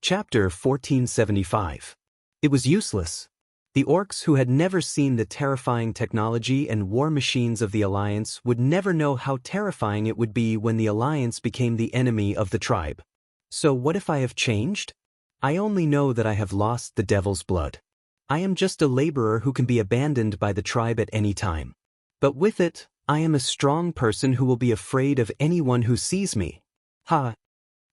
Chapter 1475. It was useless. The orcs who had never seen the terrifying technology and war machines of the Alliance would never know how terrifying it would be when the Alliance became the enemy of the tribe. So what if I have changed? I only know that I have lost the devil's blood. I am just a laborer who can be abandoned by the tribe at any time. But with it, I am a strong person who will be afraid of anyone who sees me. Ha!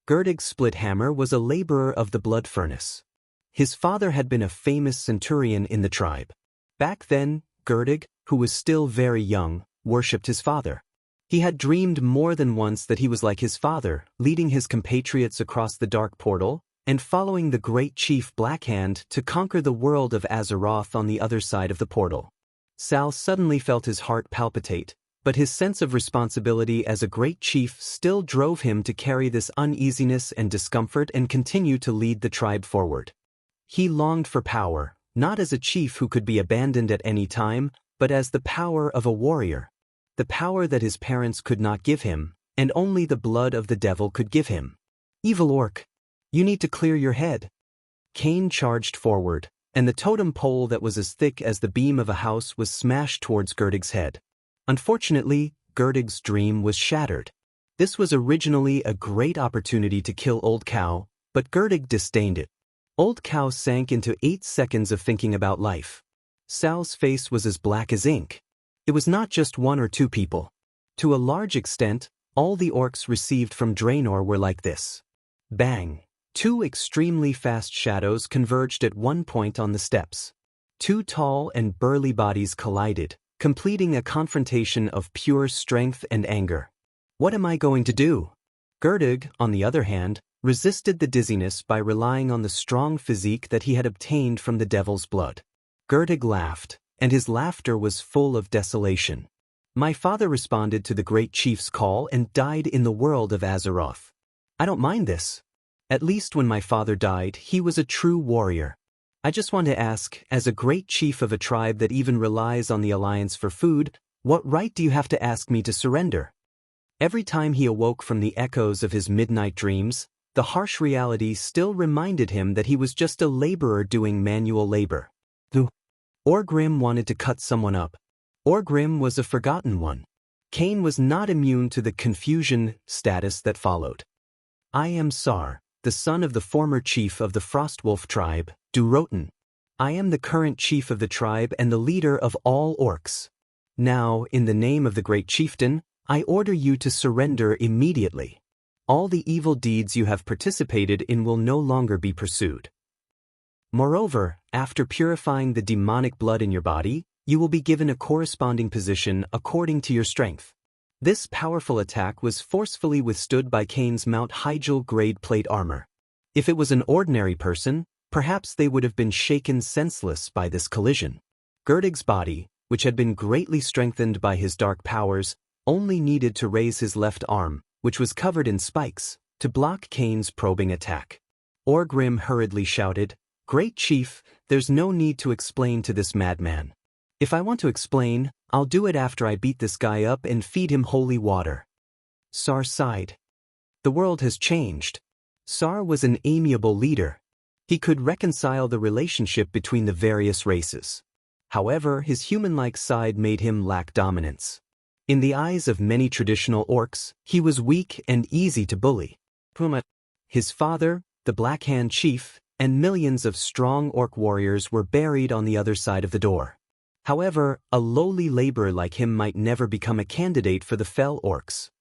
Gerdig Splithammer was a laborer of the blood furnace. His father had been a famous centurion in the tribe. Back then, Gerdig, who was still very young, worshipped his father. He had dreamed more than once that he was like his father, leading his compatriots across the dark portal, and following the great chief Blackhand to conquer the world of Azeroth on the other side of the portal. Sal suddenly felt his heart palpitate, but his sense of responsibility as a great chief still drove him to carry this uneasiness and discomfort and continue to lead the tribe forward. He longed for power, not as a chief who could be abandoned at any time, but as the power of a warrior. The power that his parents could not give him, and only the blood of the devil could give him. Evil orc, you need to clear your head. Cain charged forward, and the totem pole that was as thick as the beam of a house was smashed towards Gerdig's head. Unfortunately, Gerdig's dream was shattered. This was originally a great opportunity to kill Old Cow, but Gerdig disdained it. Old Cow sank into 8 seconds of thinking about life. Sal's face was as black as ink. It was not just 1 or 2 people. To a large extent, all the orcs received from Draenor were like this. Bang! 2 extremely fast shadows converged at one point on the steps. 2 tall and burly bodies collided, completing a confrontation of pure strength and anger. What am I going to do? Gerdig, on the other hand, resisted the dizziness by relying on the strong physique that he had obtained from the devil's blood. Gerdig laughed, and his laughter was full of desolation. My father responded to the great chief's call and died in the world of Azeroth. I don't mind this. At least when my father died, he was a true warrior. I just want to ask, as a great chief of a tribe that even relies on the Alliance for food, what right do you have to ask me to surrender? Every time he awoke from the echoes of his midnight dreams, the harsh reality still reminded him that he was just a laborer doing manual labor. Orgrim wanted to cut someone up. Orgrim was a forgotten one. Cain was not immune to the confusion status that followed. I am Sar, the son of the former chief of the Frostwolf tribe, Durotan. I am the current chief of the tribe and the leader of all orcs. Now, in the name of the great chieftain, I order you to surrender immediately. All the evil deeds you have participated in will no longer be pursued. Moreover, after purifying the demonic blood in your body, you will be given a corresponding position according to your strength. This powerful attack was forcefully withstood by Cain's Mount Hyjal grade plate armor. If it was an ordinary person, perhaps they would have been shaken senseless by this collision. Gerdig's body, which had been greatly strengthened by his dark powers, only needed to raise his left arm, which was covered in spikes, to block Cain's probing attack. Orgrim hurriedly shouted, "Great Chief, there's no need to explain to this madman. If I want to explain, I'll do it after I beat this guy up and feed him holy water." Sar sighed. The world has changed. Sar was an amiable leader. He could reconcile the relationship between the various races. However, his human-like side made him lack dominance. In the eyes of many traditional orcs, he was weak and easy to bully. His father, the Blackhand chief, and millions of strong orc warriors were buried on the other side of the door. However, a lowly laborer like him might never become a candidate for the fell orcs.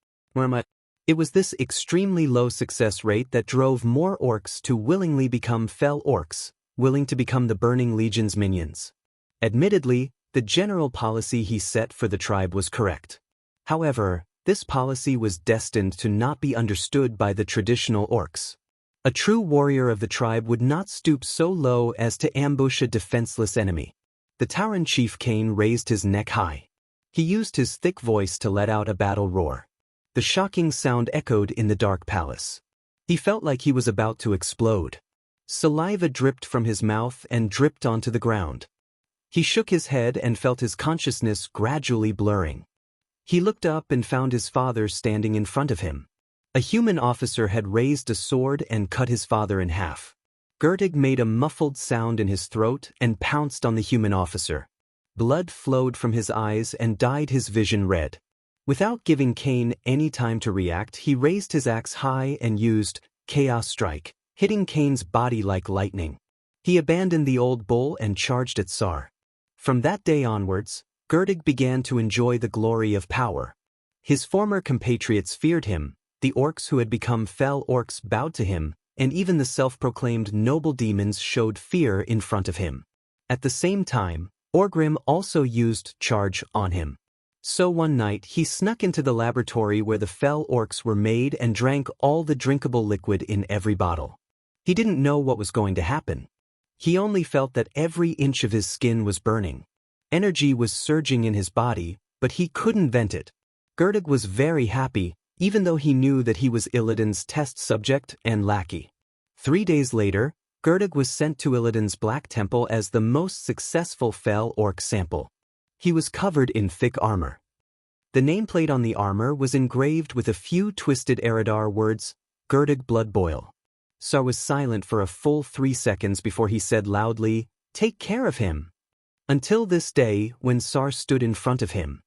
It was this extremely low success rate that drove more orcs to willingly become fell orcs, willing to become the Burning Legion's minions. Admittedly, the general policy he set for the tribe was correct. However, this policy was destined to not be understood by the traditional orcs. A true warrior of the tribe would not stoop so low as to ambush a defenseless enemy. The Tauren chief Cain raised his neck high. He used his thick voice to let out a battle roar. The shocking sound echoed in the dark palace. He felt like he was about to explode. Saliva dripped from his mouth and dripped onto the ground. He shook his head and felt his consciousness gradually blurring. He looked up and found his father standing in front of him. A human officer had raised a sword and cut his father in half. Gertig made a muffled sound in his throat and pounced on the human officer. Blood flowed from his eyes and dyed his vision red. Without giving Cain any time to react, he raised his axe high and used Chaos Strike, hitting Cain's body like lightning. He abandoned the old bull and charged at Sar. From that day onwards, Gertig began to enjoy the glory of power. His former compatriots feared him, the orcs who had become fell orcs bowed to him, and even the self-proclaimed noble demons showed fear in front of him. At the same time, Orgrim also used charge on him. So one night he snuck into the laboratory where the fell orcs were made and drank all the drinkable liquid in every bottle. He didn't know what was going to happen. He only felt that every inch of his skin was burning. Energy was surging in his body, but he couldn't vent it. Gertig was very happy, even though he knew that he was Illidan's test subject and lackey. 3 days later, Gertig was sent to Illidan's Black Temple as the most successful fell orc sample. He was covered in thick armor. The nameplate on the armor was engraved with a few twisted Eridar words, Gertig Bloodboil. Sar was silent for a full 3 seconds before he said loudly, "Take care of him." Until this day, when Sar stood in front of him.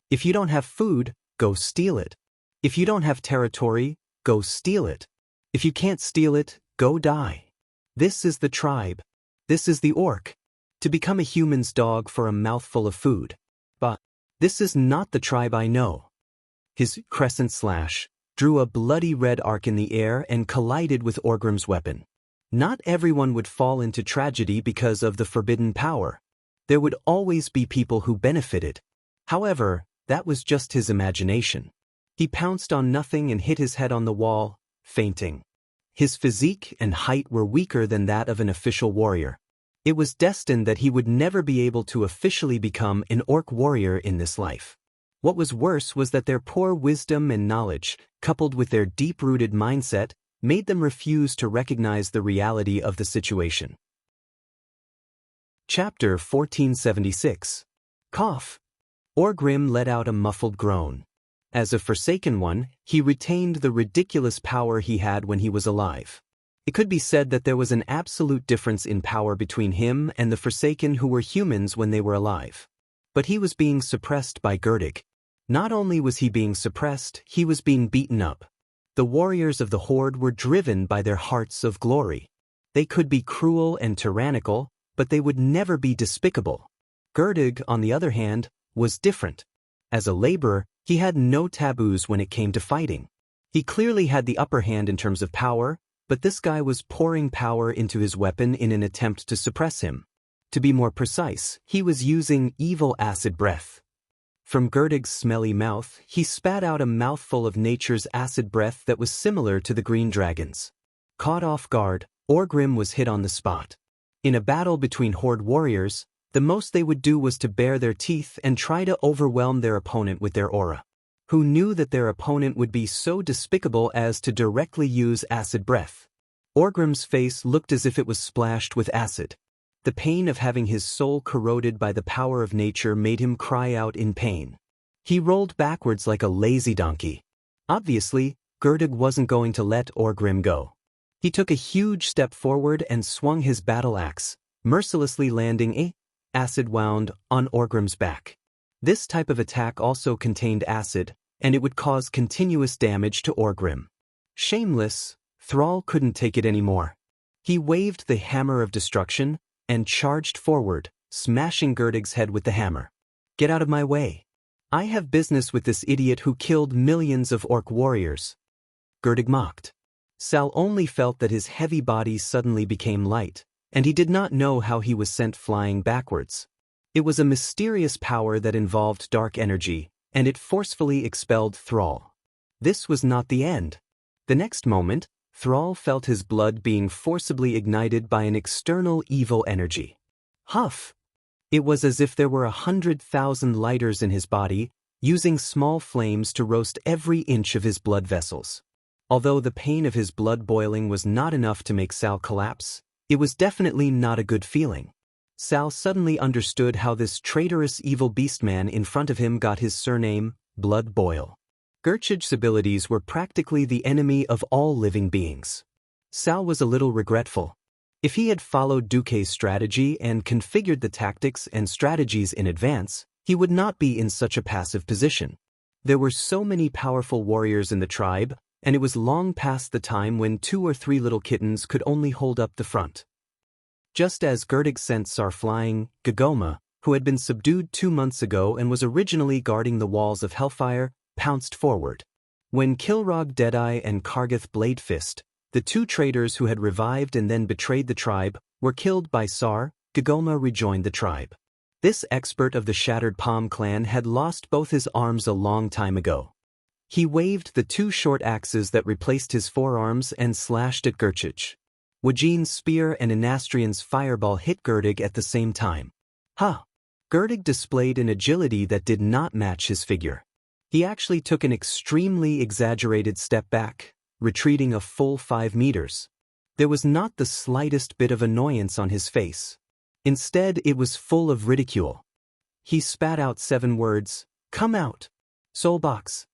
If you don't have food, go steal it. If you don't have territory, go steal it. If you can't steal it, go die. This is the tribe. This is the orc. To become a human's dog for a mouthful of food. But this is not the tribe I know. His crescent slash drew a bloody red arc in the air and collided with Orgrim's weapon. Not everyone would fall into tragedy because of the forbidden power. There would always be people who benefited. However, that was just his imagination. He pounced on nothing and hit his head on the wall, fainting. His physique and height were weaker than that of an official warrior. It was destined that he would never be able to officially become an orc warrior in this life. What was worse was that their poor wisdom and knowledge, coupled with their deep-rooted mindset, made them refuse to recognize the reality of the situation. Chapter 1476. Cough. Orgrim let out a muffled groan. As a Forsaken One, he retained the ridiculous power he had when he was alive. It could be said that there was an absolute difference in power between him and the Forsaken who were humans when they were alive. But he was being suppressed by Gertig. Not only was he being suppressed, he was being beaten up. The warriors of the Horde were driven by their hearts of glory. They could be cruel and tyrannical, but they would never be despicable. Gertig, on the other hand, was different. As a laborer, he had no taboos when it came to fighting. He clearly had the upper hand in terms of power, but this guy was pouring power into his weapon in an attempt to suppress him. To be more precise, he was using evil acid breath. From Gertig's smelly mouth, he spat out a mouthful of nature's acid breath that was similar to the green dragon's. Caught off guard, Orgrim was hit on the spot. In a battle between Horde warriors, the most they would do was to bare their teeth and try to overwhelm their opponent with their aura. Who knew that their opponent would be so despicable as to directly use acid breath? Orgrim's face looked as if it was splashed with acid. The pain of having his soul corroded by the power of nature made him cry out in pain. He rolled backwards like a lazy donkey. Obviously, Gertig wasn't going to let Orgrim go. He took a huge step forward and swung his battle axe, mercilessly landing a acid wound on Orgrim's back. This type of attack also contained acid, and it would cause continuous damage to Orgrim. Shameless, Thrall couldn't take it anymore. He waved the hammer of destruction and charged forward, smashing Gertig's head with the hammer. "Get out of my way. I have business with this idiot who killed millions of orc warriors." Gertig mocked. Sal only felt that his heavy body suddenly became light, and he did not know how he was sent flying backwards. It was a mysterious power that involved dark energy, and it forcefully expelled Thrall. This was not the end. The next moment, Thrall felt his blood being forcibly ignited by an external evil energy. Huff! It was as if there were 100,000 lighters in his body, using small flames to roast every inch of his blood vessels. Although the pain of his blood boiling was not enough to make Sal collapse, it was definitely not a good feeling. Sal suddenly understood how this traitorous evil beastman in front of him got his surname, Blood Boil. Gertig's abilities were practically the enemy of all living beings. Sal was a little regretful. If he had followed Duque's strategy and configured the tactics and strategies in advance, he would not be in such a passive position. There were so many powerful warriors in the tribe, and it was long past the time when 2 or 3 little kittens could only hold up the front. Just as Gerdig sent Sar flying, Gagoma, who had been subdued 2 months ago and was originally guarding the walls of Hellfire, pounced forward. When Kilrog Deadeye and Kargath Bladefist, the 2 traitors who had revived and then betrayed the tribe, were killed by Sar, Gagoma rejoined the tribe. This expert of the Shattered Palm clan had lost both his arms a long time ago. He waved the 2 short axes that replaced his forearms and slashed at Gurchich. Wajin's spear and Inastrian's fireball hit Gerdig at the same time. Gerdig displayed an agility that did not match his figure. He actually took an extremely exaggerated step back, retreating a full 5 meters. There was not the slightest bit of annoyance on his face. Instead, it was full of ridicule. He spat out 7 words, "Come out! Soulbox!"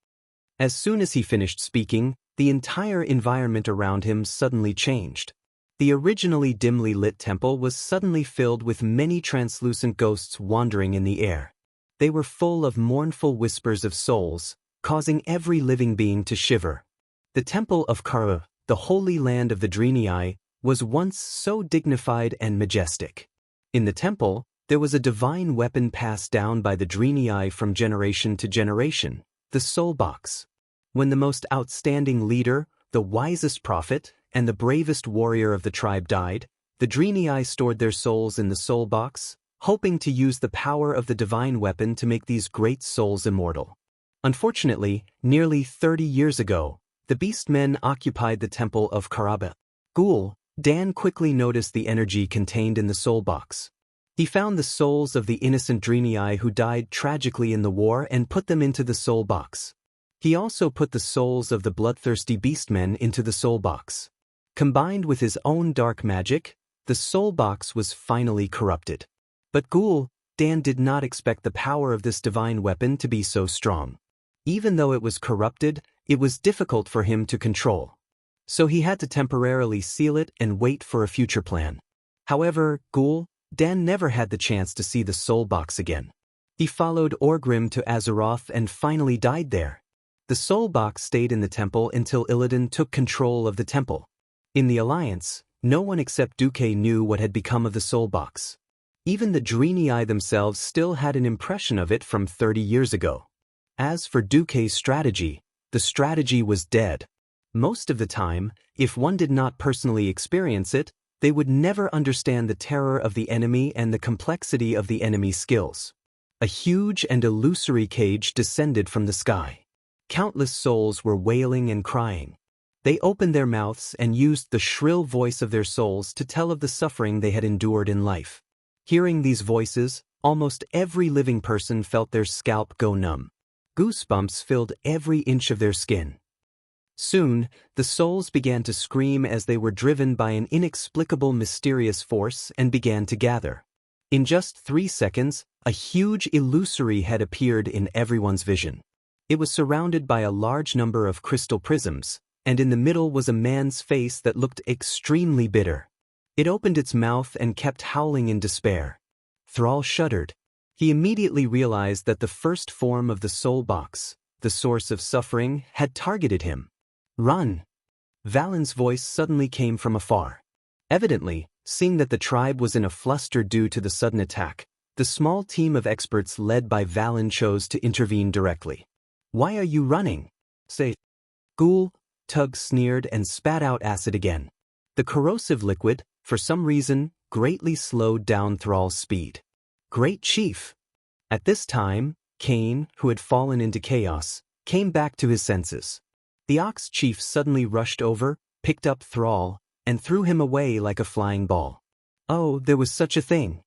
As soon as he finished speaking, the entire environment around him suddenly changed. The originally dimly lit temple was suddenly filled with many translucent ghosts wandering in the air. They were full of mournful whispers of souls, causing every living being to shiver. The temple of Kara, the holy land of the Drenii, was once so dignified and majestic. In the temple, there was a divine weapon passed down by the Drenii from generation to generation, the Soulbox. When the most outstanding leader, the wisest prophet, and the bravest warrior of the tribe died, the Drenii stored their souls in the Soulbox, hoping to use the power of the divine weapon to make these great souls immortal. Unfortunately, nearly 30 years ago, the beastmen occupied the temple of Karaba. Dan quickly noticed the energy contained in the Soulbox. He found the souls of the innocent Drenii who died tragically in the war and put them into the Soulbox. He also put the souls of the bloodthirsty beastmen into the Soulbox. Combined with his own dark magic, the Soulbox was finally corrupted. But Dan did not expect the power of this divine weapon to be so strong. Even though it was corrupted, it was difficult for him to control. So he had to temporarily seal it and wait for a future plan. However, Dan never had the chance to see the Soulbox again. He followed Orgrim to Azeroth and finally died there. The Soulbox stayed in the temple until Illidan took control of the temple. In the Alliance, no one except Duque knew what had become of the Soulbox. Even the Drenii themselves still had an impression of it from 30 years ago. As for Duque's strategy, the strategy was dead. Most of the time, if one did not personally experience it, they would never understand the terror of the enemy and the complexity of the enemy's skills. A huge and illusory cage descended from the sky. Countless souls were wailing and crying. They opened their mouths and used the shrill voice of their souls to tell of the suffering they had endured in life. Hearing these voices, almost every living person felt their scalp go numb. Goosebumps filled every inch of their skin. Soon, the souls began to scream as they were driven by an inexplicable mysterious force and began to gather. In just 3 seconds, a huge illusory head appeared in everyone's vision. It was surrounded by a large number of crystal prisms, and in the middle was a man's face that looked extremely bitter. It opened its mouth and kept howling in despair. Thrall shuddered. He immediately realized that the first form of the Soulbox, the source of suffering, had targeted him. "Run!" Valen's voice suddenly came from afar. Evidently, seeing that the tribe was in a fluster due to the sudden attack, the small team of experts led by Valen chose to intervene directly. "Why are you running?" "Say." Tug sneered and spat out acid again. The corrosive liquid, for some reason, greatly slowed down Thrall's speed. "Great Chief!" At this time, Cain, who had fallen into chaos, came back to his senses. The Ox Chief suddenly rushed over, picked up Thrall, and threw him away like a flying ball. Oh, there was such a thing.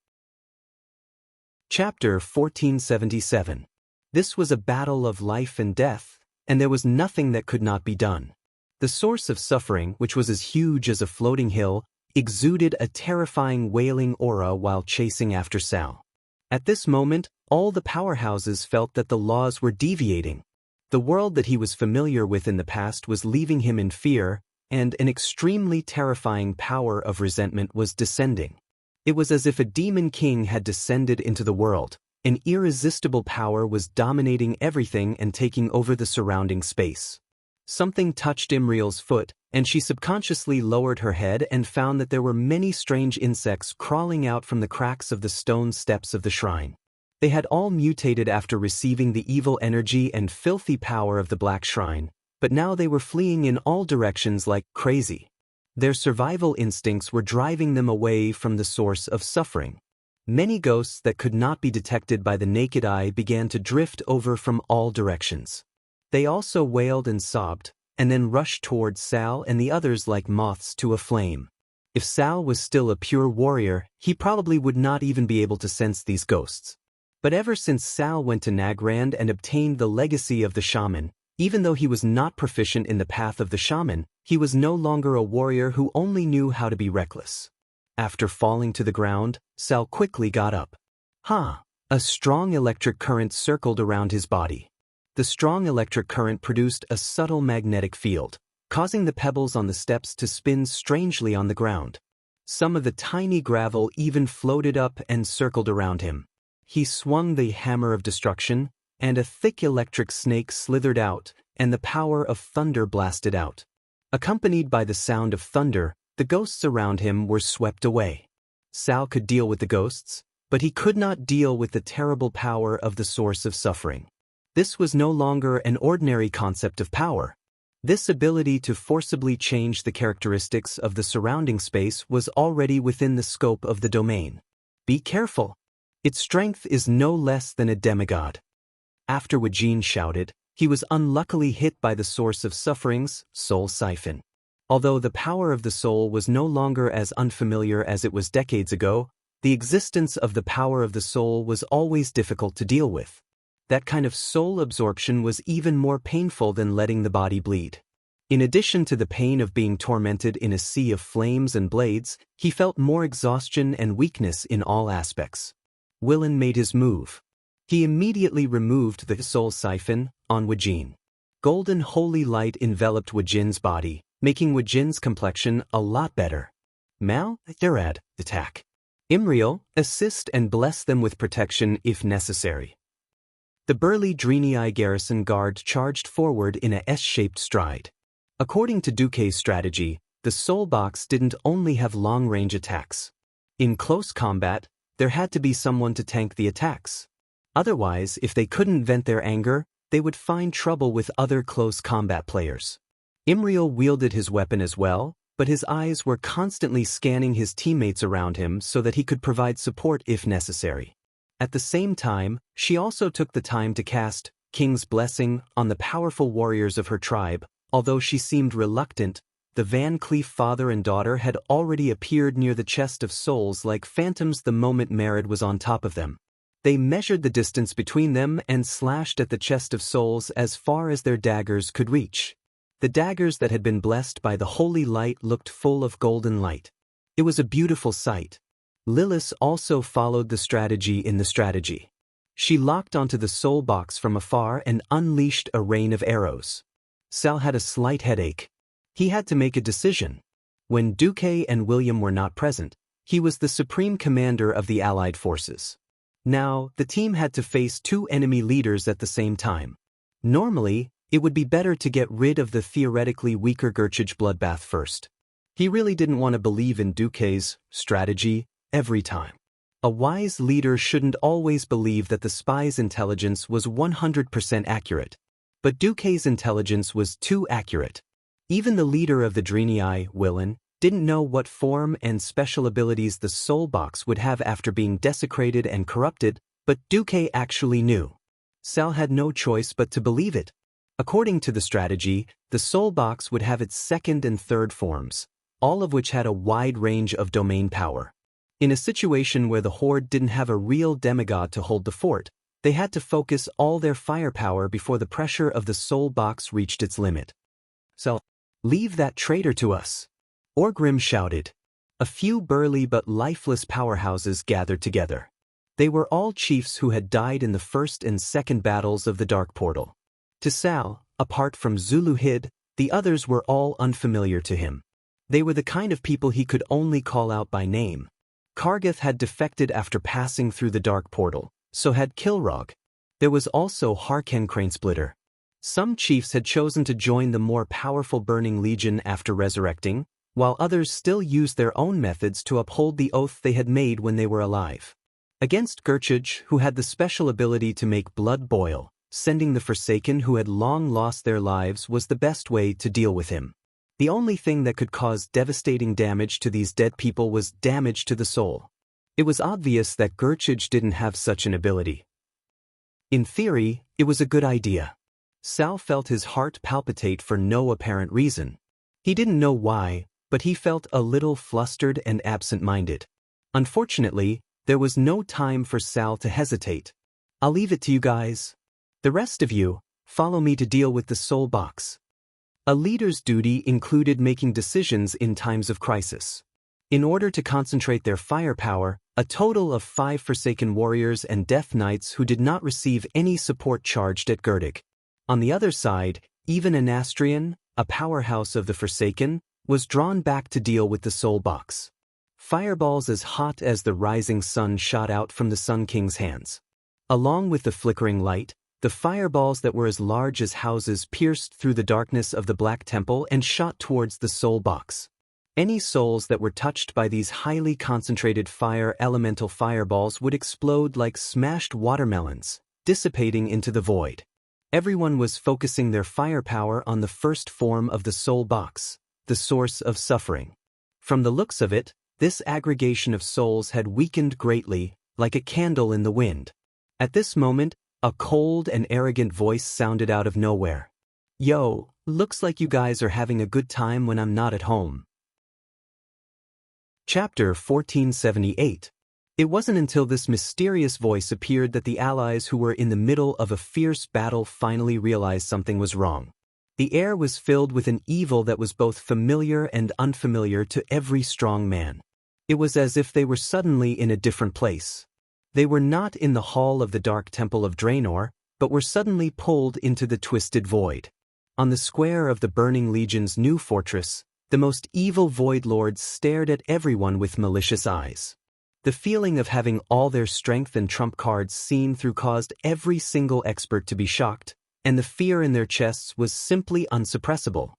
Chapter 1477. This was a battle of life and death, and there was nothing that could not be done. The source of suffering, which was as huge as a floating hill, exuded a terrifying wailing aura while chasing after Sal. At this moment, all the powerhouses felt that the laws were deviating. The world that he was familiar with in the past was leaving him in fear, and an extremely terrifying power of resentment was descending. It was as if a demon king had descended into the world. An irresistible power was dominating everything and taking over the surrounding space. Something touched Imriel's foot, and she subconsciously lowered her head and found that there were many strange insects crawling out from the cracks of the stone steps of the shrine. They had all mutated after receiving the evil energy and filthy power of the Black Shrine, but now they were fleeing in all directions like crazy. Their survival instincts were driving them away from the source of suffering. Many ghosts that could not be detected by the naked eye began to drift over from all directions. They also wailed and sobbed, and then rushed towards Sal and the others like moths to a flame. If Sal was still a pure warrior, he probably would not even be able to sense these ghosts. But ever since Sal went to Nagrand and obtained the legacy of the shaman, even though he was not proficient in the path of the shaman, he was no longer a warrior who only knew how to be reckless. After falling to the ground, Sal quickly got up. A strong electric current circled around his body. The strong electric current produced a subtle magnetic field, causing the pebbles on the steps to spin strangely on the ground. Some of the tiny gravel even floated up and circled around him. He swung the hammer of destruction, and a thick electric snake slithered out, and the power of thunder blasted out. Accompanied by the sound of thunder, the ghosts around him were swept away. Sal could deal with the ghosts, but he could not deal with the terrible power of the source of suffering. This was no longer an ordinary concept of power. This ability to forcibly change the characteristics of the surrounding space was already within the scope of the domain. Be careful. Its strength is no less than a demigod. After Wajin shouted, he was unluckily hit by the source of suffering's soul siphon. Although the power of the soul was no longer as unfamiliar as it was decades ago, the existence of the power of the soul was always difficult to deal with. That kind of soul absorption was even more painful than letting the body bleed. In addition to the pain of being tormented in a sea of flames and blades, he felt more exhaustion and weakness in all aspects. Willen made his move. He immediately removed the soul siphon on Wajin. Golden holy light enveloped Wajin's body, making Wajin's complexion a lot better. Mal, Derad, attack. Imriel, assist and bless them with protection if necessary. The burly Drenii garrison guard charged forward in a S-shaped stride. According to Duque's strategy, the soul box didn't only have long-range attacks. In close combat, there had to be someone to tank the attacks. Otherwise, if they couldn't vent their anger, they would find trouble with other close combat players. Imriel wielded his weapon as well, but his eyes were constantly scanning his teammates around him so that he could provide support if necessary. At the same time, she also took the time to cast King's Blessing on the powerful warriors of her tribe. Although she seemed reluctant, the Van Cleef father and daughter had already appeared near the chest of souls like phantoms the moment Merritt was on top of them. They measured the distance between them and slashed at the chest of souls as far as their daggers could reach. The daggers that had been blessed by the holy light looked full of golden light. It was a beautiful sight. Lilith also followed the strategy in the strategy. She locked onto the soul box from afar and unleashed a rain of arrows. Sal had a slight headache. He had to make a decision. When Duque and William were not present, he was the supreme commander of the Allied forces. Now, the team had to face two enemy leaders at the same time. Normally, it would be better to get rid of the theoretically weaker Gurchage bloodbath first. He really didn't want to believe in Duque's strategy every time. A wise leader shouldn't always believe that the spy's intelligence was 100% accurate. But Duque's intelligence was too accurate. Even the leader of the Drenii, Willen, didn't know what form and special abilities the soul box would have after being desecrated and corrupted, but Duque actually knew. Sal had no choice but to believe it. According to the strategy, the soul box would have its second and third forms, all of which had a wide range of domain power. In a situation where the Horde didn't have a real demigod to hold the fort, they had to focus all their firepower before the pressure of the soul box reached its limit. So, leave that traitor to us, Orgrim shouted. A few burly but lifeless powerhouses gathered together. They were all chiefs who had died in the first and second battles of the Dark Portal. To Sal, apart from Zulu Hid, The others were all unfamiliar to him. They were the kind of people he could only call out by name. Kargath had defected after passing through the dark portal, so had Kilrog. There was also Harken Cranesplitter. Some chiefs had chosen to join the more powerful Burning Legion after resurrecting, while others still used their own methods to uphold the oath they had made when they were alive. Against Gerchage, who had the special ability to make blood boil, sending the Forsaken who had long lost their lives was the best way to deal with him. The only thing that could cause devastating damage to these dead people was damage to the soul. It was obvious that Gerchage didn't have such an ability. In theory, it was a good idea. Sal felt his heart palpitate for no apparent reason. He didn't know why, but he felt a little flustered and absent-minded. Unfortunately, there was no time for Sal to hesitate. "I'll leave it to you guys. The rest of you, follow me to deal with the soul box." A leader's duty included making decisions in times of crisis. In order to concentrate their firepower, a total of 5 Forsaken warriors and Death Knights who did not receive any support charged at Gerdig. On the other side, even Anastrian, a powerhouse of the Forsaken, was drawn back to deal with the soul box. Fireballs as hot as the rising sun shot out from the Sun King's hands. Along with the flickering light, the fireballs that were as large as houses pierced through the darkness of the Black Temple and shot towards the soul box. Any souls that were touched by these highly concentrated fire elemental fireballs would explode like smashed watermelons, dissipating into the void. Everyone was focusing their firepower on the first form of the soul box, the source of suffering. From the looks of it, this aggregation of souls had weakened greatly, like a candle in the wind. At this moment, a cold and arrogant voice sounded out of nowhere. "Yo, looks like you guys are having a good time when I'm not at home." Chapter 1478. It wasn't until this mysterious voice appeared that the allies who were in the middle of a fierce battle finally realized something was wrong. The air was filled with an evil that was both familiar and unfamiliar to every strong man. It was as if they were suddenly in a different place. They were not in the hall of the Dark Temple of Draenor, but were suddenly pulled into the twisted void. On the square of the Burning Legion's new fortress, the most evil Void Lords stared at everyone with malicious eyes. The feeling of having all their strength and trump cards seen through caused every single expert to be shocked, and the fear in their chests was simply unsuppressible.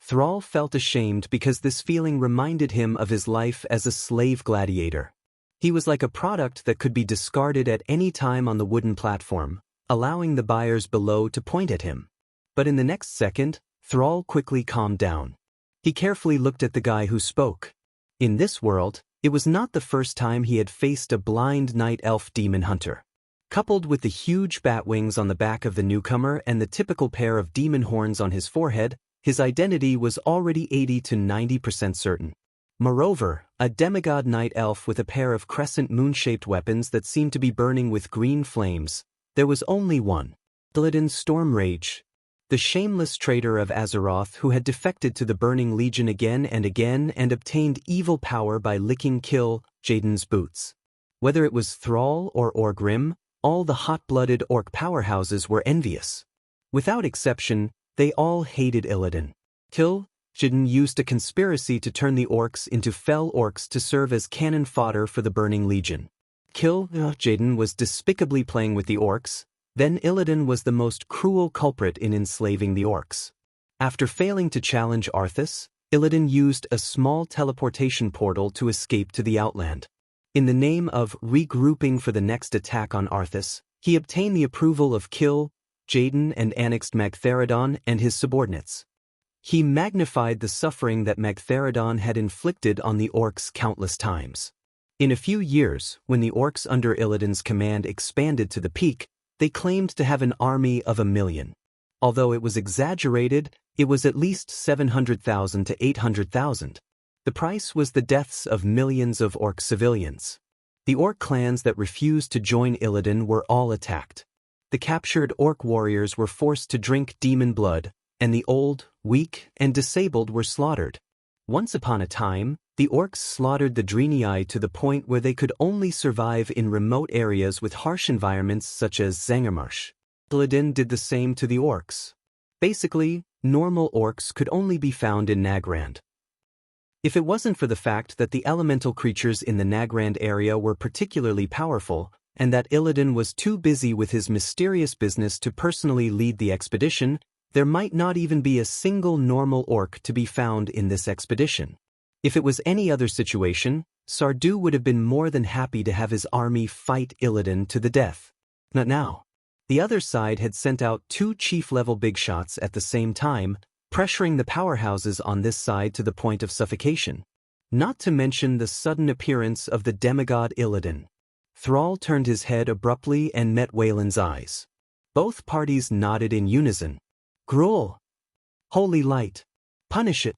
Thrall felt ashamed because this feeling reminded him of his life as a slave gladiator. He was like a product that could be discarded at any time on the wooden platform, allowing the buyers below to point at him. But in the next second, Thrall quickly calmed down. He carefully looked at the guy who spoke. In this world, it was not the first time he had faced a blind night elf demon hunter. Coupled with the huge bat wings on the back of the newcomer and the typical pair of demon horns on his forehead, his identity was already 80 to 90% certain. Moreover, a demigod night elf with a pair of crescent moon-shaped weapons that seemed to be burning with green flames, there was only one. Illidan Stormrage, the shameless traitor of Azeroth who had defected to the Burning Legion again and obtained evil power by licking Jaden's boots. Whether it was Thrall or Orgrim, all the hot-blooded orc powerhouses were envious. Without exception, they all hated Illidan. Jaden used a conspiracy to turn the orcs into fell orcs to serve as cannon fodder for the Burning Legion. Jaden was despicably playing with the orcs, then Illidan was the most cruel culprit in enslaving the orcs. After failing to challenge Arthas, Illidan used a small teleportation portal to escape to the Outland. In the name of regrouping for the next attack on Arthas, he obtained the approval of Jaden and annexed Magtheridon and his subordinates. He magnified the suffering that Magtheridon had inflicted on the orcs countless times. In a few years, when the orcs under Illidan's command expanded to the peak, they claimed to have an army of 1 million. Although it was exaggerated, it was at least 700,000 to 800,000. The price was the deaths of millions of orc civilians. The orc clans that refused to join Illidan were all attacked. The captured orc warriors were forced to drink demon blood, and the old, weak, and disabled were slaughtered. Once upon a time, the orcs slaughtered the Draenei to the point where they could only survive in remote areas with harsh environments such as Zangarmarsh. Illidan did the same to the orcs. Basically, normal orcs could only be found in Nagrand. If it wasn't for the fact that the elemental creatures in the Nagrand area were particularly powerful, and that Illidan was too busy with his mysterious business to personally lead the expedition, there might not even be a single normal orc to be found in this expedition. If it was any other situation, Sardu would have been more than happy to have his army fight Illidan to the death. Not now. The other side had sent out 2 chief-level big shots at the same time, pressuring the powerhouses on this side to the point of suffocation. Not to mention the sudden appearance of the demigod Illidan. Thrall turned his head abruptly and met Wayland's eyes. Both parties nodded in unison. Gruul! Holy light! Punish it!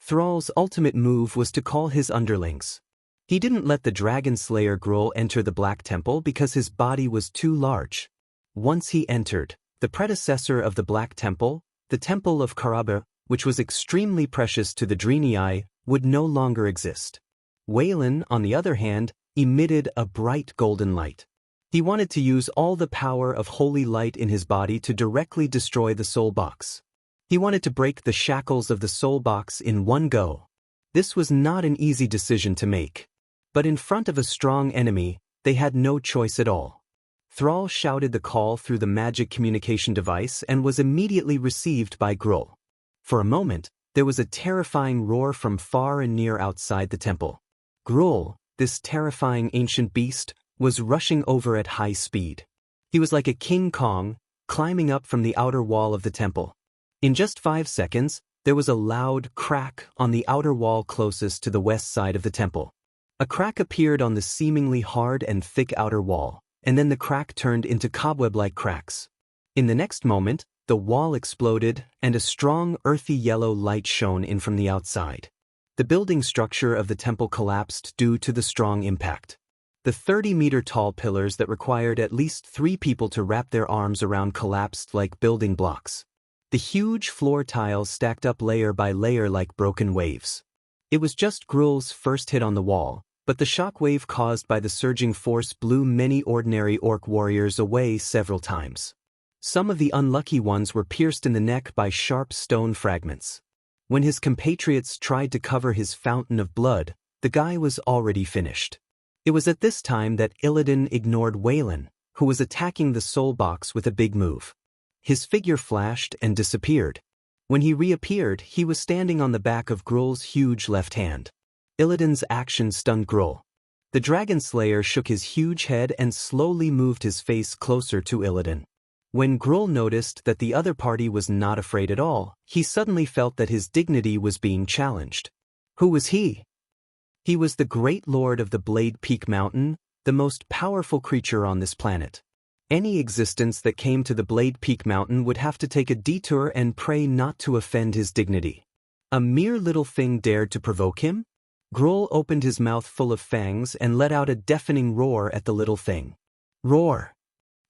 Thrall's ultimate move was to call his underlings. He didn't let the dragon slayer Gruul enter the Black Temple because his body was too large. Once he entered, the predecessor of the Black Temple, the Temple of Karaba, which was extremely precious to the Draenei, would no longer exist. Wayland, on the other hand, emitted a bright golden light. He wanted to use all the power of holy light in his body to directly destroy the soul box. He wanted to break the shackles of the soul box in one go. This was not an easy decision to make. But in front of a strong enemy, they had no choice at all. Thrall shouted the call through the magic communication device and was immediately received by Gruul. For a moment, there was a terrifying roar from far and near outside the temple. Gruul, this terrifying ancient beast, was rushing over at high speed. He was like a King Kong, climbing up from the outer wall of the temple. In just 5 seconds, there was a loud crack on the outer wall closest to the west side of the temple. A crack appeared on the seemingly hard and thick outer wall, and then the crack turned into cobweb-like cracks. In the next moment, the wall exploded, and a strong, earthy yellow light shone in from the outside. The building structure of the temple collapsed due to the strong impact. The 30-meter-tall pillars that required at least 3 people to wrap their arms around collapsed like building blocks. The huge floor tiles stacked up layer by layer like broken waves. It was just Gruul's first hit on the wall, but the shockwave caused by the surging force blew many ordinary orc warriors away several times. Some of the unlucky ones were pierced in the neck by sharp stone fragments. When his compatriots tried to cover his fountain of blood, the guy was already finished. It was at this time that Illidan ignored Wayland, who was attacking the soul box with a big move. His figure flashed and disappeared. When he reappeared, he was standing on the back of Gruul's huge left hand. Illidan's action stunned Gruul. The Dragon Slayer shook his huge head and slowly moved his face closer to Illidan. When Gruul noticed that the other party was not afraid at all, he suddenly felt that his dignity was being challenged. Who was he? He was the great lord of the Blade Peak Mountain, the most powerful creature on this planet. Any existence that came to the Blade Peak Mountain would have to take a detour and pray not to offend his dignity. A mere little thing dared to provoke him? Gruul opened his mouth full of fangs and let out a deafening roar at the little thing. Roar!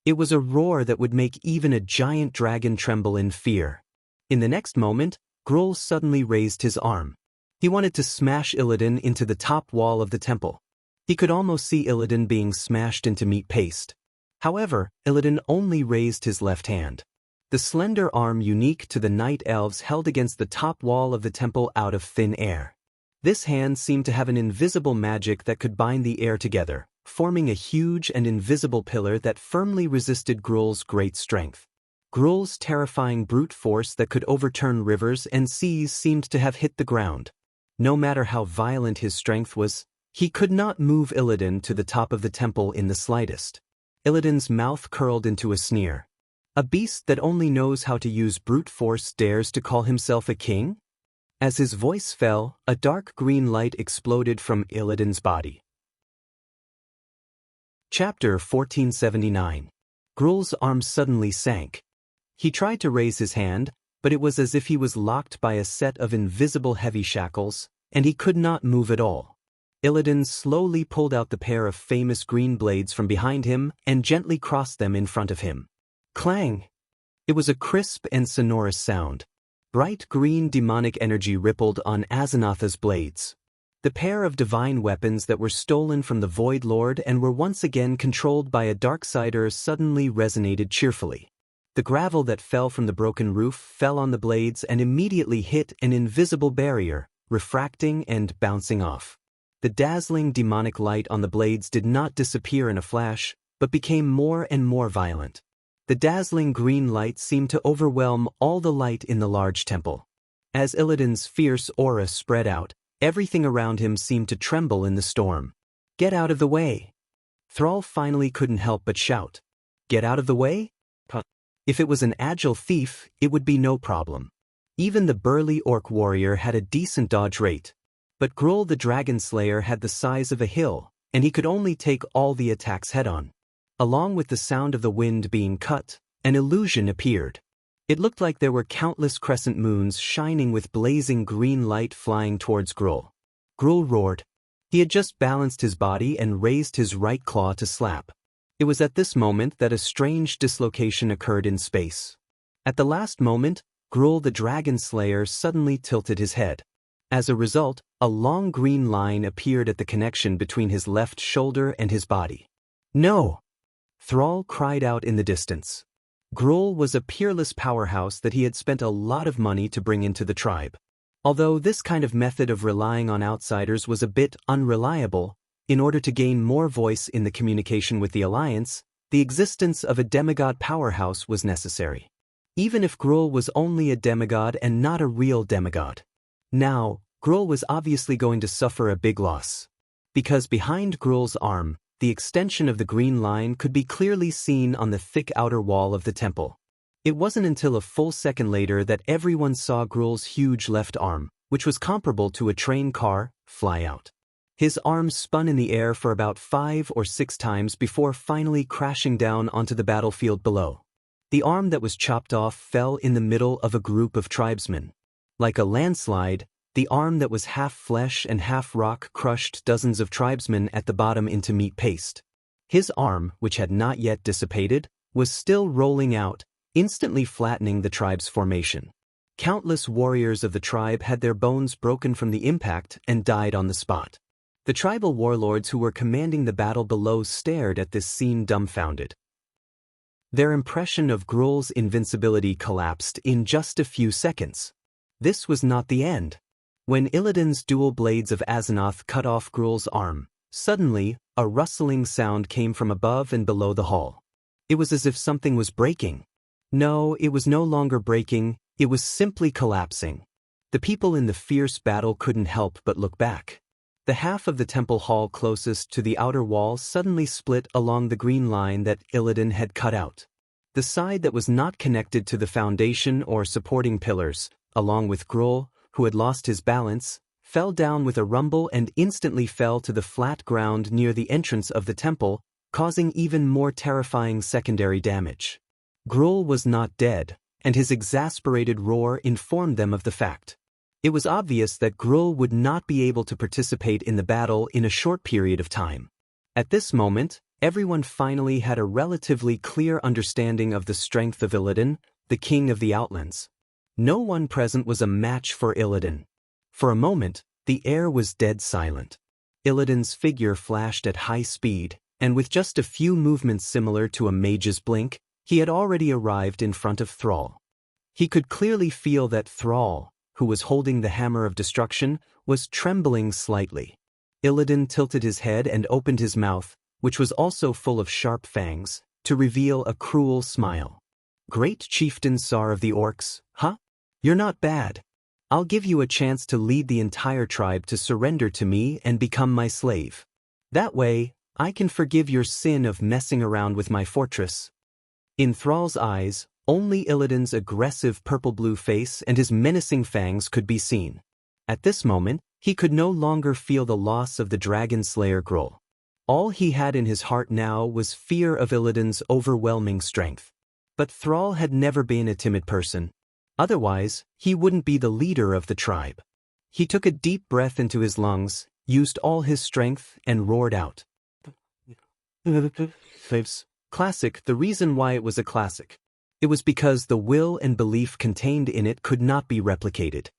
It was a roar that would make even a giant dragon tremble in fear. In the next moment, Gruul suddenly raised his arm. He wanted to smash Illidan into the top wall of the temple. He could almost see Illidan being smashed into meat paste. However, Illidan only raised his left hand. The slender arm unique to the night elves held against the top wall of the temple out of thin air. This hand seemed to have an invisible magic that could bind the air together, forming a huge and invisible pillar that firmly resisted Gruul's great strength. Gruul's terrifying brute force that could overturn rivers and seas seemed to have hit the ground. No matter how violent his strength was, he could not move Illidan to the top of the temple in the slightest. Illidan's mouth curled into a sneer. A beast that only knows how to use brute force dares to call himself a king? As his voice fell, a dark green light exploded from Illidan's body. Chapter 1479. Gruul's arm suddenly sank. He tried to raise his hand, but it was as if he was locked by a set of invisible heavy shackles, and he could not move at all. Illidan slowly pulled out the pair of famous green blades from behind him and gently crossed them in front of him. Clang! It was a crisp and sonorous sound. Bright green demonic energy rippled on Azanatha's blades. The pair of divine weapons that were stolen from the Void Lord and were once again controlled by a Darksider suddenly resonated cheerfully. The gravel that fell from the broken roof fell on the blades and immediately hit an invisible barrier, refracting and bouncing off. The dazzling demonic light on the blades did not disappear in a flash, but became more and more violent. The dazzling green light seemed to overwhelm all the light in the large temple. As Illidan's fierce aura spread out, everything around him seemed to tremble in the storm. "Get out of the way!" Thrall finally couldn't help but shout. "Get out of the way?" If it was an agile thief, it would be no problem. Even the burly orc warrior had a decent dodge rate. But Gruul the Dragon Slayer had the size of a hill, and he could only take all the attacks head-on. Along with the sound of the wind being cut, an illusion appeared. It looked like there were countless crescent moons shining with blazing green light flying towards Gruul. Gruul roared. He had just balanced his body and raised his right claw to slap. It was at this moment that a strange dislocation occurred in space. At the last moment, Gruul the Dragon Slayer suddenly tilted his head. As a result, a long green line appeared at the connection between his left shoulder and his body. "No!" Thrall cried out in the distance. Gruul was a peerless powerhouse that he had spent a lot of money to bring into the tribe. Although this kind of method of relying on outsiders was a bit unreliable, in order to gain more voice in the communication with the Alliance, the existence of a demigod powerhouse was necessary. Even if Gruul was only a demigod and not a real demigod. Now, Gruul was obviously going to suffer a big loss. Because behind Gruul's arm, the extension of the green line could be clearly seen on the thick outer wall of the temple. It wasn't until a full second later that everyone saw Gruul's huge left arm, which was comparable to a train car, fly out. His arm spun in the air for about 5 or 6 times before finally crashing down onto the battlefield below. The arm that was chopped off fell in the middle of a group of tribesmen. Like a landslide, the arm that was half flesh and half rock crushed dozens of tribesmen at the bottom into meat paste. His arm, which had not yet dissipated, was still rolling out, instantly flattening the tribe's formation. Countless warriors of the tribe had their bones broken from the impact and died on the spot. The tribal warlords who were commanding the battle below stared at this scene dumbfounded. Their impression of Gruul's invincibility collapsed in just a few seconds. This was not the end. When Illidan's dual blades of Azzinoth cut off Gruul's arm, suddenly, a rustling sound came from above and below the hall. It was as if something was breaking. No, it was no longer breaking, it was simply collapsing. The people in the fierce battle couldn't help but look back. The half of the temple hall closest to the outer wall suddenly split along the green line that Illidan had cut out. The side that was not connected to the foundation or supporting pillars, along with Gruul, who had lost his balance, fell down with a rumble and instantly fell to the flat ground near the entrance of the temple, causing even more terrifying secondary damage. Gruul was not dead, and his exasperated roar informed them of the fact. It was obvious that Gruul would not be able to participate in the battle in a short period of time. At this moment, everyone finally had a relatively clear understanding of the strength of Illidan, the king of the Outlands. No one present was a match for Illidan. For a moment, the air was dead silent. Illidan's figure flashed at high speed, and with just a few movements similar to a mage's blink, he had already arrived in front of Thrall. He could clearly feel that Thrall, who was holding the hammer of destruction, was trembling slightly. Illidan tilted his head and opened his mouth, which was also full of sharp fangs, to reveal a cruel smile. "Great Chieftain Sar of the Orcs, huh? You're not bad. I'll give you a chance to lead the entire tribe to surrender to me and become my slave. That way, I can forgive your sin of messing around with my fortress." In Thrall's eyes, only Illidan's aggressive purple-blue face and his menacing fangs could be seen. At this moment, he could no longer feel the loss of the Dragon Slayer Gruul. All he had in his heart now was fear of Illidan's overwhelming strength. But Thrall had never been a timid person. Otherwise, he wouldn't be the leader of the tribe. He took a deep breath into his lungs, used all his strength, and roared out. Classic. The reason why it was a classic. It was because the will and belief contained in it could not be replicated.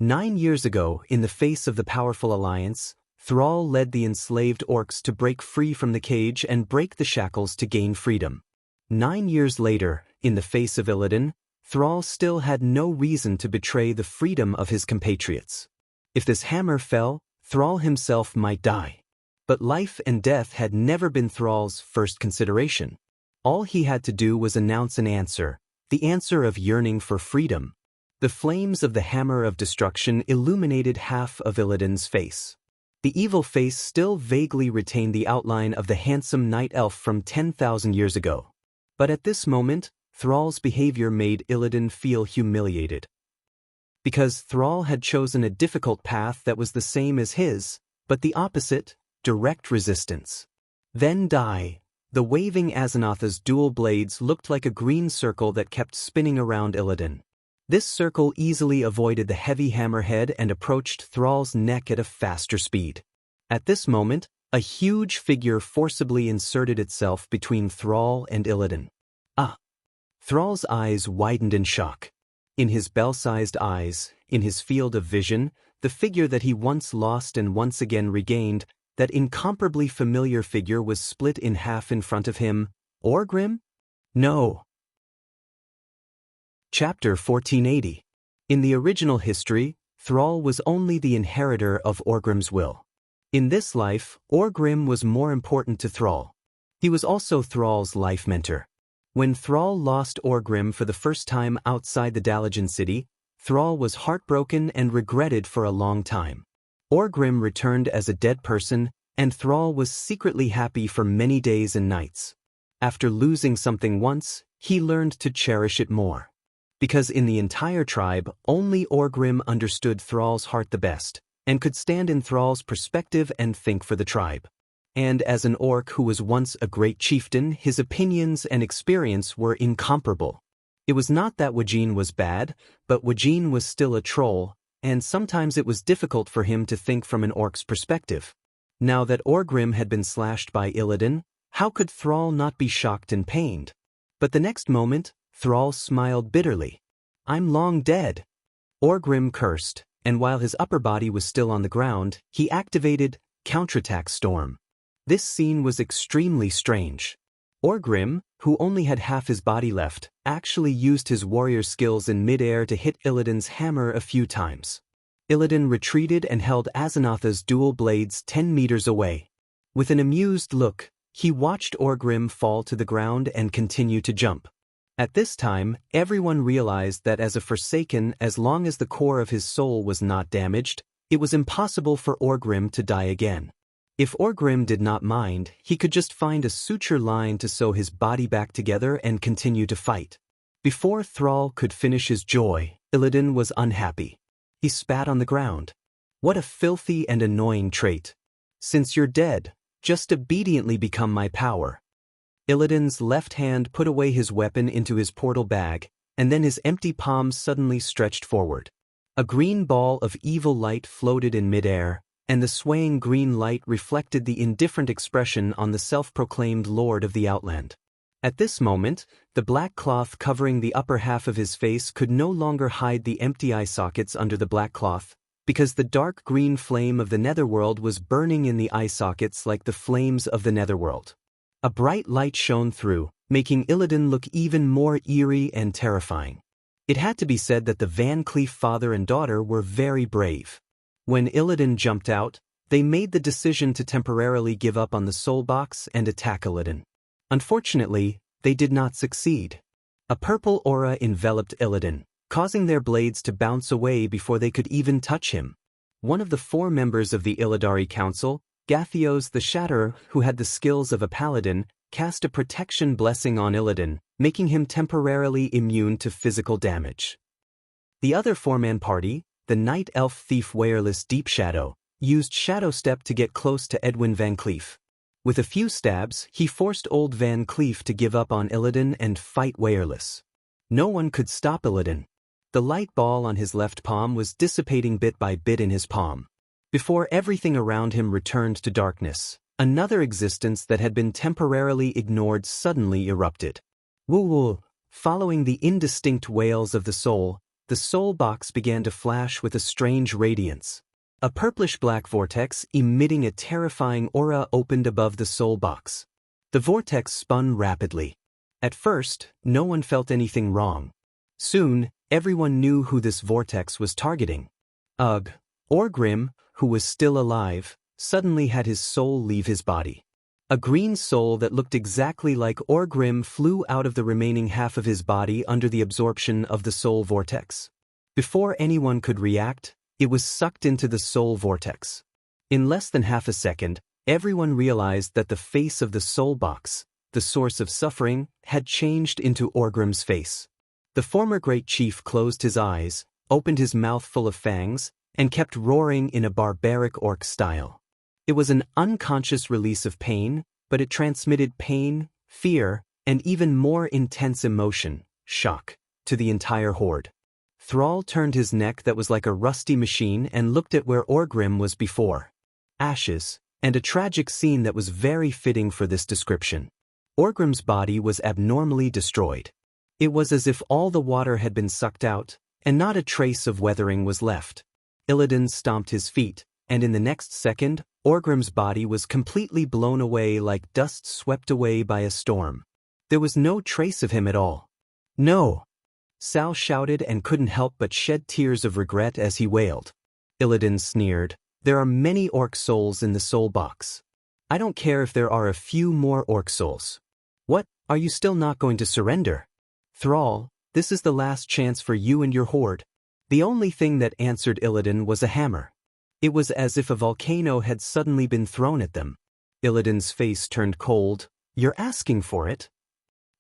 9 years ago, in the face of the powerful alliance, Thrall led the enslaved orcs to break free from the cage and break the shackles to gain freedom. 9 years later, in the face of Illidan, Thrall still had no reason to betray the freedom of his compatriots. If this hammer fell, Thrall himself might die. But life and death had never been Thrall's first consideration. All he had to do was announce an answer, the answer of yearning for freedom. The flames of the hammer of destruction illuminated half of Illidan's face. The evil face still vaguely retained the outline of the handsome night elf from 10,000 years ago. But at this moment, Thrall's behavior made Illidan feel humiliated. Because Thrall had chosen a difficult path that was the same as his, but the opposite, direct resistance. Then die. The waving Azanatha's dual blades looked like a green circle that kept spinning around Illidan. This circle easily avoided the heavy hammerhead and approached Thrall's neck at a faster speed. At this moment, a huge figure forcibly inserted itself between Thrall and Illidan. Ah! Thrall's eyes widened in shock. In his bell-sized eyes, in his field of vision, the figure that he once lost and once again regained, that incomparably familiar figure was split in half in front of him. Orgrim? No. Chapter 1480. In the original history, Thrall was only the inheritor of Orgrim's will. In this life, Orgrim was more important to Thrall. He was also Thrall's life mentor. When Thrall lost Orgrim for the first time outside the Dalajan city, Thrall was heartbroken and regretted for a long time. Orgrim returned as a dead person, and Thrall was secretly happy for many days and nights. After losing something once, he learned to cherish it more. Because in the entire tribe, only Orgrim understood Thrall's heart the best, and could stand in Thrall's perspective and think for the tribe. And as an orc who was once a great chieftain, his opinions and experience were incomparable. It was not that Wajin was bad, but Wajin was still a troll, and sometimes it was difficult for him to think from an orc's perspective. Now that Orgrim had been slashed by Illidan, how could Thrall not be shocked and pained? But the next moment, Thrall smiled bitterly. "I'm long dead." Orgrim cursed, and while his upper body was still on the ground, he activated Counterattack Storm. This scene was extremely strange. Orgrim, who only had half his body left, actually used his warrior skills in mid-air to hit Illidan's hammer a few times. Illidan retreated and held Azanatha's dual blades 10 meters away. With an amused look, he watched Orgrim fall to the ground and continue to jump. At this time, everyone realized that as a Forsaken, as long as the core of his soul was not damaged, it was impossible for Orgrim to die again. If Orgrim did not mind, he could just find a suture line to sew his body back together and continue to fight. Before Thrall could finish his joy, Illidan was unhappy. He spat on the ground. "What a filthy and annoying trait. Since you're dead, just obediently become my power." Illidan's left hand put away his weapon into his portal bag, and then his empty palm suddenly stretched forward. A green ball of evil light floated in midair, and the swaying green light reflected the indifferent expression on the self-proclaimed Lord of the Outland. At this moment, the black cloth covering the upper half of his face could no longer hide the empty eye sockets under the black cloth, because the dark green flame of the netherworld was burning in the eye sockets like the flames of the netherworld. A bright light shone through, making Illidan look even more eerie and terrifying. It had to be said that the Van Cleef father and daughter were very brave. When Illidan jumped out, they made the decision to temporarily give up on the soul box and attack Illidan. Unfortunately, they did not succeed. A purple aura enveloped Illidan, causing their blades to bounce away before they could even touch him. One of the 4 members of the Illidari Council, Gathios the Shatterer, who had the skills of a paladin, cast a protection blessing on Illidan, making him temporarily immune to physical damage. The other 4-man party, the Night Elf Thief Wireless Deep Shadow, used Shadow Step to get close to Edwin Van Cleef. With a few stabs, he forced old Van Cleef to give up on Illidan and fight Wireless. No one could stop Illidan. The light ball on his left palm was dissipating bit by bit in his palm. Before everything around him returned to darkness, another existence that had been temporarily ignored suddenly erupted. Woo-woo! Following the indistinct wails of the soul box began to flash with a strange radiance. A purplish-black vortex emitting a terrifying aura opened above the soul box. The vortex spun rapidly. At first, no one felt anything wrong. Soon, everyone knew who this vortex was targeting. Ugh. Orgrim, who was still alive, suddenly had his soul leave his body. A green soul that looked exactly like Orgrim flew out of the remaining half of his body under the absorption of the soul vortex. Before anyone could react, it was sucked into the soul vortex. In less than half a second, everyone realized that the face of the soul box, the source of suffering, had changed into Orgrim's face. The former great chief closed his eyes, opened his mouth full of fangs, and kept roaring in a barbaric orc style. It was an unconscious release of pain, but it transmitted pain, fear, and even more intense emotion, shock, to the entire horde. Thrall turned his neck that was like a rusty machine and looked at where Orgrim was before. Ashes, and a tragic scene that was very fitting for this description. Orgrim's body was abnormally destroyed. It was as if all the water had been sucked out, and not a trace of weathering was left. Illidan stomped his feet, and in the next second, Orgrim's body was completely blown away like dust swept away by a storm. There was no trace of him at all. No! Sal shouted and couldn't help but shed tears of regret as he wailed. Illidan sneered, "There are many orc souls in the soul box. I don't care if there are a few more orc souls. What, are you still not going to surrender? Thrall, this is the last chance for you and your horde." The only thing that answered Illidan was a hammer. It was as if a volcano had suddenly been thrown at them. Illidan's face turned cold. "You're asking for it?"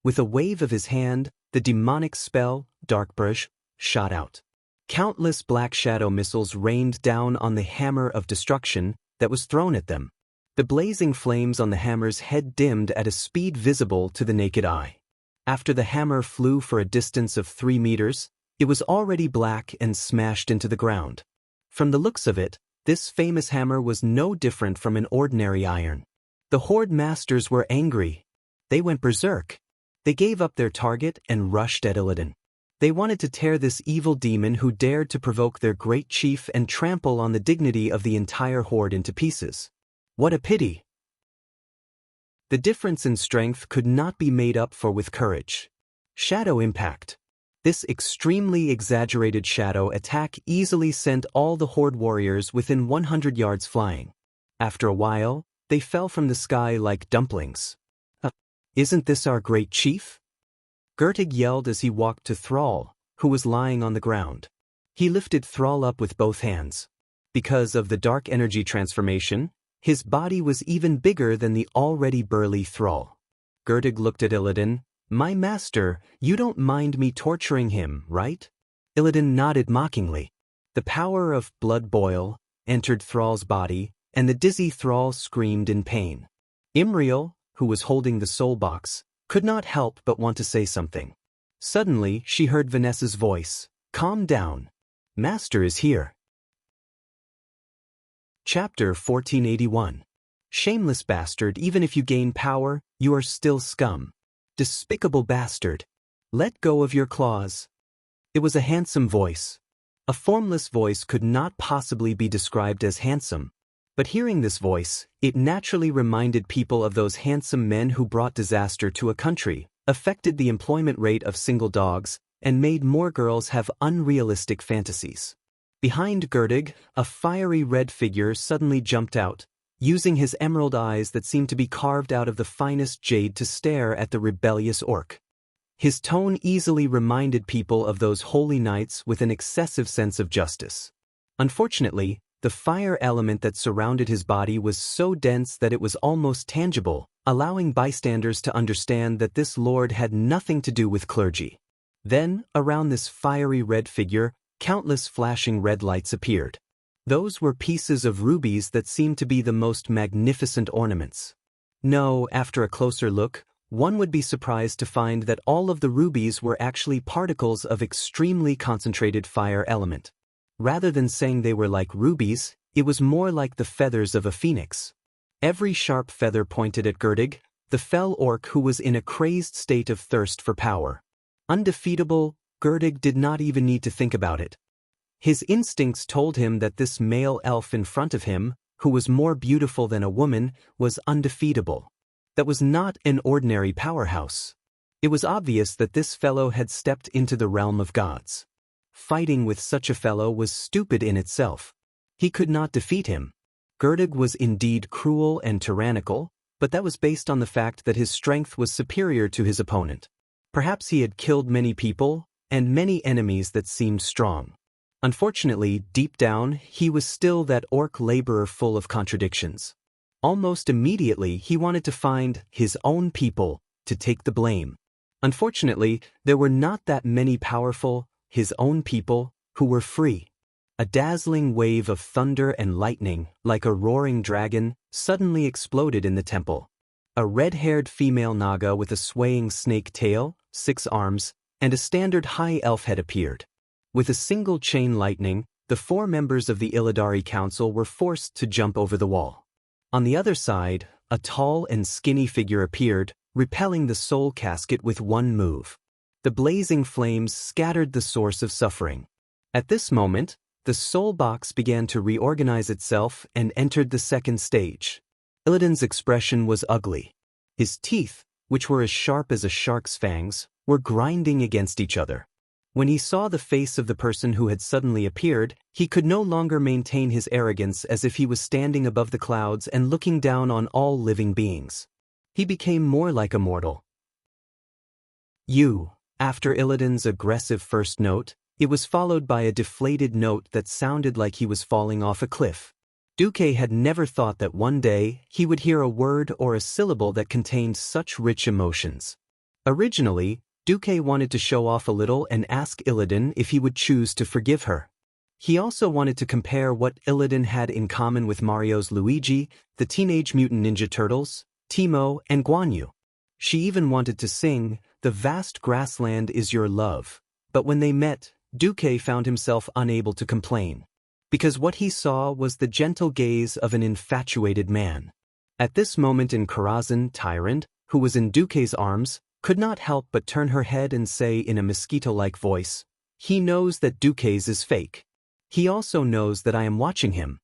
With a wave of his hand, the demonic spell, Darkbrush, shot out. Countless black shadow missiles rained down on the hammer of destruction that was thrown at them. The blazing flames on the hammer's head dimmed at a speed visible to the naked eye. After the hammer flew for a distance of 3 meters, it was already black and smashed into the ground. From the looks of it, this famous hammer was no different from an ordinary iron. The horde masters were angry. They went berserk. They gave up their target and rushed at Illidan. They wanted to tear this evil demon who dared to provoke their great chief and trample on the dignity of the entire horde into pieces. What a pity! The difference in strength could not be made up for with courage. Shadow impact. This extremely exaggerated shadow attack easily sent all the horde warriors within 100 yards flying. After a while, they fell from the sky like dumplings. Isn't this our great chief? Gertig yelled as he walked to Thrall, who was lying on the ground. He lifted Thrall up with both hands. Because of the dark energy transformation, his body was even bigger than the already burly Thrall. Gertig looked at Illidan. "My master, you don't mind me torturing him, right?" Illidan nodded mockingly. The power of blood boil entered Thrall's body, and the dizzy Thrall screamed in pain. Imriel, who was holding the soul box, could not help but want to say something. Suddenly, she heard Vanessa's voice. "Calm down. Master is here." Chapter 1481. Shameless bastard, even if you gain power, you are still scum. Despicable bastard. Let go of your claws. It was a handsome voice. A formless voice could not possibly be described as handsome. But hearing this voice, it naturally reminded people of those handsome men who brought disaster to a country, affected the employment rate of single dogs, and made more girls have unrealistic fantasies. Behind Gertig, a fiery red figure suddenly jumped out, using his emerald eyes that seemed to be carved out of the finest jade to stare at the rebellious orc. His tone easily reminded people of those holy knights with an excessive sense of justice. Unfortunately, the fire element that surrounded his body was so dense that it was almost tangible, allowing bystanders to understand that this lord had nothing to do with clergy. Then, around this fiery red figure, countless flashing red lights appeared. Those were pieces of rubies that seemed to be the most magnificent ornaments. No, after a closer look, one would be surprised to find that all of the rubies were actually particles of extremely concentrated fire element. Rather than saying they were like rubies, it was more like the feathers of a phoenix. Every sharp feather pointed at Gertig, the fell orc who was in a crazed state of thirst for power. Undefeatable, Gertig did not even need to think about it. His instincts told him that this male elf in front of him, who was more beautiful than a woman, was undefeatable. That was not an ordinary powerhouse. It was obvious that this fellow had stepped into the realm of gods. Fighting with such a fellow was stupid in itself. He could not defeat him. Gurdig was indeed cruel and tyrannical, but that was based on the fact that his strength was superior to his opponent. Perhaps he had killed many people, and many enemies that seemed strong. Unfortunately, deep down, he was still that orc laborer full of contradictions. Almost immediately, he wanted to find his own people to take the blame. Unfortunately, there were not that many powerful, his own people, who were free. A dazzling wave of thunder and lightning, like a roaring dragon, suddenly exploded in the temple. A red-haired female Naga with a swaying snake tail, 6 arms, and a standard high elf head appeared. With a single chain lightning, the 4 members of the Illidari Council were forced to jump over the wall. On the other side, a tall and skinny figure appeared, repelling the soul casket with one move. The blazing flames scattered the source of suffering. At this moment, the soul box began to reorganize itself and entered the second stage. Illidan's expression was ugly. His teeth, which were as sharp as a shark's fangs, were grinding against each other. When he saw the face of the person who had suddenly appeared, he could no longer maintain his arrogance as if he was standing above the clouds and looking down on all living beings. He became more like a mortal. After Illidan's aggressive first note, it was followed by a deflated note that sounded like he was falling off a cliff. Duque had never thought that one day he would hear a word or a syllable that contained such rich emotions. Originally, Duque wanted to show off a little and ask Illidan if he would choose to forgive her. He also wanted to compare what Illidan had in common with Mario's Luigi, the Teenage Mutant Ninja Turtles, Teemo, and Guan Yu. She even wanted to sing, "The vast grassland is your love," but when they met, Duque found himself unable to complain, because what he saw was the gentle gaze of an infatuated man. At this moment in Karazhan, Tyrant, who was in Duque's arms, could not help but turn her head and say in a mosquito-like voice, "He knows that Duque's is fake. He also knows that I am watching him."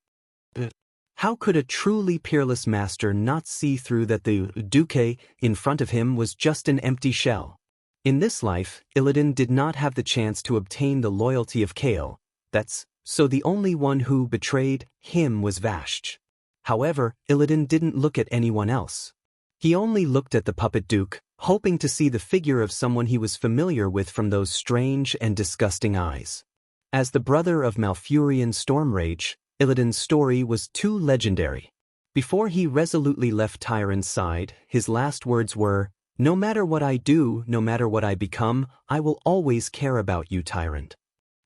How could a truly peerless master not see through that the Duque in front of him was just an empty shell? In this life, Illidan did not have the chance to obtain the loyalty of Kael. So the only one who betrayed him was Vashj. However, Illidan didn't look at anyone else. He only looked at the puppet duke, hoping to see the figure of someone he was familiar with from those strange and disgusting eyes. As the brother of Malfurion Stormrage, Illidan's story was too legendary. Before he resolutely left Tyrant's side, his last words were, "No matter what I do, no matter what I become, I will always care about you, Tyrant."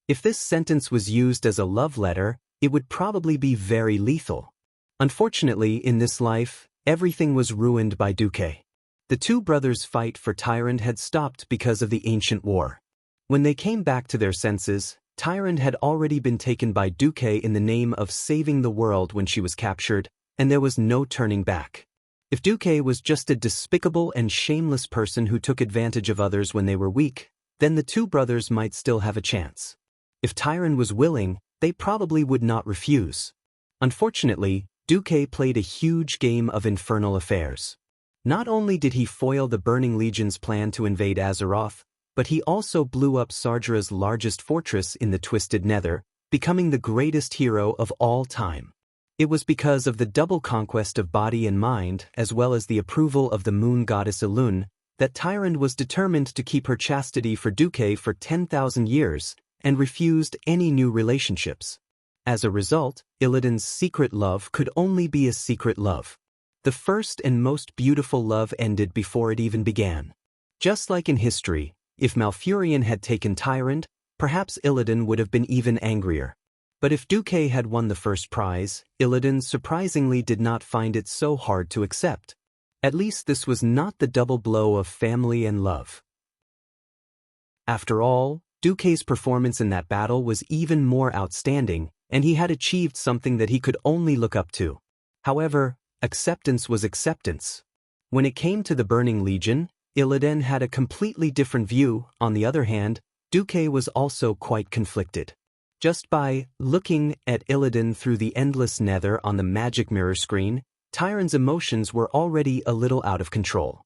If this sentence was used as a love letter, it would probably be very lethal. Unfortunately, in this life, everything was ruined by Duque. The 2 brothers' fight for Tyrant had stopped because of the ancient war. When they came back to their senses, Tyrant had already been taken by Duque in the name of saving the world when she was captured, and there was no turning back. If Duque was just a despicable and shameless person who took advantage of others when they were weak, then the 2 brothers might still have a chance. If Tyrant was willing, they probably would not refuse. Unfortunately, Duque played a huge game of infernal affairs. Not only did he foil the Burning Legion's plan to invade Azeroth, but he also blew up Sardra's largest fortress in the Twisted Nether, becoming the greatest hero of all time. It was because of the double conquest of body and mind, as well as the approval of the moon goddess Elune, that Tyrant was determined to keep her chastity for Duque for 10,000 years, and refused any new relationships. As a result, Illidan's secret love could only be a secret love. The first and most beautiful love ended before it even began. Just like in history, if Malfurion had taken Tyrant, perhaps Illidan would have been even angrier. But if Duque had won the first prize, Illidan surprisingly did not find it so hard to accept. At least this was not the double blow of family and love. After all, Duque's performance in that battle was even more outstanding, and he had achieved something that he could only look up to. However, acceptance was acceptance. When it came to the Burning Legion, Illidan had a completely different view. On the other hand, Duque was also quite conflicted. Just by looking at Illidan through the endless nether on the magic mirror screen, Tyrant's emotions were already a little out of control.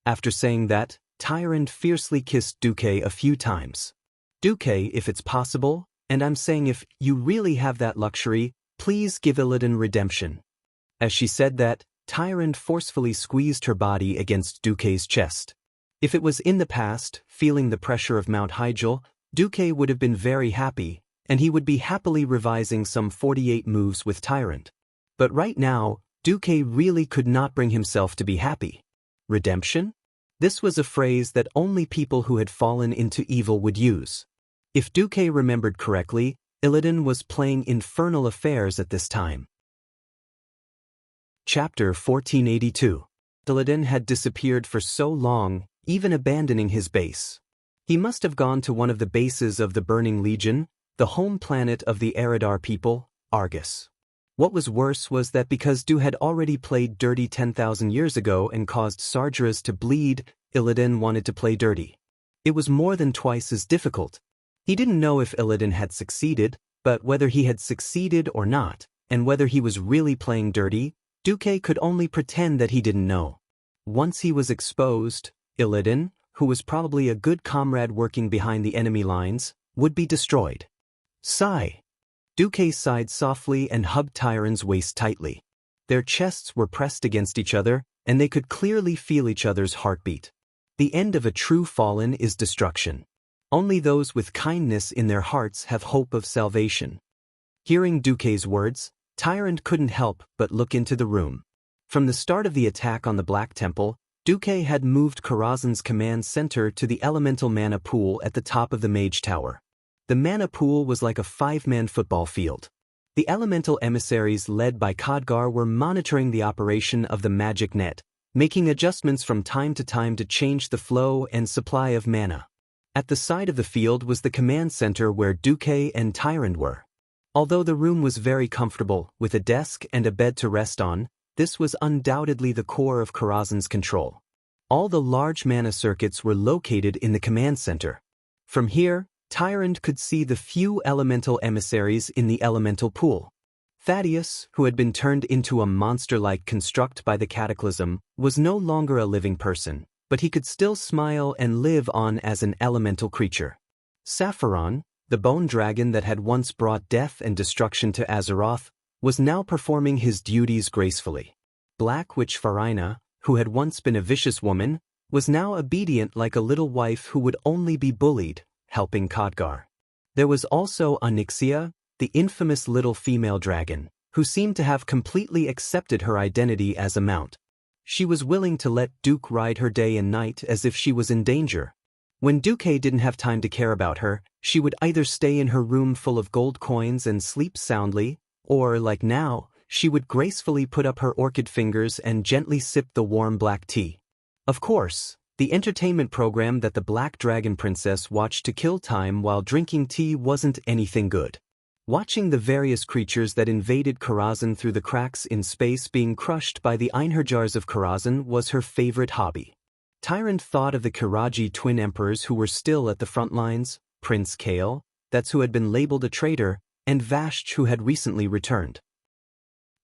After saying that, Tyrant fiercely kissed Duque a few times. Duque, if it's possible, and I'm saying if you really have that luxury, please give Illidan redemption. As she said that, Tyrant forcefully squeezed her body against Duque's chest. If it was in the past, feeling the pressure of Mount Hyjal, Duque would have been very happy, and he would be happily revising some 48 moves with Tyrant. But right now, Duque really could not bring himself to be happy. Redemption? This was a phrase that only people who had fallen into evil would use. If Duque remembered correctly, Illidan was playing infernal affairs at this time. Chapter 1482. Illidan had disappeared for so long, even abandoning his base. He must have gone to one of the bases of the Burning Legion, the home planet of the Eridar people, Argus. What was worse was that because Du had already played dirty 10,000 years ago and caused Sargeras to bleed, Illidan wanted to play dirty. It was more than twice as difficult. He didn't know if Illidan had succeeded, but whether he had succeeded or not, and whether he was really playing dirty, Duque could only pretend that he didn't know. Once he was exposed, Illidan, who was probably a good comrade working behind the enemy lines, would be destroyed. Sigh. Duque sighed softly and hugged Tyrant's waist tightly. Their chests were pressed against each other, and they could clearly feel each other's heartbeat. The end of a true fallen is destruction. Only those with kindness in their hearts have hope of salvation. Hearing Duque's words, Tyrant couldn't help but look into the room. From the start of the attack on the Black Temple, Duque had moved Karazhan's command center to the elemental mana pool at the top of the Mage Tower. The mana pool was like a 5-man football field. The elemental emissaries led by Khadgar were monitoring the operation of the magic net, making adjustments from time to time to change the flow and supply of mana. At the side of the field was the command center where Duque and Tyrant were. Although the room was very comfortable, with a desk and a bed to rest on, this was undoubtedly the core of Karazhan's control. All the large mana circuits were located in the command center. From here, Tyrant could see the few elemental emissaries in the elemental pool. Thaddeus, who had been turned into a monster-like construct by the cataclysm, was no longer a living person, but he could still smile and live on as an elemental creature. Sapphiron, the bone dragon that had once brought death and destruction to Azeroth, was now performing his duties gracefully. Black Witch Farina, who had once been a vicious woman, was now obedient like a little wife who would only be bullied, helping Khadgar. There was also Onyxia, the infamous little female dragon, who seemed to have completely accepted her identity as a mount. She was willing to let Duke ride her day and night as if she was in danger. When Duque didn't have time to care about her, she would either stay in her room full of gold coins and sleep soundly, or, like now, she would gracefully put up her orchid fingers and gently sip the warm black tea. Of course, the entertainment program that the Black Dragon Princess watched to kill time while drinking tea wasn't anything good. Watching the various creatures that invaded Karazhan through the cracks in space being crushed by the Einherjars of Karazhan was her favorite hobby. Tyrant thought of the Kiraji twin emperors who were still at the front lines, Prince Kael, that's who had been labeled a traitor, and Vashj who had recently returned.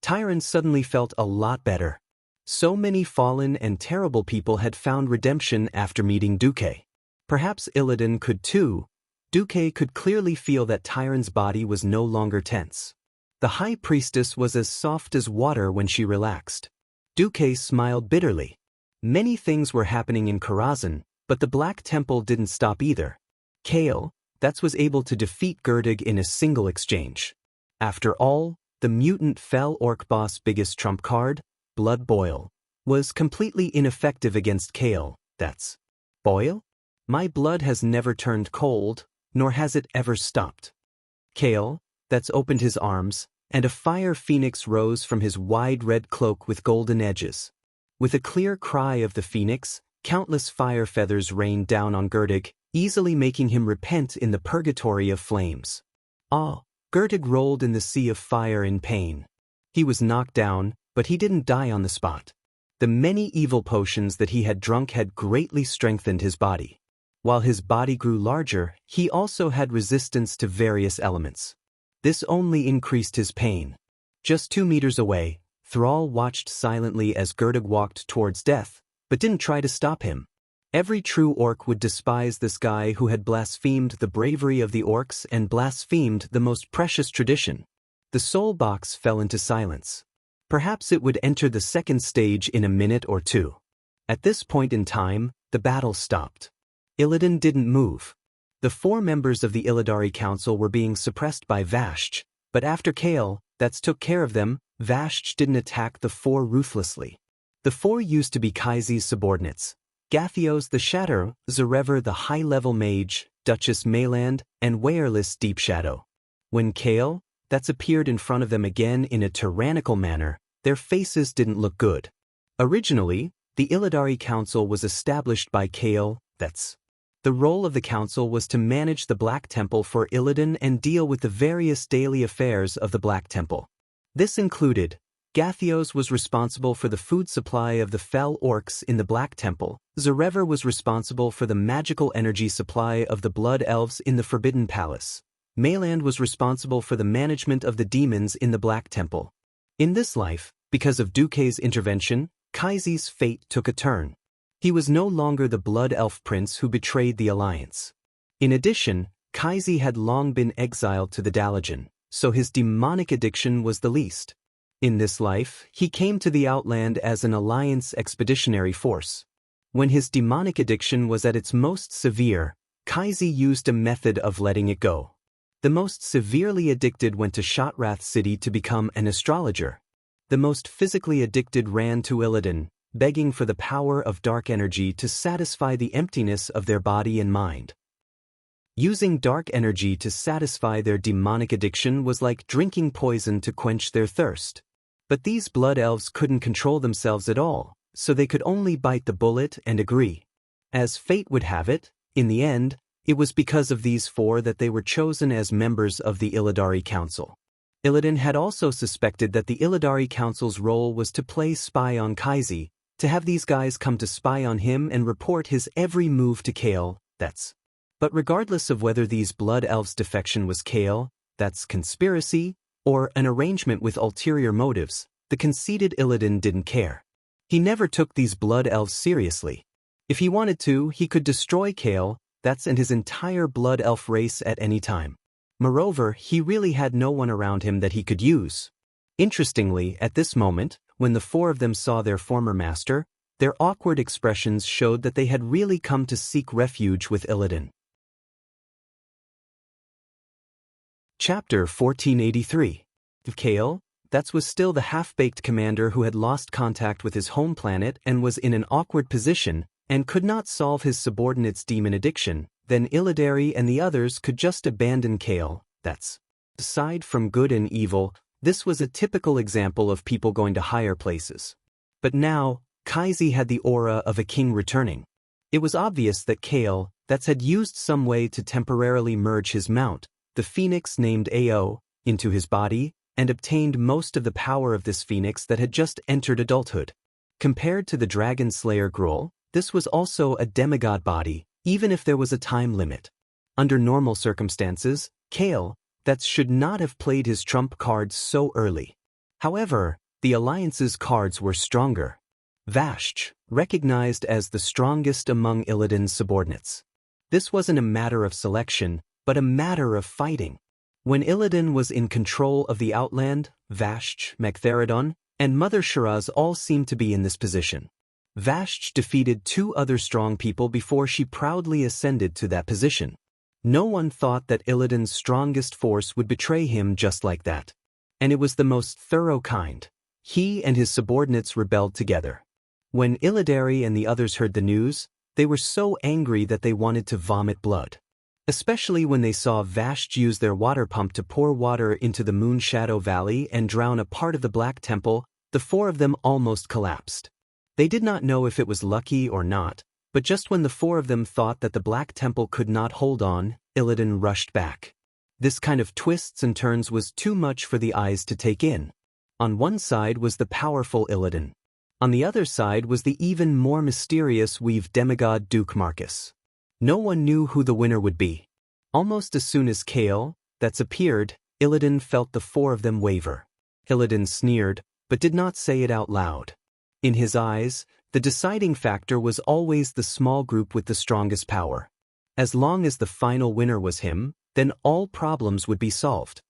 Tyrant suddenly felt a lot better. So many fallen and terrible people had found redemption after meeting Duque. Perhaps Illidan could too. Duque could clearly feel that Tyrant's body was no longer tense. The High Priestess was as soft as water when she relaxed. Duque smiled bitterly. Many things were happening in Karazhan, but the Black Temple didn't stop either. Kael, that was able to defeat Gurdig in a single exchange. After all, the mutant fell orc boss' biggest trump card, Blood Boil, was completely ineffective against Kael. That's Boil? My blood has never turned cold, nor has it ever stopped. Kael, that's opened his arms, and a fire phoenix rose from his wide red cloak with golden edges. With a clear cry of the phoenix, countless fire feathers rained down on Gurdig, easily making him repent in the purgatory of flames. Ah, Gurdig rolled in the sea of fire in pain. He was knocked down, but he didn't die on the spot. The many evil potions that he had drunk had greatly strengthened his body. While his body grew larger, he also had resistance to various elements. This only increased his pain. Just 2 meters away, Thrall watched silently as Gurdig walked towards death, but didn't try to stop him. Every true orc would despise this guy who had blasphemed the bravery of the orcs and blasphemed the most precious tradition. The soul box fell into silence. Perhaps it would enter the second stage in a minute or two. At this point in time, the battle stopped. Illidan didn't move. The 4 members of the Illidari Council were being suppressed by Vashj, but after Kale, that's took care of them, Vashj didn't attack the 4 ruthlessly. The 4 used to be Kaizi's subordinates: Gathios the Shatter, Zarever the high-level mage, Duchess Mayland, and Weirlis Deep Shadow. When Kale, that's appeared in front of them again in a tyrannical manner, their faces didn't look good. Originally, the Illidari Council was established by Kale, that's. The role of the council was to manage the Black Temple for Illidan and deal with the various daily affairs of the Black Temple. This included, Gathios was responsible for the food supply of the fell orcs in the Black Temple, Zarever was responsible for the magical energy supply of the Blood Elves in the Forbidden Palace. Mayland was responsible for the management of the demons in the Black Temple. In this life, because of Duke's intervention, Kaizi's fate took a turn. He was no longer the Blood Elf Prince who betrayed the Alliance. In addition, Kaizi had long been exiled to the Dalajan, so his demonic addiction was the least. In this life, he came to the Outland as an Alliance expeditionary force. When his demonic addiction was at its most severe, Kaizi used a method of letting it go. The most severely addicted went to Shotrath City to become an astrologer. The most physically addicted ran to Illidan, begging for the power of dark energy to satisfy the emptiness of their body and mind. Using dark energy to satisfy their demonic addiction was like drinking poison to quench their thirst. But these blood elves couldn't control themselves at all, so they could only bite the bullet and agree. As fate would have it, in the end, it was because of these 4 that they were chosen as members of the Illidari Council. Illidan had also suspected that the Illidari Council's role was to play spy on Kaizi, to have these guys come to spy on him and report his every move to Kale, that's. But regardless of whether these Blood Elves' defection was Kale, that's conspiracy, or an arrangement with ulterior motives, the conceited Illidan didn't care. He never took these Blood Elves seriously. If he wanted to, he could destroy Kale, that's and his entire Blood Elf race at any time. Moreover, he really had no one around him that he could use. Interestingly, at this moment, when the 4 of them saw their former master, their awkward expressions showed that they had really come to seek refuge with Illidan. Chapter 1483. Kale, that was still the half-baked commander who had lost contact with his home planet and was in an awkward position and could not solve his subordinate's demon addiction, then Illidari and the others could just abandon Kale, that's. Aside from good and evil, this was a typical example of people going to higher places. But now, Kaizi had the aura of a king returning. It was obvious that Kale, that's had used some way to temporarily merge his mount, the phoenix named Ao, into his body, and obtained most of the power of this phoenix that had just entered adulthood. Compared to the Dragon Slayer Gruul, this was also a demigod body, even if there was a time limit. Under normal circumstances, Kale, that should not have played his trump cards so early. However, the Alliance's cards were stronger. Vashj, recognized as the strongest among Illidan's subordinates. This wasn't a matter of selection, but a matter of fighting. When Illidan was in control of the Outland, Vashj, Magtheridon, and Mother Shiraz all seemed to be in this position. Vashj defeated 2 other strong people before she proudly ascended to that position. No one thought that Illidan's strongest force would betray him just like that. And it was the most thorough kind. He and his subordinates rebelled together. When Illidari and the others heard the news, they were so angry that they wanted to vomit blood. Especially when they saw Vashj use their water pump to pour water into the Moon Shadow Valley and drown a part of the Black Temple, the 4 of them almost collapsed. They did not know if it was lucky or not, but just when the 4 of them thought that the Black Temple could not hold on, Illidan rushed back. This kind of twists and turns was too much for the eyes to take in. On one side was the powerful Illidan. On the other side was the even more mysterious weave demigod Duke Marcus. No one knew who the winner would be. Almost as soon as Kale, that's appeared, Illidan felt the 4 of them waver. Illidan sneered, but did not say it out loud. In his eyes, the deciding factor was always the small group with the strongest power. As long as the final winner was him, then all problems would be solved.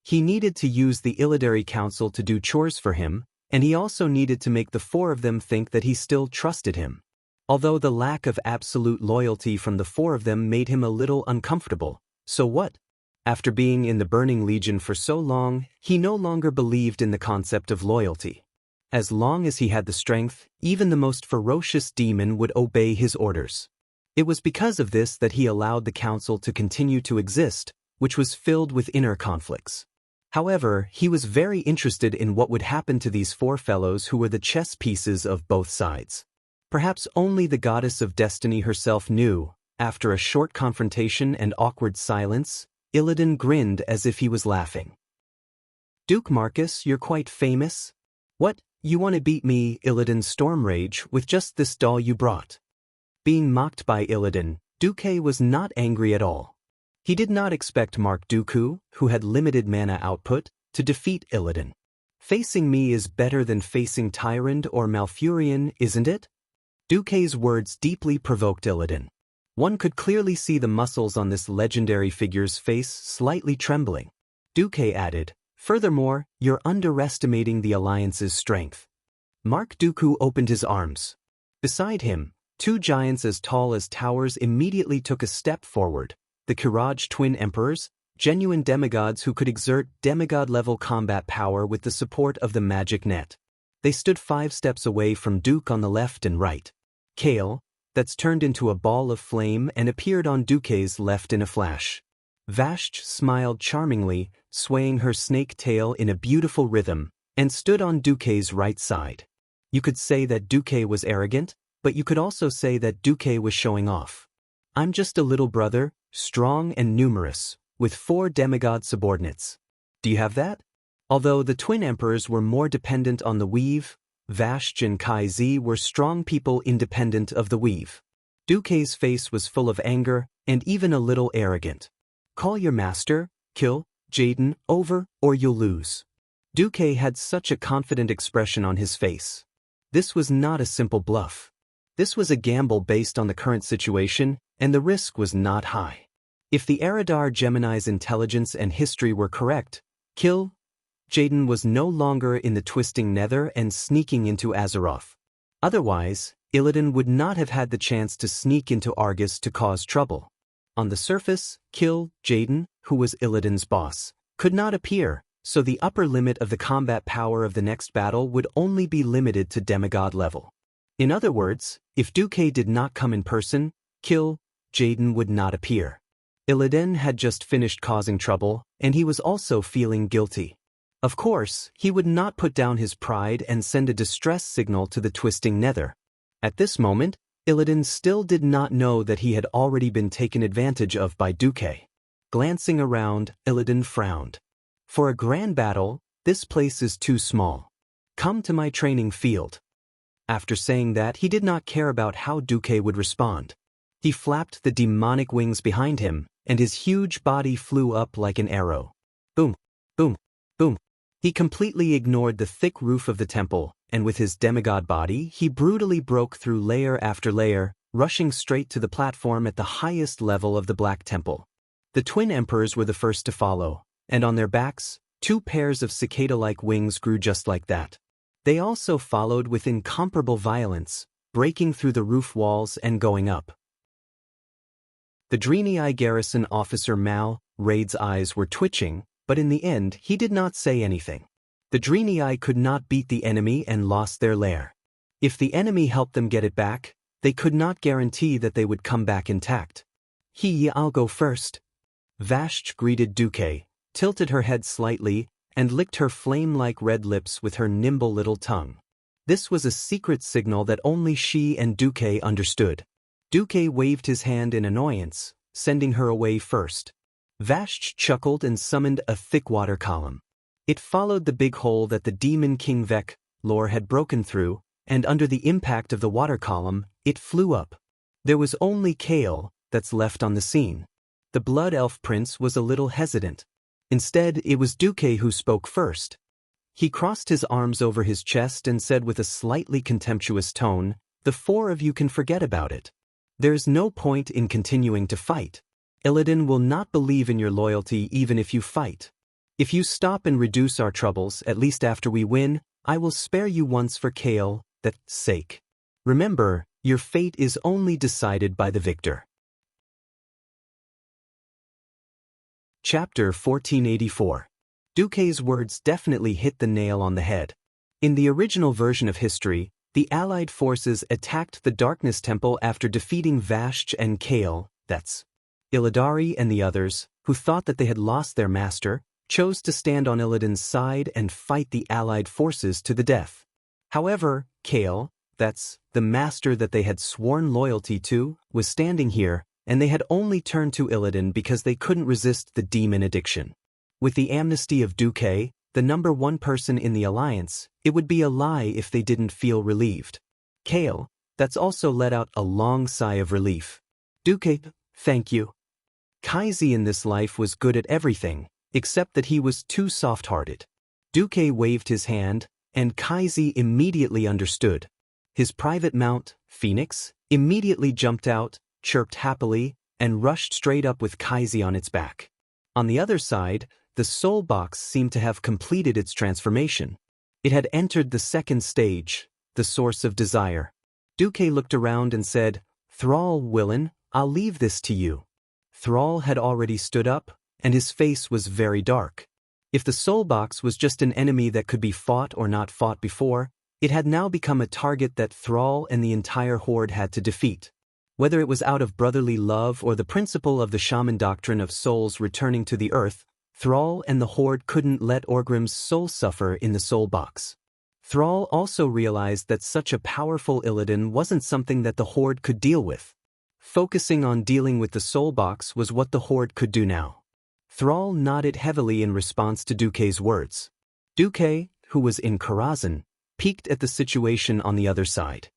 He needed to use the Illidary Council to do chores for him, and he also needed to make the four of them think that he still trusted him. Although the lack of absolute loyalty from the four of them made him a little uncomfortable, so what? After being in the Burning Legion for so long, he no longer believed in the concept of loyalty. As long as he had the strength, even the most ferocious demon would obey his orders. It was because of this that he allowed the council to continue to exist, which was filled with inner conflicts. However, he was very interested in what would happen to these four fellows who were the chess pieces of both sides. Perhaps only the goddess of destiny herself knew. After a short confrontation and awkward silence, Illidan grinned as if he was laughing. "Duke Marcus, you're quite famous. What, you want to beat me, Illidan Stormrage, with just this doll you brought?" Being mocked by Illidan, Duque was not angry at all. He did not expect Mark Dooku, who had limited mana output, to defeat Illidan. "Facing me is better than facing Tyrant or Malfurion, isn't it?" Duque's words deeply provoked Illidan. One could clearly see the muscles on this legendary figure's face slightly trembling. Duque added, "Furthermore, you're underestimating the Alliance's strength." Mark Dooku opened his arms. Beside him, two giants as tall as towers immediately took a step forward. The Kiraj twin emperors, genuine demigods who could exert demigod-level combat power with the support of the magic net. They stood 5 steps away from Duke on the left and right. Kale, that's turned into a ball of flame and appeared on Duque's left in a flash. Vashj smiled charmingly, swaying her snake tail in a beautiful rhythm, and stood on Duque's right side. You could say that Duque was arrogant, but you could also say that Duque was showing off. "I'm just a little brother, strong and numerous, with 4 demigod subordinates. Do you have that?" Although the twin emperors were more dependent on the weave, Vashj and Kai-Z were strong people independent of the weave. Duque's face was full of anger, and even a little arrogant. "Call your master, kill, Jaden, over, or you'll lose." Duque had such a confident expression on his face. This was not a simple bluff. This was a gamble based on the current situation, and the risk was not high. If the Eridar Gemini's intelligence and history were correct, kill Jaden was no longer in the twisting nether and sneaking into Azeroth. Otherwise, Illidan would not have had the chance to sneak into Argus to cause trouble. On the surface, kill Jaden, who was Illidan's boss, could not appear, so the upper limit of the combat power of the next battle would only be limited to demigod level. In other words, if Duque did not come in person, kill Jaden would not appear. Illidan had just finished causing trouble, and he was also feeling guilty. Of course, he would not put down his pride and send a distress signal to the twisting nether. At this moment, Illidan still did not know that he had already been taken advantage of by Duque. Glancing around, Illidan frowned. "For a grand battle, this place is too small. Come to my training field." After saying that, he did not care about how Duque would respond. He flapped the demonic wings behind him, and his huge body flew up like an arrow. Boom, boom, boom. He completely ignored the thick roof of the temple, and with his demigod body, he brutally broke through layer after layer, rushing straight to the platform at the highest level of the Black Temple. The twin emperors were the first to follow, and on their backs, 2 pairs of cicada-like wings grew just like that. They also followed with incomparable violence, breaking through the roof walls and going up. The Draenei garrison officer Mal Raid's eyes were twitching, but in the end he did not say anything. The Draenei could not beat the enemy and lost their lair. If the enemy helped them get it back, they could not guarantee that they would come back intact. I'll go first." Vashj greeted Duque, tilted her head slightly, and licked her flame-like red lips with her nimble little tongue. This was a secret signal that only she and Duque understood. Duque waved his hand in annoyance, sending her away first. Vashj chuckled and summoned a thick water column. It followed the big hole that the demon King Vec lore had broken through, and under the impact of the water column, it flew up. There was only Kale that's left on the scene. The Blood Elf Prince was a little hesitant. Instead, it was Duque who spoke first. He crossed his arms over his chest and said with a slightly contemptuous tone, "The four of you can forget about it. There's no point in continuing to fight. Illidan will not believe in your loyalty even if you fight. If you stop and reduce our troubles, at least after we win, I will spare you once for Kael's sake. Remember, your fate is only decided by the victor." Chapter 1484. Duque's words definitely hit the nail on the head. In the original version of history, the Allied forces attacked the Darkness Temple after defeating Vashj and Kael, Illidari and the others, who thought that they had lost their master, chose to stand on Illidan's side and fight the Allied forces to the death. However, Kael, the master that they had sworn loyalty to, was standing here, and they had only turned to Illidan because they couldn't resist the demon addiction. With the amnesty of Duque, the number one person in the alliance, it would be a lie if they didn't feel relieved. Kael, also let out a long sigh of relief. "Duque, thank you." Kaisi in this life was good at everything, except that he was too soft-hearted. Duque waved his hand, and Kaisi immediately understood. His private mount, Phoenix, immediately jumped out, chirped happily, and rushed straight up with Kaisi on its back. On the other side, the soul box seemed to have completed its transformation. It had entered the second stage, the source of desire. Duque looked around and said, "Thrall Willen, I'll leave this to you." Thrall had already stood up, and his face was very dark. If the soul box was just an enemy that could be fought or not fought before, it had now become a target that Thrall and the entire horde had to defeat. Whether it was out of brotherly love or the principle of the shaman doctrine of souls returning to the earth, Thrall and the horde couldn't let Orgrim's soul suffer in the soul box. Thrall also realized that such a powerful Illidan wasn't something that the horde could deal with. Focusing on dealing with the soul box was what the horde could do now. Thrall nodded heavily in response to Duque's words. Duque, who was in Karazhan, peeked at the situation on the other side.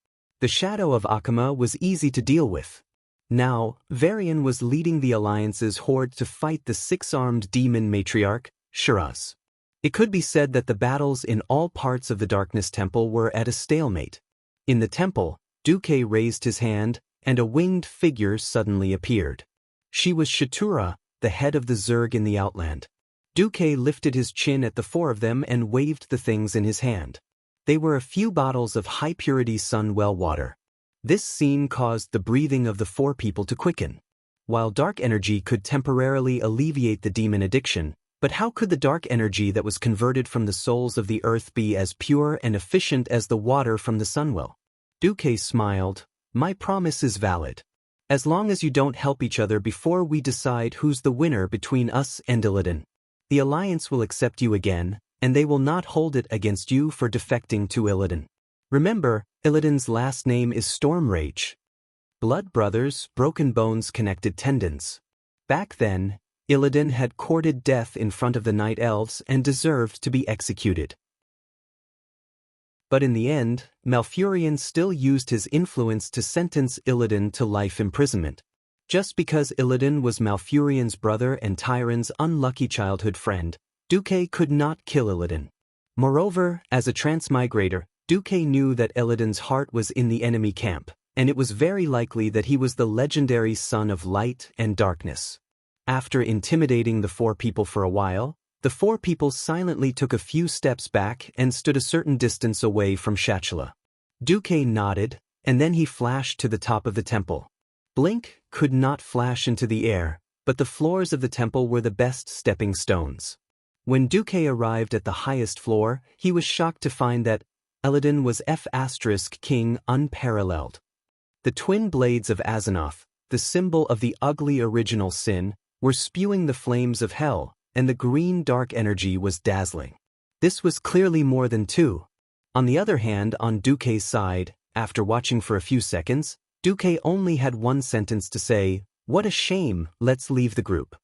The shadow of Akama was easy to deal with. Now, Varian was leading the Alliance's horde to fight the six-armed demon matriarch, Shiraz. It could be said that the battles in all parts of the Darkness Temple were at a stalemate. In the temple, Duque raised his hand, and a winged figure suddenly appeared. She was Shatura, the head of the Zerg in the Outland. Duque lifted his chin at the four of them and waved the things in his hand. They were a few bottles of high-purity Sunwell water. This scene caused the breathing of the four people to quicken. While dark energy could temporarily alleviate the demon addiction, but how could the dark energy that was converted from the souls of the earth be as pure and efficient as the water from the Sunwell? Duque smiled. "My promise is valid. As long as you don't help each other before we decide who's the winner between us and Illidan. The Alliance will accept you again, and they will not hold it against you for defecting to Illidan. Remember, Illidan's last name is Stormrage. Blood brothers, broken bones, connected tendons. Back then, Illidan had courted death in front of the Night Elves and deserved to be executed. But in the end, Malfurion still used his influence to sentence Illidan to life imprisonment. Just because Illidan was Malfurion's brother and Tyron's unlucky childhood friend, Duque could not kill Illidan. Moreover, as a transmigrator, Duque knew that Illidan's heart was in the enemy camp, and it was very likely that he was the legendary son of light and darkness. After intimidating the four people for a while, the four people silently took a few steps back and stood a certain distance away from Shachla. Duque nodded, and then he flashed to the top of the temple. Blink could not flash into the air, but the floors of the temple were the best stepping stones. When Duque arrived at the highest floor, he was shocked to find that Illidan was King unparalleled. The twin blades of Azzinoth, the symbol of the ugly original sin, were spewing the flames of hell, and the green dark energy was dazzling. This was clearly more than two. On the other hand, on Duque's side, after watching for a few seconds, Duque only had one sentence to say, "What a shame, let's leave the group."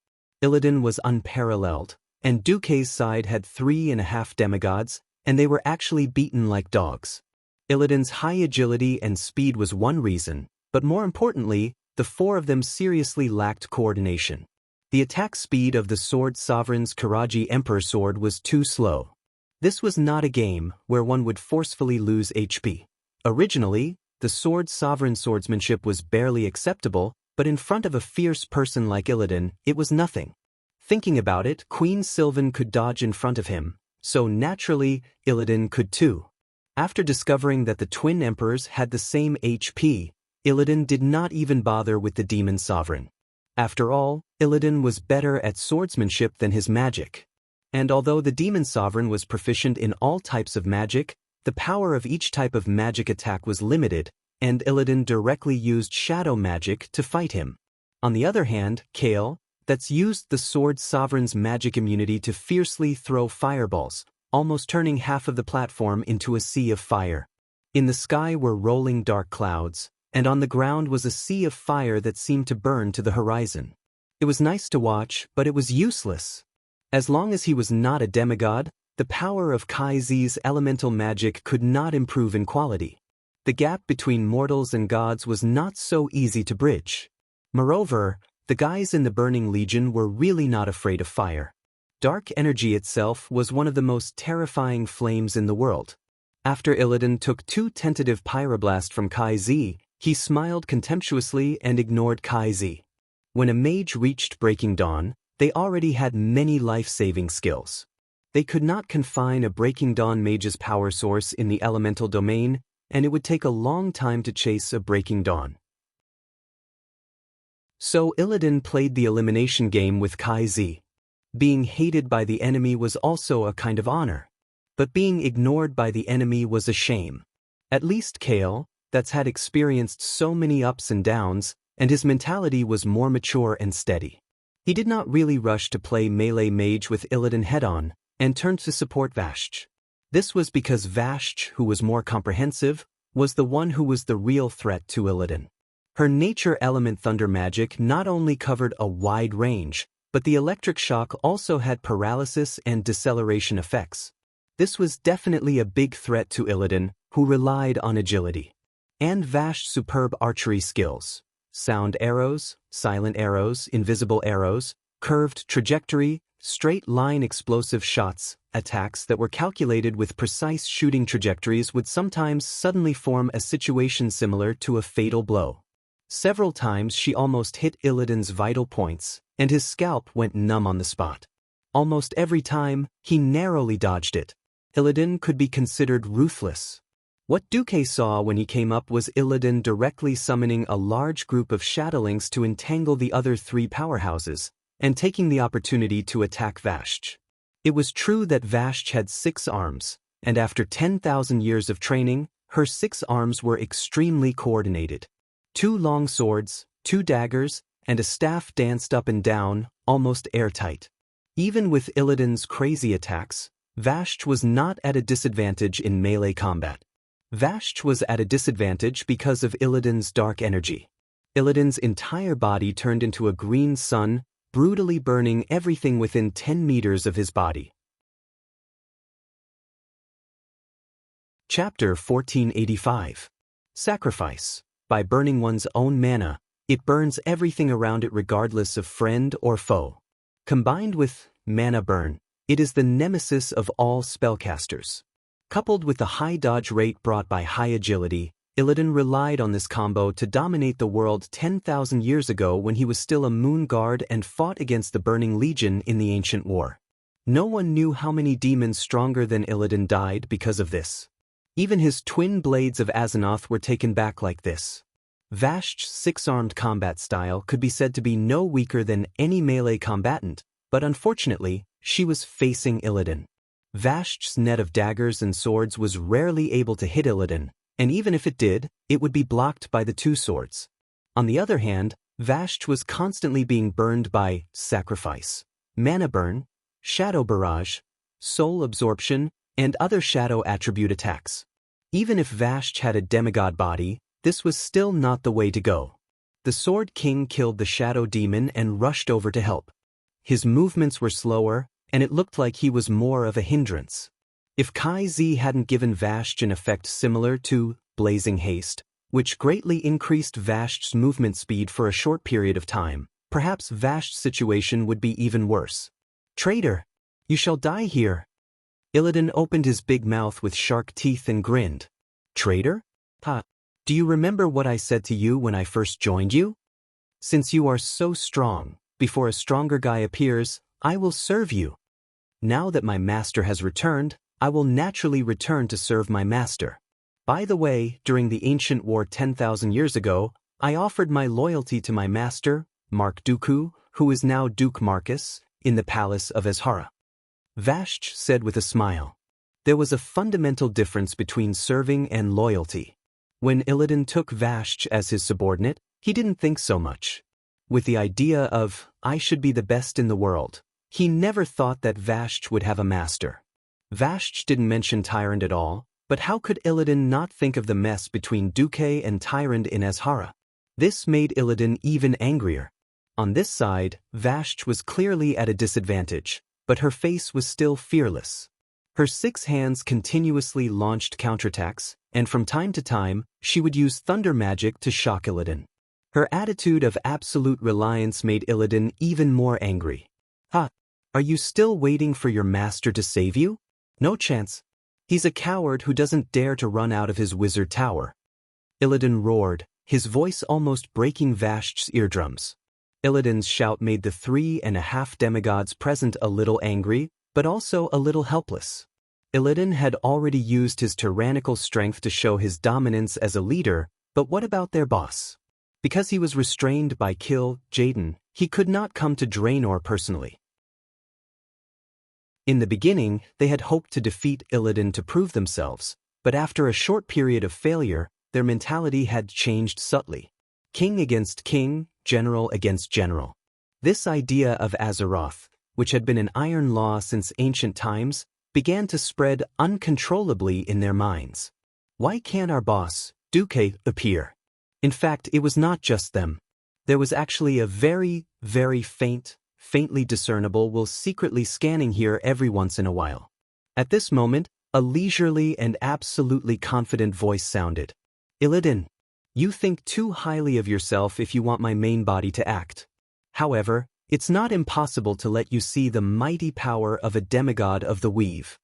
Illidan was unparalleled, and Duque's side had 3.5 demigods, and they were actually beaten like dogs. Illidan's high agility and speed was one reason, but more importantly, the four of them seriously lacked coordination. The attack speed of the Sword Sovereign's Karaji Emperor sword was too slow. This was not a game where one would forcefully lose HP. Originally, the sword's sovereign swordsmanship was barely acceptable, but in front of a fierce person like Illidan, it was nothing. Thinking about it, Queen Sylvan could dodge in front of him, so naturally, Illidan could too. After discovering that the twin emperors had the same HP, Illidan did not even bother with the demon sovereign. After all, Illidan was better at swordsmanship than his magic. And although the demon sovereign was proficient in all types of magic, the power of each type of magic attack was limited, and Illidan directly used shadow magic to fight him. On the other hand, Kale, that's used the sword sovereign's magic immunity to fiercely throw fireballs, almost turning half of the platform into a sea of fire. In the sky were rolling dark clouds, and on the ground was a sea of fire that seemed to burn to the horizon. It was nice to watch, but it was useless. As long as he was not a demigod, the power of Kai's elemental magic could not improve in quality. The gap between mortals and gods was not so easy to bridge. Moreover, the guys in the Burning Legion were really not afraid of fire. Dark energy itself was one of the most terrifying flames in the world. After Illidan took 2 tentative pyroblasts from Kai's, he smiled contemptuously and ignored Kai's. When a mage reached Breaking Dawn, they already had many life-saving skills. They could not confine a Breaking Dawn mage's power source in the elemental domain, and it would take a long time to chase a Breaking Dawn. So Illidan played the elimination game with Kai's. Being hated by the enemy was also a kind of honor. But being ignored by the enemy was a shame. At least Kale, that's had experienced so many ups and downs, and his mentality was more mature and steady. He did not really rush to play melee mage with Illidan head-on, and turned to support Vashj. This was because Vashj, who was more comprehensive, was the one who was the real threat to Illidan. Her nature element thunder magic not only covered a wide range, but the electric shock also had paralysis and deceleration effects. This was definitely a big threat to Illidan, who relied on agility. And Vashj's superb archery skills. Sound arrows, silent arrows, invisible arrows, curved trajectory, straight-line explosive shots, attacks that were calculated with precise shooting trajectories would sometimes suddenly form a situation similar to a fatal blow. Several times she almost hit Illidan's vital points, and his scalp went numb on the spot. Almost every time, he narrowly dodged it. Illidan could be considered ruthless. What Duque saw when he came up was Illidan directly summoning a large group of shadowlings to entangle the other 3 powerhouses, and taking the opportunity to attack Vashj. It was true that Vashj had 6 arms, and after 10,000 years of training, her 6 arms were extremely coordinated. 2 long swords, 2 daggers, and a staff danced up and down, almost airtight. Even with Illidan's crazy attacks, Vashj was not at a disadvantage in melee combat. Vashj was at a disadvantage because of Illidan's dark energy. Illidan's entire body turned into a green sun, brutally burning everything within 10 meters of his body. Chapter 1485. Sacrifice. By burning one's own mana, it burns everything around it regardless of friend or foe. Combined with mana burn, it is the nemesis of all spellcasters. Coupled with the high dodge rate brought by high agility, Illidan relied on this combo to dominate the world 10,000 years ago when he was still a moon guard and fought against the Burning Legion in the Ancient War. No one knew how many demons stronger than Illidan died because of this. Even his twin blades of Azeroth were taken back like this. Vashj's 6-armed combat style could be said to be no weaker than any melee combatant, but unfortunately, she was facing Illidan. Vashj's net of daggers and swords was rarely able to hit Illidan, and even if it did, it would be blocked by the 2 swords. On the other hand, Vashj was constantly being burned by sacrifice, mana burn, shadow barrage, soul absorption, and other shadow attribute attacks. Even if Vashj had a demigod body, this was still not the way to go. The Sword King killed the shadow demon and rushed over to help. His movements were slower, and it looked like he was more of a hindrance. If Kai's hadn't given Vashj an effect similar to Blazing Haste, which greatly increased Vashj's movement speed for a short period of time, perhaps Vashj's situation would be even worse. "Traitor! You shall die here!" Illidan opened his big mouth with shark teeth and grinned. Traitor? Ha! Do you remember what I said to you when I first joined you? Since you are so strong, before a stronger guy appears, I will serve you. Now that my master has returned, I will naturally return to serve my master. By the way, during the ancient war 10,000 years ago, I offered my loyalty to my master, Mark Dooku, who is now Duke Marcus, in the palace of Azhara. Vashj said with a smile. There was a fundamental difference between serving and loyalty. When Illidan took Vashj as his subordinate, he didn't think so much. With the idea of, I should be the best in the world, he never thought that Vashj would have a master. Vashj didn't mention Tyrant at all, but how could Illidan not think of the mess between Duke and Tyrant in Azhara? This made Illidan even angrier. On this side, Vashj was clearly at a disadvantage, but her face was still fearless. Her 6 hands continuously launched counterattacks, and from time to time, she would use thunder magic to shock Illidan. Her attitude of absolute reliance made Illidan even more angry. Ha! Are you still waiting for your master to save you? No chance. He's a coward who doesn't dare to run out of his wizard tower. Illidan roared, his voice almost breaking Vashj's eardrums. Illidan's shout made the 3.5 demigods present a little angry, but also a little helpless. Illidan had already used his tyrannical strength to show his dominance as a leader, but what about their boss? Because he was restrained by Jaden, he could not come to Draenor personally. In the beginning, they had hoped to defeat Illidan to prove themselves, but after a short period of failure, their mentality had changed subtly. King against king, general against general. This idea of Azeroth, which had been an iron law since ancient times, began to spread uncontrollably in their minds. Why can't our boss, Duke, appear? In fact, it was not just them. There was actually a very, very faintly discernible will secretly scanning here every once in a while. At this moment, a leisurely and absolutely confident voice sounded. Illidan, you think too highly of yourself if you want my main body to act. However, it's not impossible to let you see the mighty power of a demigod of the weave.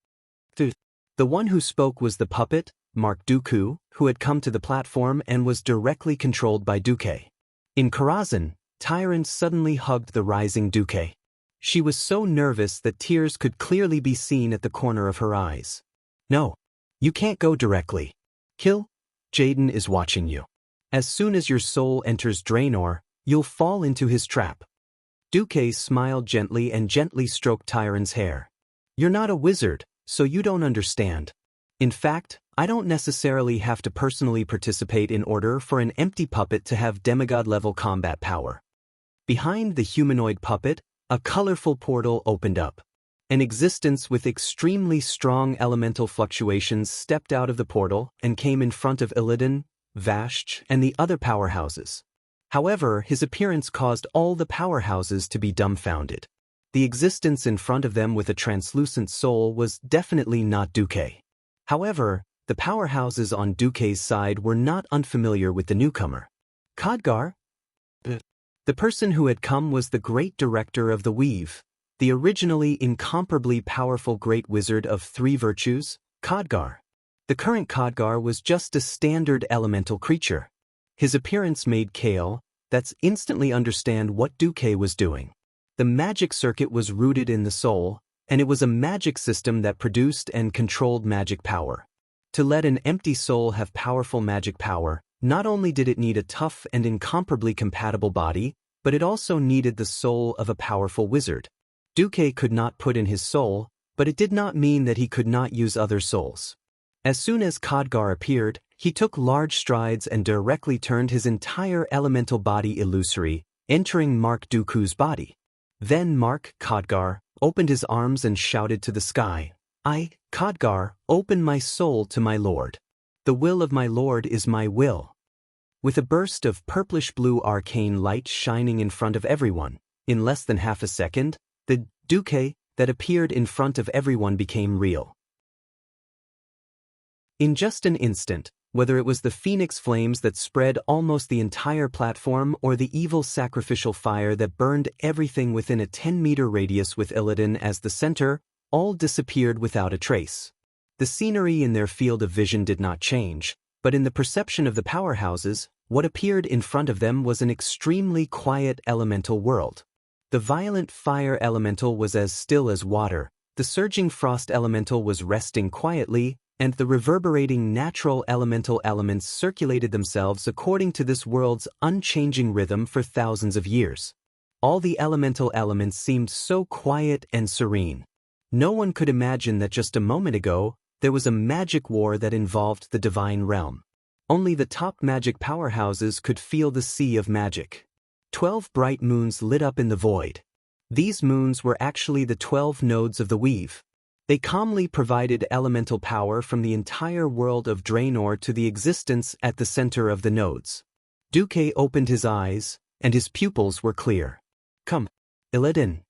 The one who spoke was the puppet, Mark Dooku, who had come to the platform and was directly controlled by Duke. In Karazhan, Tyrant suddenly hugged the rising Duque. She was so nervous that tears could clearly be seen at the corner of her eyes. No, you can't go directly. Jaden is watching you. As soon as your soul enters Draenor, you'll fall into his trap. Duque smiled gently and gently stroked Tyrant's hair. You're not a wizard, so you don't understand. In fact, I don't necessarily have to personally participate in order for an empty puppet to have demigod-level combat power. Behind the humanoid puppet, a colorful portal opened up. An existence with extremely strong elemental fluctuations stepped out of the portal and came in front of Illidan, Vashj, and the other powerhouses. However, his appearance caused all the powerhouses to be dumbfounded. The existence in front of them with a translucent soul was definitely not Duque. However, the powerhouses on Duque's side were not unfamiliar with the newcomer. Khadgar? The person who had come was the great director of the Weave, the originally incomparably powerful great wizard of 3 virtues, Khadgar. The current Khadgar was just a standard elemental creature. His appearance made Kale, that's instantly understand what Duque was doing. The magic circuit was rooted in the soul, and it was a magic system that produced and controlled magic power. To let an empty soul have powerful magic power, not only did it need a tough and incomparably compatible body, but it also needed the soul of a powerful wizard. Duque could not put in his soul, but it did not mean that he could not use other souls. As soon as Khadgar appeared, he took large strides and directly turned his entire elemental body illusory, entering Mark Dooku's body. Then Mark Khadgar opened his arms and shouted to the sky, I, Khadgar, open my soul to my lord. The will of my lord is my will. With a burst of purplish-blue arcane light shining in front of everyone, in less than half a second, the Duque that appeared in front of everyone became real. In just an instant, whether it was the phoenix flames that spread almost the entire platform or the evil sacrificial fire that burned everything within a 10-meter radius with Illidan as the center, all disappeared without a trace. The scenery in their field of vision did not change, but in the perception of the powerhouses, what appeared in front of them was an extremely quiet elemental world. The violent fire elemental was as still as water, the surging frost elemental was resting quietly, and the reverberating natural elemental elements circulated themselves according to this world's unchanging rhythm for thousands of years. All the elemental elements seemed so quiet and serene. No one could imagine that just a moment ago, there was a magic war that involved the divine realm. Only the top magic powerhouses could feel the sea of magic. 12 bright moons lit up in the void. These moons were actually the 12 nodes of the weave. They calmly provided elemental power from the entire world of Draenor to the existence at the center of the nodes. Duque opened his eyes, and his pupils were clear. Come, Illidan.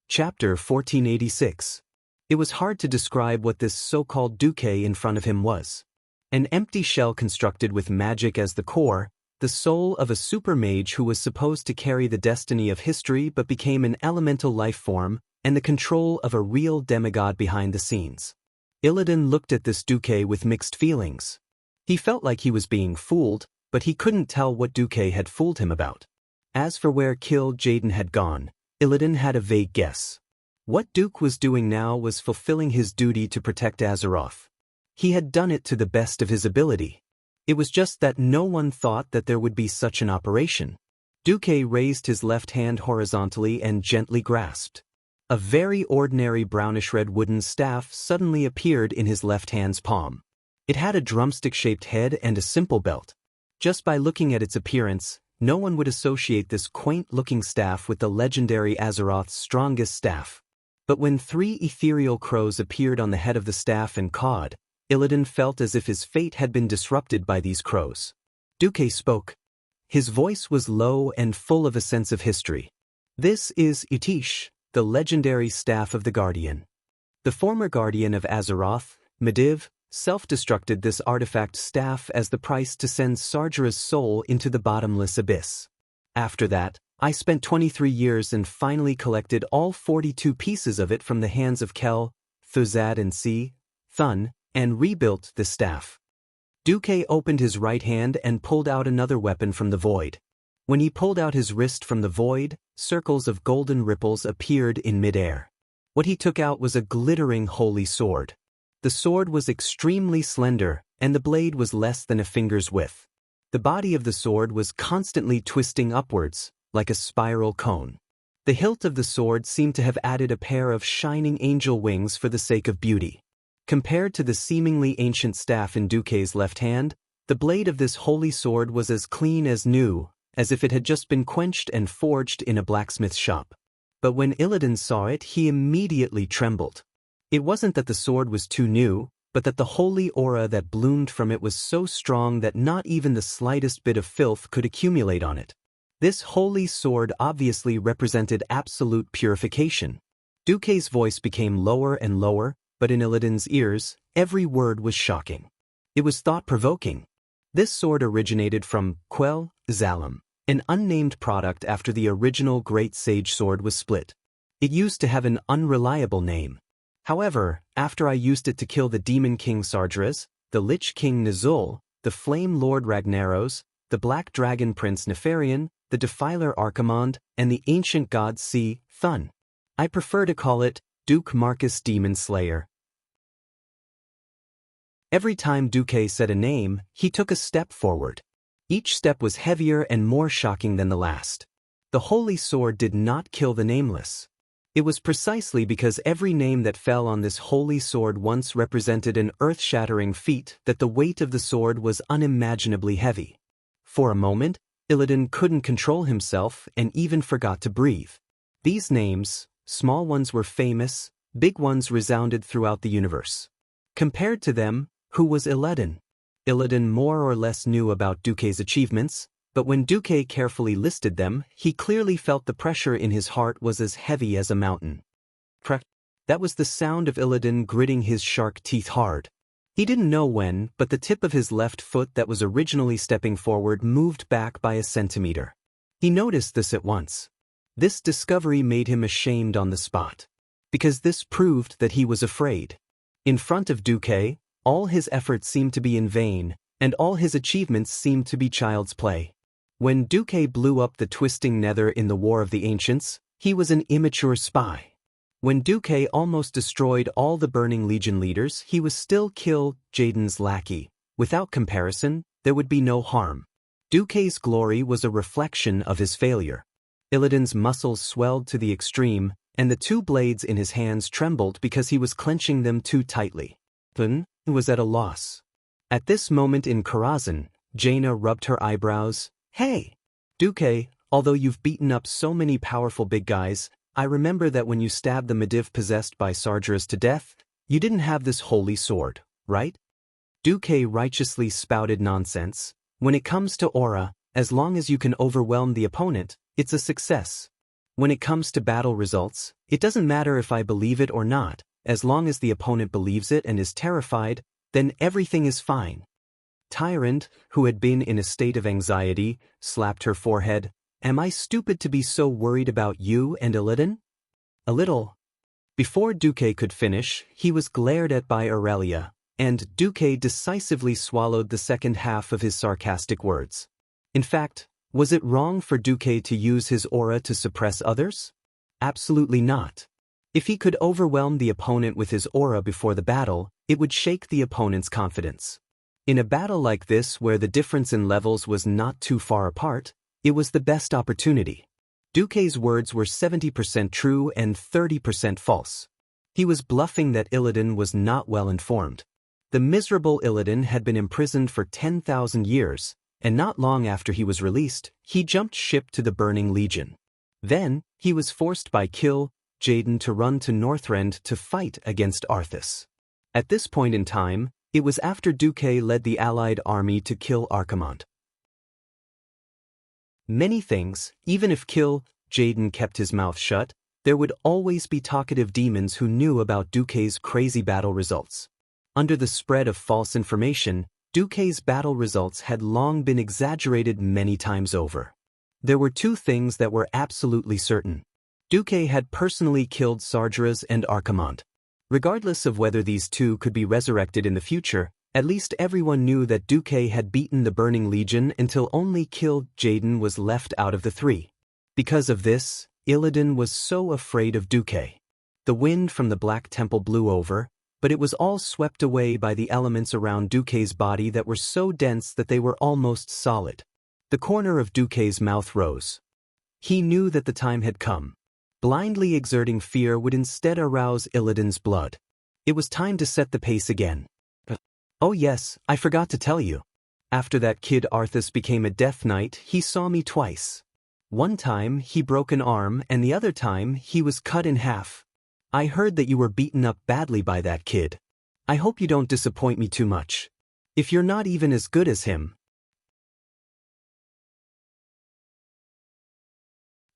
Chapter 1486. It was hard to describe what this so-called Duque in front of him was. An empty shell constructed with magic as the core, the soul of a super mage who was supposed to carry the destiny of history but became an elemental life form, and the control of a real demigod behind the scenes. Illidan looked at this Duque with mixed feelings. He felt like he was being fooled, but he couldn't tell what Duque had fooled him about. As for where Jaden had gone, Illidan had a vague guess. What Duke was doing now was fulfilling his duty to protect Azeroth. He had done it to the best of his ability. It was just that no one thought that there would be such an operation. Duque raised his left hand horizontally and gently grasped. A very ordinary brownish-red wooden staff suddenly appeared in his left hand's palm. It had a drumstick-shaped head and a simple belt. Just by looking at its appearance, no one would associate this quaint-looking staff with the legendary Azeroth's strongest staff. But when 3 ethereal crows appeared on the head of the staff and cawed, Illidan felt as if his fate had been disrupted by these crows. Duque spoke. His voice was low and full of a sense of history. This is Itish, the legendary staff of the Guardian. The former Guardian of Azeroth, Medivh, self-destructed this artifact staff as the price to send Sargera's soul into the bottomless abyss. After that, I spent 23 years and finally collected all 42 pieces of it from the hands of Kel, Thuzad and Thun, and rebuilt the staff. Duque opened his right hand and pulled out another weapon from the void. When he pulled out his wrist from the void, circles of golden ripples appeared in midair. What he took out was a glittering holy sword. The sword was extremely slender, and the blade was less than a finger's width. The body of the sword was constantly twisting upwards, like a spiral cone. The hilt of the sword seemed to have added a pair of shining angel wings for the sake of beauty. Compared to the seemingly ancient staff in Duque's left hand, the blade of this holy sword was as clean as new, as if it had just been quenched and forged in a blacksmith's shop. But when Illidan saw it, he immediately trembled. It wasn't that the sword was too new, but that the holy aura that bloomed from it was so strong that not even the slightest bit of filth could accumulate on it. This holy sword obviously represented absolute purification. Duque's voice became lower and lower, but in Illidan's ears, every word was shocking. It was thought-provoking. This sword originated from Quell Zalim, an unnamed product after the original Great Sage sword was split. It used to have an unreliable name. However, after I used it to kill the Demon King Sargeras, the Lich King Nizul, the Flame Lord Ragnaros, the Black Dragon Prince Nefarian, the Defiler Archimond, and the Ancient God Thun, I prefer to call it Duke Marcus Demon Slayer. Every time Duque said a name, he took a step forward. Each step was heavier and more shocking than the last. The holy sword did not kill the nameless. It was precisely because every name that fell on this holy sword once represented an earth-shattering feat that the weight of the sword was unimaginably heavy. For a moment, Illidan couldn't control himself and even forgot to breathe. These names, small ones were famous, big ones resounded throughout the universe. Compared to them, who was Illidan? Illidan more or less knew about Duque's achievements, but when Duque carefully listed them, he clearly felt the pressure in his heart was as heavy as a mountain. That was the sound of Illidan gritting his shark teeth hard. He didn't know when, but the tip of his left foot that was originally stepping forward moved back by a centimeter. He noticed this at once. This discovery made him ashamed on the spot. Because this proved that he was afraid. In front of Duque, all his efforts seemed to be in vain, and all his achievements seemed to be child's play. When Duque blew up the twisting nether in the War of the Ancients, he was an immature spy. When Duque almost destroyed all the Burning Legion leaders, he was still Jaden's lackey. Without comparison, there would be no harm. Duque's glory was a reflection of his failure. Illidan's muscles swelled to the extreme, and the two blades in his hands trembled because he was clenching them too tightly. Illidan was at a loss. At this moment in Karazhan, Jaina rubbed her eyebrows. Hey! Duque, although you've beaten up so many powerful big guys, I remember that when you stabbed the Mediv possessed by Sargeras to death, you didn't have this holy sword, right? Duque righteously spouted nonsense. When it comes to aura, as long as you can overwhelm the opponent, it's a success. When it comes to battle results, it doesn't matter if I believe it or not, as long as the opponent believes it and is terrified, then everything is fine. Tyrant, who had been in a state of anxiety, slapped her forehead. Am I stupid to be so worried about you and Illidan? A little. Before Duque could finish, he was glared at by Aurelia, and Duque decisively swallowed the second half of his sarcastic words. In fact, was it wrong for Duque to use his aura to suppress others? Absolutely not. If he could overwhelm the opponent with his aura before the battle, it would shake the opponent's confidence. In a battle like this where the difference in levels was not too far apart, it was the best opportunity. Duque's words were 70% true and 30% false. He was bluffing that Illidan was not well informed. The miserable Illidan had been imprisoned for 10,000 years, and not long after he was released, he jumped ship to the Burning Legion. Then, he was forced by Jaden to run to Northrend to fight against Arthas. At this point in time, it was after Duque led the allied army to kill Archimonde. Many things, even if Jaden kept his mouth shut, there would always be talkative demons who knew about Duque's crazy battle results. Under the spread of false information, Duque's battle results had long been exaggerated many times over. There were two things that were absolutely certain. Duque had personally killed Sargeras and Archimonde. Regardless of whether these two could be resurrected in the future, at least everyone knew that Duque had beaten the Burning Legion until only Jaden was left out of the three. Because of this, Illidan was so afraid of Duque. The wind from the Black Temple blew over, but it was all swept away by the elements around Duque's body that were so dense that they were almost solid. The corner of Duque's mouth rose. He knew that the time had come. Blindly exerting fear would instead arouse Illidan's blood. It was time to set the pace again. Oh yes, I forgot to tell you. After that kid Arthas became a Death Knight, he saw me twice. One time, he broke an arm, and the other time, he was cut in half. I heard that you were beaten up badly by that kid. I hope you don't disappoint me too much. If you're not even as good as him.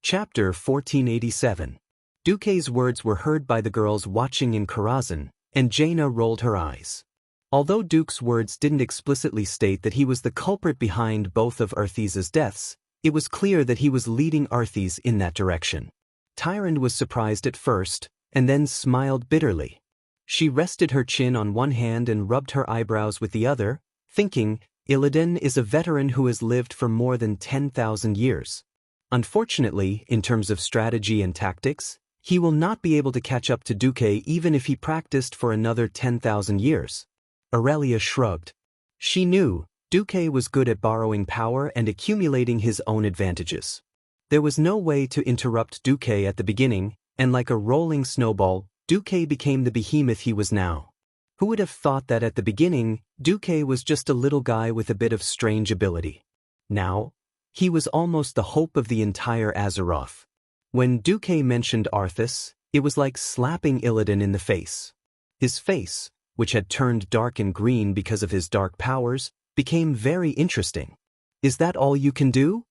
Chapter 1487. Duque's words were heard by the girls watching in Karazhan, and Jaina rolled her eyes. Although Duke's words didn't explicitly state that he was the culprit behind both of Arthas's deaths, it was clear that he was leading Arthas in that direction. Tyrande was surprised at first, and then smiled bitterly. She rested her chin on one hand and rubbed her eyebrows with the other, thinking, Illidan is a veteran who has lived for more than 10,000 years. Unfortunately, in terms of strategy and tactics, he will not be able to catch up to Duque even if he practiced for another 10,000 years. Aurelia shrugged. She knew Duque was good at borrowing power and accumulating his own advantages. There was no way to interrupt Duque at the beginning, and like a rolling snowball, Duque became the behemoth he was now. Who would have thought that at the beginning, Duque was just a little guy with a bit of strange ability? Now, he was almost the hope of the entire Azeroth. When Duque mentioned Arthas, it was like slapping Illidan in the face. His face, which had turned dark and green because of his dark powers, became very interesting. Is that all you can do?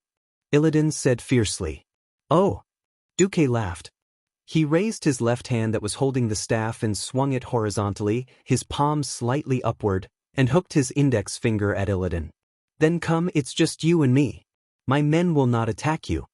Illidan said fiercely. Oh! Duque laughed. He raised his left hand that was holding the staff and swung it horizontally, his palm slightly upward, and hooked his index finger at Illidan. Then come, it's just you and me. My men will not attack you.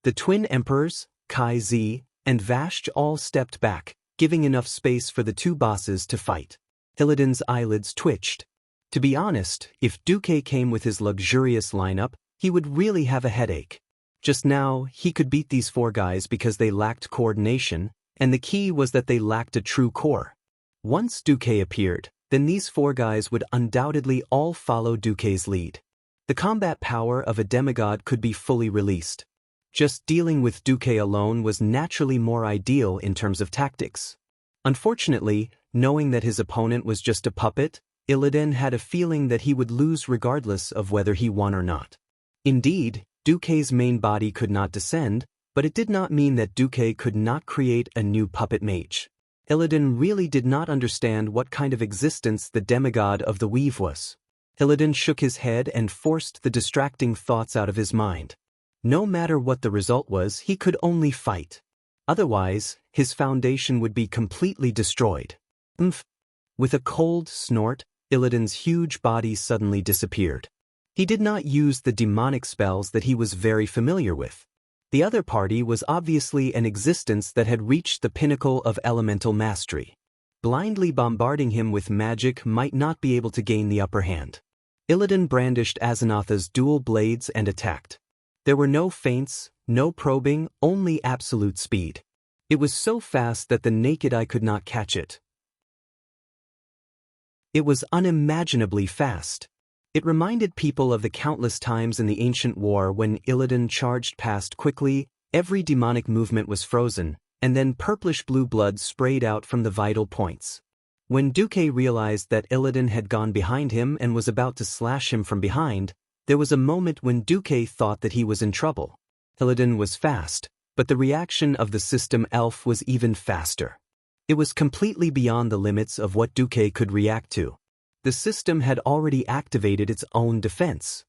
The twin emperors, Kai Z and Vashj, all stepped back, giving enough space for the two bosses to fight. Illidan's eyelids twitched. To be honest, if Duque came with his luxurious lineup, he would really have a headache. Just now, he could beat these four guys because they lacked coordination, and the key was that they lacked a true core. Once Duque appeared, then these four guys would undoubtedly all follow Duque's lead. The combat power of a demigod could be fully released. Just dealing with Duque alone was naturally more ideal in terms of tactics. Unfortunately, knowing that his opponent was just a puppet, Illidan had a feeling that he would lose regardless of whether he won or not. Indeed, Duque's main body could not descend, but it did not mean that Duque could not create a new puppet mage. Illidan really did not understand what kind of existence the demigod of the weave was. Illidan shook his head and forced the distracting thoughts out of his mind. No matter what the result was, he could only fight. Otherwise, his foundation would be completely destroyed. With a cold snort, Illidan's huge body suddenly disappeared. He did not use the demonic spells that he was very familiar with. The other party was obviously an existence that had reached the pinnacle of elemental mastery. Blindly bombarding him with magic might not be able to gain the upper hand. Illidan brandished Azanatha's dual blades and attacked. There were no feints, no probing, only absolute speed. It was so fast that the naked eye could not catch it. It was unimaginably fast. It reminded people of the countless times in the ancient war when Illidan charged past quickly, every demonic movement was frozen, and then purplish-blue blood sprayed out from the vital points. When Duque realized that Illidan had gone behind him and was about to slash him from behind, there was a moment when Duque thought that he was in trouble. Illidan was fast, but the reaction of the system elf was even faster. It was completely beyond the limits of what Duque could react to. The system had already activated its own defense.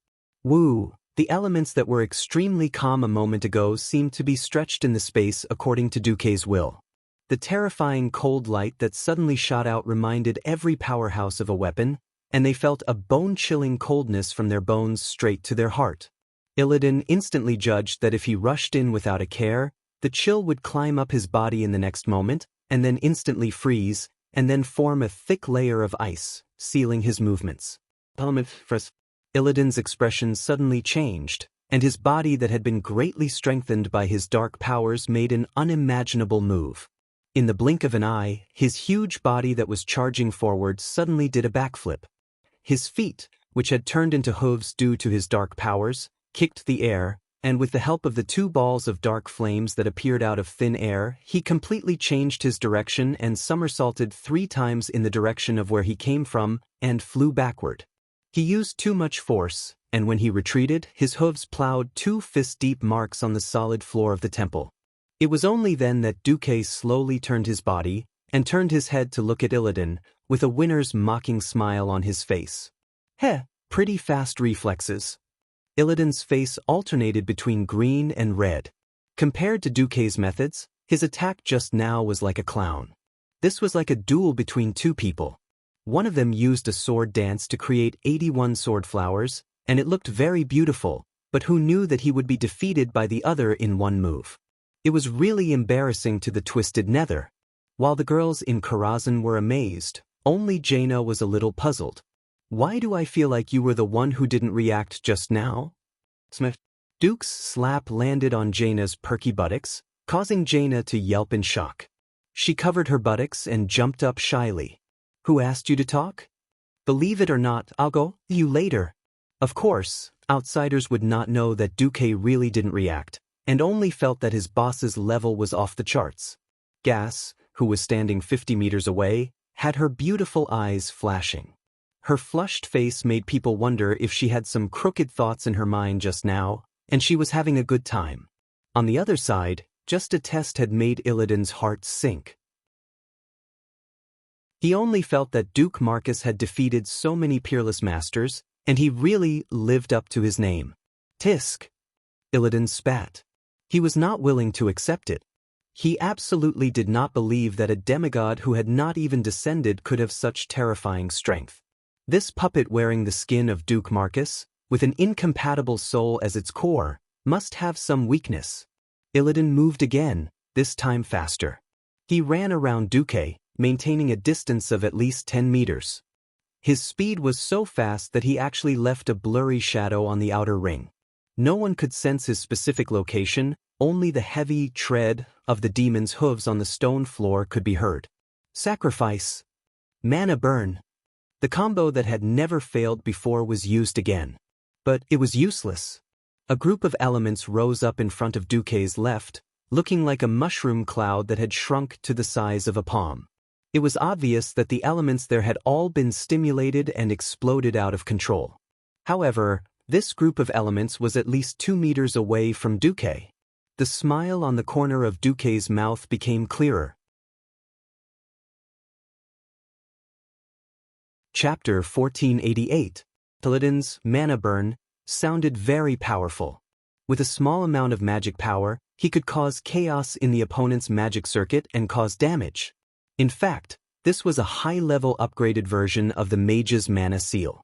Woo! The elements that were extremely calm a moment ago seemed to be stretched in the space according to Duque's will. The terrifying cold light that suddenly shot out reminded every powerhouse of a weapon, and they felt a bone-chilling coldness from their bones straight to their heart. Illidan instantly judged that if he rushed in without a care, the chill would climb up his body in the next moment, and then instantly freeze, and then form a thick layer of ice, sealing his movements. Illidan's expression suddenly changed, and his body that had been greatly strengthened by his dark powers made an unimaginable move. In the blink of an eye, his huge body that was charging forward suddenly did a backflip. His feet, which had turned into hooves due to his dark powers, kicked the air, and with the help of the two balls of dark flames that appeared out of thin air, he completely changed his direction and somersaulted 3 times in the direction of where he came from and flew backward. He used too much force, and when he retreated, his hooves plowed 2 fist-deep marks on the solid floor of the temple. It was only then that Duque slowly turned his body and turned his head to look at Illidan, with a winner's mocking smile on his face. Heh, pretty fast reflexes. Illidan's face alternated between green and red. Compared to Duque's methods, his attack just now was like a clown. This was like a duel between 2 people. One of them used a sword dance to create 81 sword flowers, and it looked very beautiful, but who knew that he would be defeated by the other in 1 move? It was really embarrassing to the Twisted Nether. While the girls in Karazhan were amazed, only Jaina was a little puzzled. Why do I feel like you were the one who didn't react just now? Duke's slap landed on Jaina's perky buttocks, causing Jaina to yelp in shock. She covered her buttocks and jumped up shyly. Who asked you to talk? Believe it or not, I'll go you later. Of course, outsiders would not know that Duque really didn't react, and only felt that his boss's level was off the charts. Gas, who was standing 50 meters away, had her beautiful eyes flashing. Her flushed face made people wonder if she had some crooked thoughts in her mind just now, and she was having a good time. On the other side, just a test had made Illidan's heart sink. He only felt that Duke Marcus had defeated so many peerless masters, and he really lived up to his name. Tisk! Illidan spat. He was not willing to accept it. He absolutely did not believe that a demigod who had not even descended could have such terrifying strength. This puppet wearing the skin of Duke Marcus, with an incompatible soul as its core, must have some weakness. Illidan moved again, this time faster. He ran around Duque, maintaining a distance of at least 10 meters. His speed was so fast that he actually left a blurry shadow on the outer ring. No one could sense his specific location, only the heavy tread of the demon's hooves on the stone floor could be heard. Sacrifice. Mana burn. The combo that had never failed before was used again. But it was useless. A group of elements rose up in front of Duque's left, looking like a mushroom cloud that had shrunk to the size of a palm. It was obvious that the elements there had all been stimulated and exploded out of control. However, this group of elements was at least 2 meters away from Duque. The smile on the corner of Duque's mouth became clearer. Chapter 1488. Illidan's mana burn sounded very powerful. With a small amount of magic power, he could cause chaos in the opponent's magic circuit and cause damage. In fact, this was a high-level upgraded version of the mage's mana seal.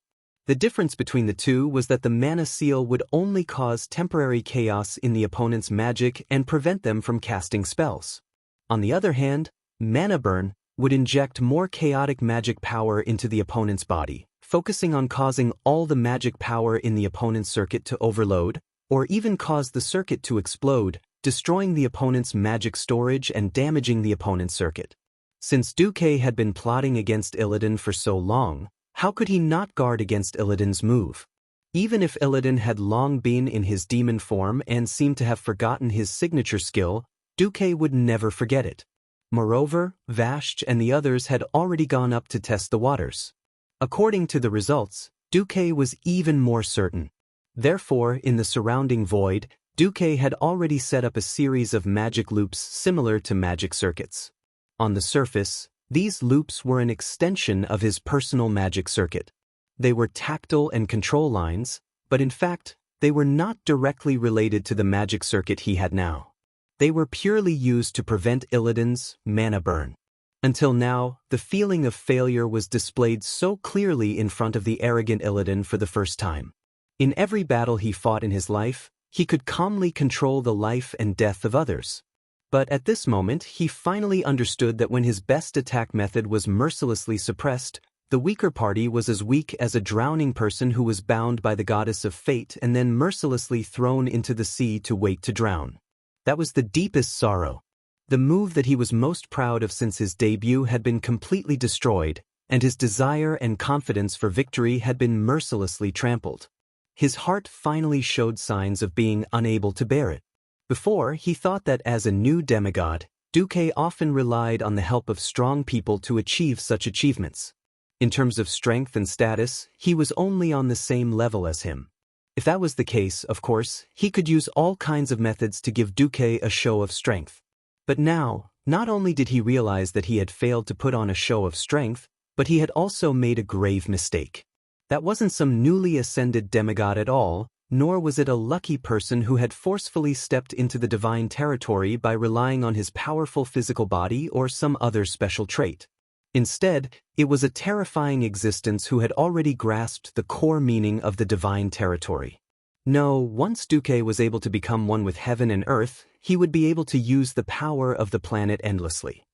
The difference between the two was that the mana seal would only cause temporary chaos in the opponent's magic and prevent them from casting spells. On the other hand, mana burn would inject more chaotic magic power into the opponent's body, focusing on causing all the magic power in the opponent's circuit to overload, or even cause the circuit to explode, destroying the opponent's magic storage and damaging the opponent's circuit. Since Duque had been plotting against Illidan for so long, how could he not guard against Illidan's move? Even if Illidan had long been in his demon form and seemed to have forgotten his signature skill, Duque would never forget it. Moreover, Vashj and the others had already gone up to test the waters. According to the results, Duque was even more certain. Therefore, in the surrounding void, Duque had already set up a series of magic loops similar to magic circuits. On the surface, these loops were an extension of his personal magic circuit. They were tactile and control lines, but in fact, they were not directly related to the magic circuit he had now. They were purely used to prevent Illidan's mana burn. Until now, the feeling of failure was displayed so clearly in front of the arrogant Illidan for the first time. In every battle he fought in his life, he could calmly control the life and death of others. But at this moment, he finally understood that when his best attack method was mercilessly suppressed, the weaker party was as weak as a drowning person who was bound by the goddess of fate and then mercilessly thrown into the sea to wait to drown. That was the deepest sorrow. The move that he was most proud of since his debut had been completely destroyed, and his desire and confidence for victory had been mercilessly trampled. His heart finally showed signs of being unable to bear it. Before, he thought that as a new demigod, Duque often relied on the help of strong people to achieve such achievements. In terms of strength and status, he was only on the same level as him. If that was the case, of course, he could use all kinds of methods to give Duque a show of strength. But now, not only did he realize that he had failed to put on a show of strength, but he had also made a grave mistake. That wasn't some newly ascended demigod at all, nor was it a lucky person who had forcefully stepped into the divine territory by relying on his powerful physical body or some other special trait. Instead, it was a terrifying existence who had already grasped the core meaning of the divine territory. No, once Duque was able to become one with heaven and earth, he would be able to use the power of the planet endlessly.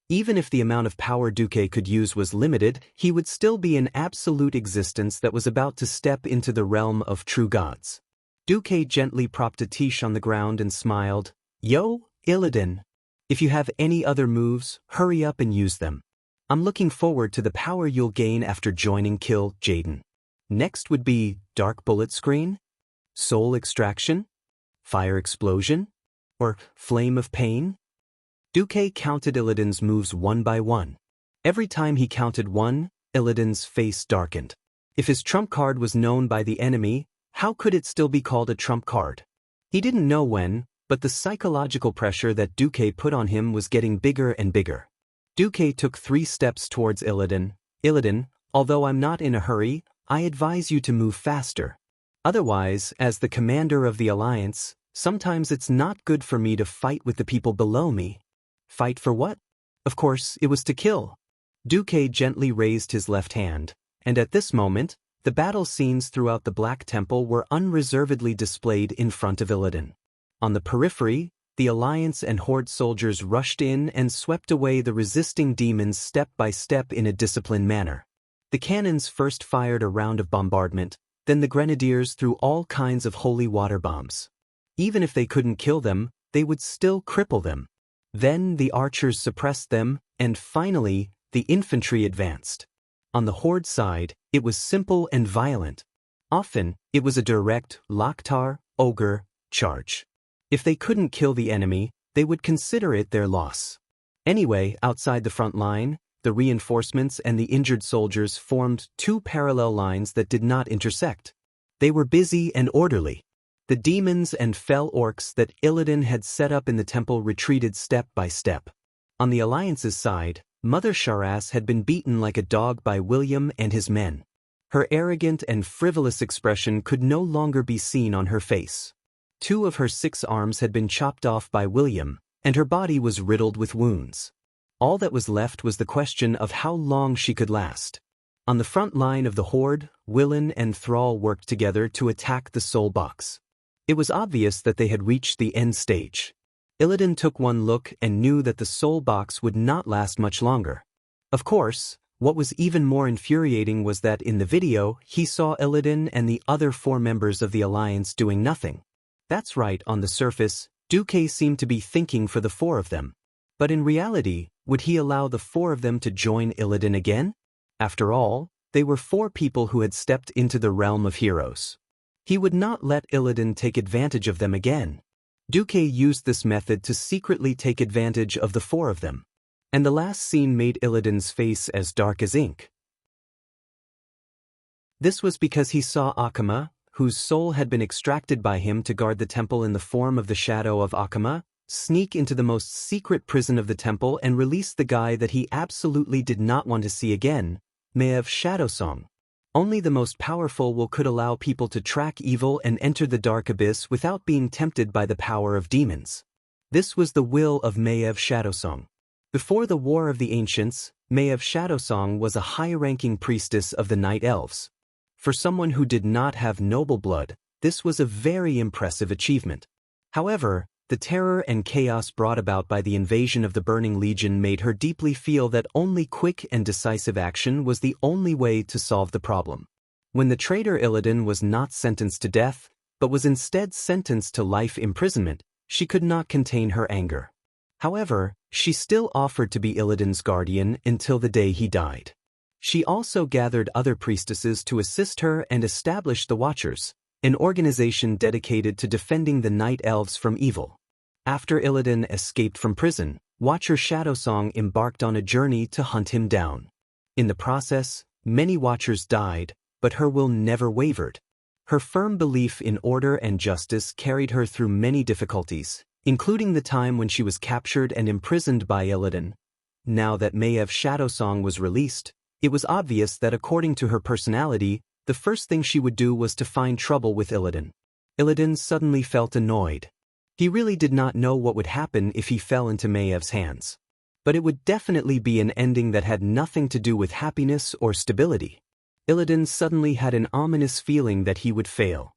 Even if the amount of power Duque could use was limited, he would still be an absolute existence that was about to step into the realm of true gods. Duque gently propped a tish on the ground and smiled. "Yo, Illidan. If you have any other moves, hurry up and use them. I'm looking forward to the power you'll gain after joining Kill Jaden. Next would be Dark Bullet Screen, Soul Extraction, Fire Explosion, or Flame of Pain." Duque counted Illidan's moves one by one. Every time he counted one, Illidan's face darkened. If his trump card was known by the enemy, how could it still be called a trump card? He didn't know when, but the psychological pressure that Duque put on him was getting bigger and bigger. Duque took 3 steps towards Illidan. "Illidan, although I'm not in a hurry, I advise you to move faster. Otherwise, as the commander of the Alliance, sometimes it's not good for me to fight with the people below me." Fight for what? Of course, it was to kill. Duque gently raised his left hand, and at this moment, The battle scenes throughout the Black Temple were unreservedly displayed in front of Illidan. On the periphery, the Alliance and Horde soldiers rushed in and swept away the resisting demons step by step in a disciplined manner. The cannons first fired a round of bombardment, then the grenadiers threw all kinds of holy water bombs. Even if they couldn't kill them, they would still cripple them. Then the archers suppressed them, and finally, the infantry advanced. On the Horde side, it was simple and violent. Often, it was a direct Loktar, ogre, charge. If they couldn't kill the enemy, they would consider it their loss. Anyway, outside the front line, the reinforcements and the injured soldiers formed two parallel lines that did not intersect. They were busy and orderly. The demons and fell orcs that Illidan had set up in the temple retreated step by step. On the Alliance's side, Mother Sharas had been beaten like a dog by William and his men. Her arrogant and frivolous expression could no longer be seen on her face. 2 of her 6 arms had been chopped off by William, and her body was riddled with wounds. All that was left was the question of how long she could last. On the front line of the Horde, Willan and Thrall worked together to attack the Soul Box. It was obvious that they had reached the end stage. Illidan took one look and knew that the Soul Box would not last much longer. Of course, what was even more infuriating was that in the video he saw Illidan and the other 4 members of the Alliance doing nothing. That's right, on the surface, Duque seemed to be thinking for the 4 of them. But in reality, would he allow the 4 of them to join Illidan again? After all, they were 4 people who had stepped into the realm of heroes. He would not let Illidan take advantage of them again. Duque used this method to secretly take advantage of the 4 of them. And the last scene made Illidan's face as dark as ink. This was because he saw Akama, whose soul had been extracted by him to guard the temple in the form of the shadow of Akama, sneak into the most secret prison of the temple and release the guy that he absolutely did not want to see again, Maev Shadowsong. Only the most powerful could allow people to track evil and enter the dark abyss without being tempted by the power of demons. This was the will of Maev Shadowsong. Before the War of the Ancients, Maev Shadowsong was a high-ranking priestess of the Night Elves. For someone who did not have noble blood, this was a very impressive achievement. However, the terror and chaos brought about by the invasion of the Burning Legion made her deeply feel that only quick and decisive action was the only way to solve the problem. When the traitor Illidan was not sentenced to death, but was instead sentenced to life imprisonment, she could not contain her anger. However, she still offered to be Illidan's guardian until the day he died. She also gathered other priestesses to assist her and established the Watchers, an organization dedicated to defending the Night Elves from evil. After Illidan escaped from prison, Watcher Shadowsong embarked on a journey to hunt him down. In the process, many Watchers died, but her will never wavered. Her firm belief in order and justice carried her through many difficulties, including the time when she was captured and imprisoned by Illidan. Now that Maev Shadowsong was released, it was obvious that according to her personality, the first thing she would do was to find trouble with Illidan. Illidan suddenly felt annoyed. He really did not know what would happen if he fell into Maev's hands. But it would definitely be an ending that had nothing to do with happiness or stability. Illidan suddenly had an ominous feeling that he would fail.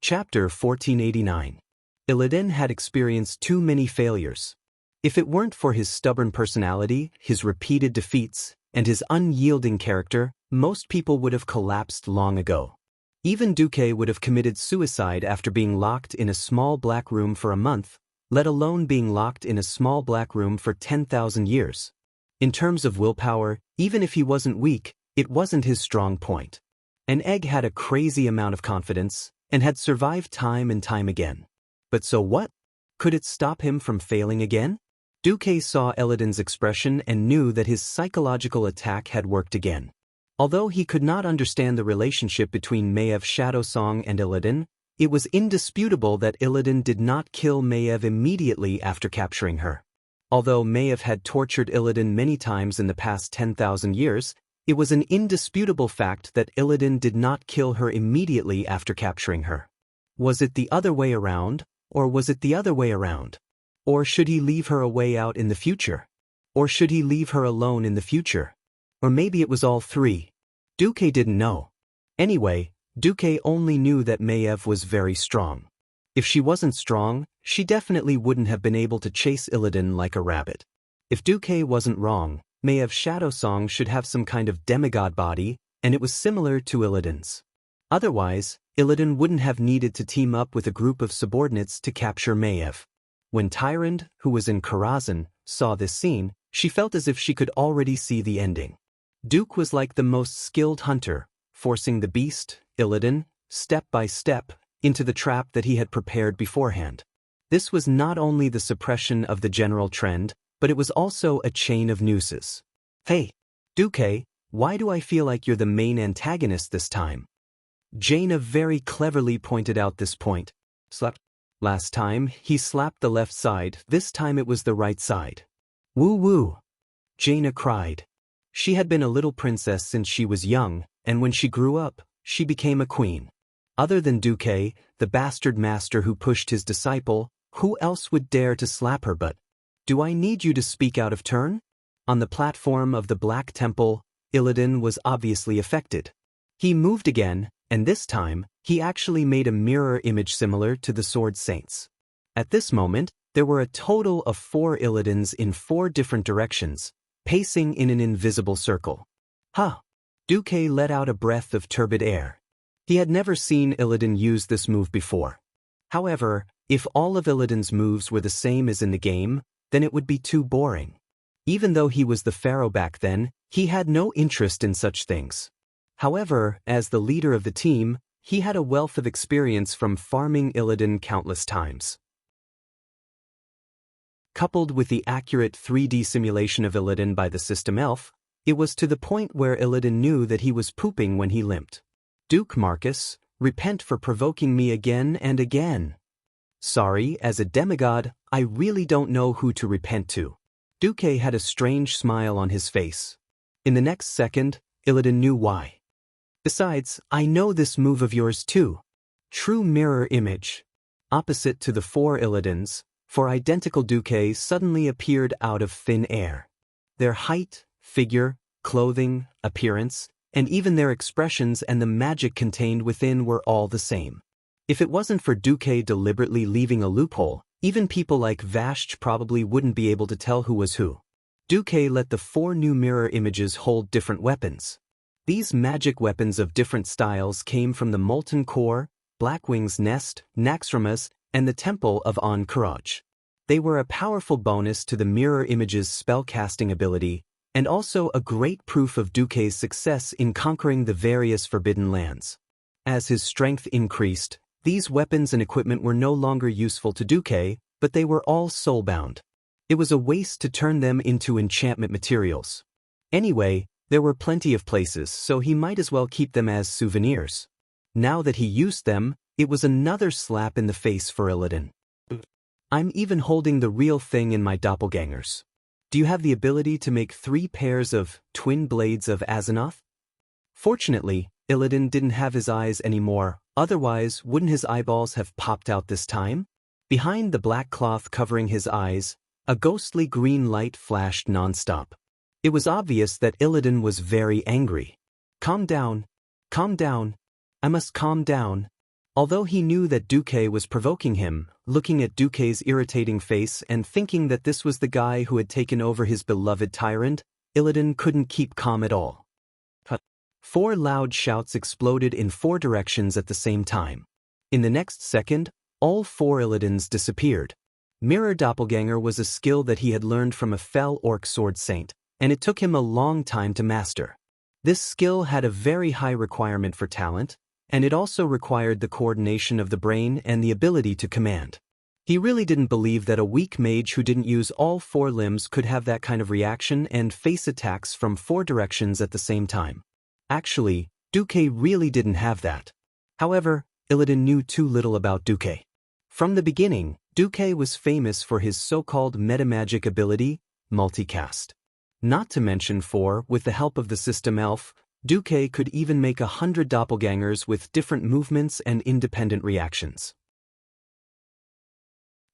Chapter 1489. Illidan had experienced too many failures. If it weren't for his stubborn personality, his repeated defeats, and his unyielding character, most people would have collapsed long ago. Even Duque would have committed suicide after being locked in a small black room for a month, let alone being locked in a small black room for 10,000 years. In terms of willpower, even if he wasn't weak, it wasn't his strong point. An egg had a crazy amount of confidence, and had survived time and time again. But so what? Could it stop him from failing again? Duque saw Illidan's expression and knew that his psychological attack had worked again. Although he could not understand the relationship between Maev Shadowsong and Illidan, it was indisputable that Illidan did not kill Maev immediately after capturing her. Although Maev had tortured Illidan many times in the past 10,000 years, it was an indisputable fact that Illidan did not kill her immediately after capturing her. Was it the other way around, or was it the other way around? Or should he leave her a way out in the future? Or should he leave her alone in the future? Or maybe it was all three. Duque didn't know. Anyway, Duque only knew that Maiev was very strong. If she wasn't strong, she definitely wouldn't have been able to chase Illidan like a rabbit. If Duque wasn't wrong, Maiev Shadowsong should have some kind of demigod body, and it was similar to Illidan's. Otherwise, Illidan wouldn't have needed to team up with a group of subordinates to capture Maiev. When Tyrande, who was in Karazhan, saw this scene, she felt as if she could already see the ending. Duke was like the most skilled hunter, forcing the beast, Illidan, step by step, into the trap that he had prepared beforehand. This was not only the suppression of the general trend, but it was also a chain of nooses. Hey, Duque, why do I feel like you're the main antagonist this time? Jaina very cleverly pointed out this point. Last time, he slapped the left side, this time it was the right side. Woo-woo! Jaina cried. She had been a little princess since she was young, and when she grew up, she became a queen. Other than Duque, the bastard master who pushed his disciple, who else would dare to slap her but? Do I need you to speak out of turn? On the platform of the Black Temple, Illidan was obviously affected. He moved again, and this time, he actually made a mirror image similar to the Sword Saints. At this moment, there were a total of 4 Illidans in 4 different directions, pacing in an invisible circle. Huh! Duque let out a breath of turbid air. He had never seen Illidan use this move before. However, if all of Illidan's moves were the same as in the game, then it would be too boring. Even though he was the pharaoh back then, he had no interest in such things. However, as the leader of the team, he had a wealth of experience from farming Illidan countless times. Coupled with the accurate 3D simulation of Illidan by the system elf, it was to the point where Illidan knew that he was pooping when he limped. Duke Marcus, repent for provoking me again and again. Sorry, as a demigod, I really don't know who to repent to. Duque had a strange smile on his face. In the next second, Illidan knew why. Besides, I know this move of yours too. True mirror image. Opposite to the 4 Illidans, 4 identical Duques suddenly appeared out of thin air. Their height, figure, clothing, appearance, and even their expressions and the magic contained within were all the same. If it wasn't for Duque deliberately leaving a loophole, even people like Vashj probably wouldn't be able to tell who was who. Duque let the 4 new mirror images hold different weapons. These magic weapons of different styles came from the Molten Core, Blackwing's Nest, Naxxramas, and the Temple of An-Kuraj. They were a powerful bonus to the mirror image's spellcasting ability, and also a great proof of Duque's success in conquering the various forbidden lands. As his strength increased, these weapons and equipment were no longer useful to Duque, but they were all soulbound. It was a waste to turn them into enchantment materials. Anyway, there were plenty of places, so he might as well keep them as souvenirs. Now that he used them, it was another slap in the face for Illidan. I'm even holding the real thing in my doppelgangers. Do you have the ability to make 3 pairs of twin blades of Azzinoth? Fortunately, Illidan didn't have his eyes anymore, otherwise wouldn't his eyeballs have popped out this time? Behind the black cloth covering his eyes, a ghostly green light flashed non-stop. It was obvious that Illidan was very angry. Calm down. Calm down. I must calm down. Although he knew that Duque was provoking him, looking at Duque's irritating face and thinking that this was the guy who had taken over his beloved Tyrande, Illidan couldn't keep calm at all. 4 loud shouts exploded in 4 directions at the same time. In the next second, all 4 Illidans disappeared. Mirror Doppelganger was a skill that he had learned from a fell orc sword saint, and it took him a long time to master. This skill had a very high requirement for talent, and it also required the coordination of the brain and the ability to command. He really didn't believe that a weak mage who didn't use all 4 limbs could have that kind of reaction and face attacks from 4 directions at the same time. Actually, Duque really didn't have that. However, Illidan knew too little about Duque. From the beginning, Duque was famous for his so-called metamagic ability, multicast. Not to mention with the help of the system elf, Duque could even make 100 doppelgangers with different movements and independent reactions.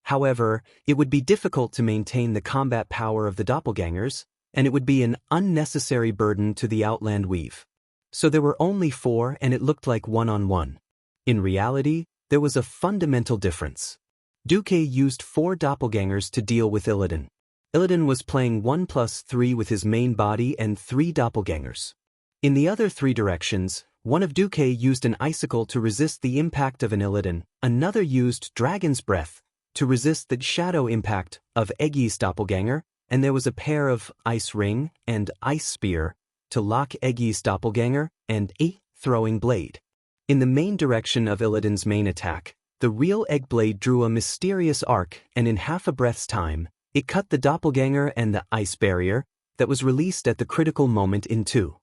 However, it would be difficult to maintain the combat power of the doppelgangers, and it would be an unnecessary burden to the Outland Weave. So there were only 4 and it looked like one-on-one. In reality, there was a fundamental difference. Duque used 4 doppelgangers to deal with Illidan. Illidan was playing 1+3 with his main body and 3 doppelgangers. In the other 3 directions, one of Duque used an icicle to resist the impact of an Illidan, another used Dragon's Breath to resist the shadow impact of Eggy's doppelganger, and there was a pair of Ice Ring and Ice Spear to lock Eggy's doppelganger and a Throwing Blade. In the main direction of Illidan's main attack, the real Egg Blade drew a mysterious arc, and in half a breath's time, it cut the doppelganger and the ice barrier that was released at the critical moment in two.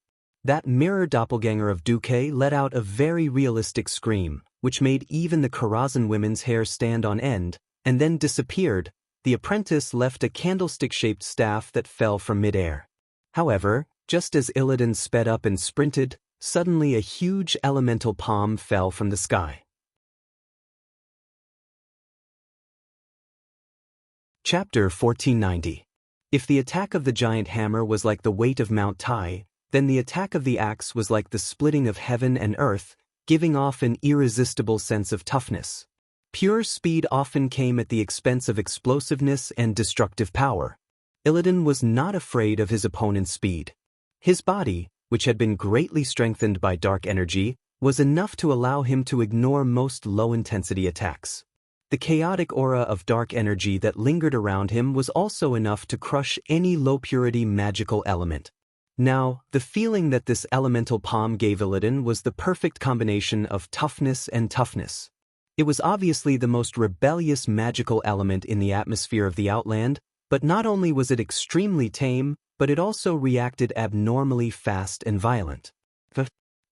That mirror doppelganger of Duque let out a very realistic scream, which made even the Karazhan women's hair stand on end, and then disappeared. The apprentice left a candlestick-shaped staff that fell from midair. However, just as Illidan sped up and sprinted, suddenly a huge elemental palm fell from the sky. Chapter 1490. If the attack of the giant hammer was like the weight of Mount Tai, then the attack of the axe was like the splitting of heaven and earth, giving off an irresistible sense of toughness. Pure speed often came at the expense of explosiveness and destructive power. Illidan was not afraid of his opponent's speed. His body, which had been greatly strengthened by dark energy, was enough to allow him to ignore most low-intensity attacks. The chaotic aura of dark energy that lingered around him was also enough to crush any low-purity magical element. Now, the feeling that this elemental palm gave Illidan was the perfect combination of toughness and toughness. It was obviously the most rebellious magical element in the atmosphere of the Outland, but not only was it extremely tame, but it also reacted abnormally fast and violent.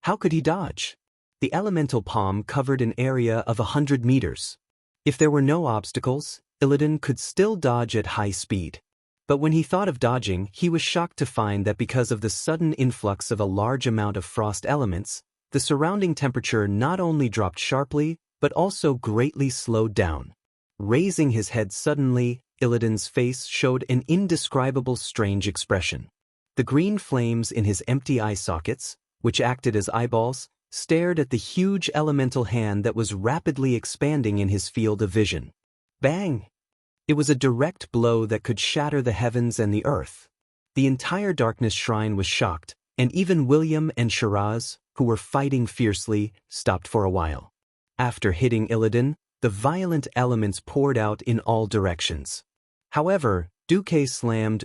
How could he dodge? The elemental palm covered an area of 100 meters. If there were no obstacles, Illidan could still dodge at high speed. But when he thought of dodging, he was shocked to find that because of the sudden influx of a large amount of frost elements, the surrounding temperature not only dropped sharply, but also greatly slowed down. Raising his head suddenly, Illidan's face showed an indescribable strange expression. The green flames in his empty eye sockets, which acted as eyeballs, stared at the huge elemental hand that was rapidly expanding in his field of vision. Bang! It was a direct blow that could shatter the heavens and the earth. The entire Darkness Shrine was shocked, and even William and Shiraz, who were fighting fiercely, stopped for a while. After hitting Illidan, the violent elements poured out in all directions. However, Duque slammed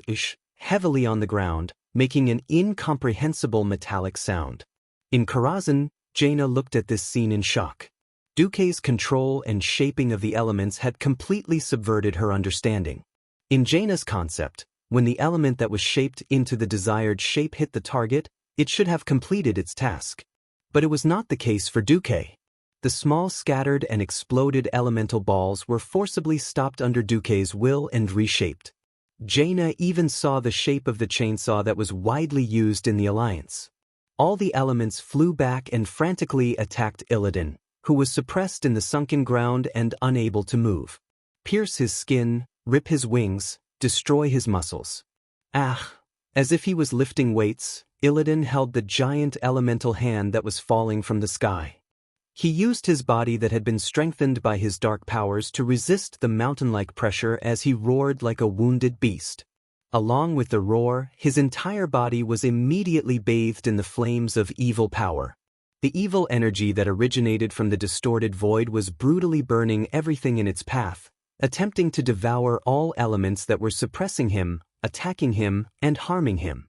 heavily on the ground, making an incomprehensible metallic sound. In Karazhan, Jaina looked at this scene in shock. Duque's control and shaping of the elements had completely subverted her understanding. In Jaina's concept, when the element that was shaped into the desired shape hit the target, it should have completed its task. But it was not the case for Duque. The small scattered and exploded elemental balls were forcibly stopped under Duque's will and reshaped. Jaina even saw the shape of the chainsaw that was widely used in the Alliance. All the elements flew back and frantically attacked Illidan, who was suppressed in the sunken ground and unable to move. Pierce his skin, rip his wings, destroy his muscles. As if he was lifting weights, Illidan held the giant elemental hand that was falling from the sky. He used his body that had been strengthened by his dark powers to resist the mountain-like pressure as he roared like a wounded beast. Along with the roar, his entire body was immediately bathed in the flames of evil power. The evil energy that originated from the distorted void was brutally burning everything in its path, attempting to devour all elements that were suppressing him, attacking him, and harming him.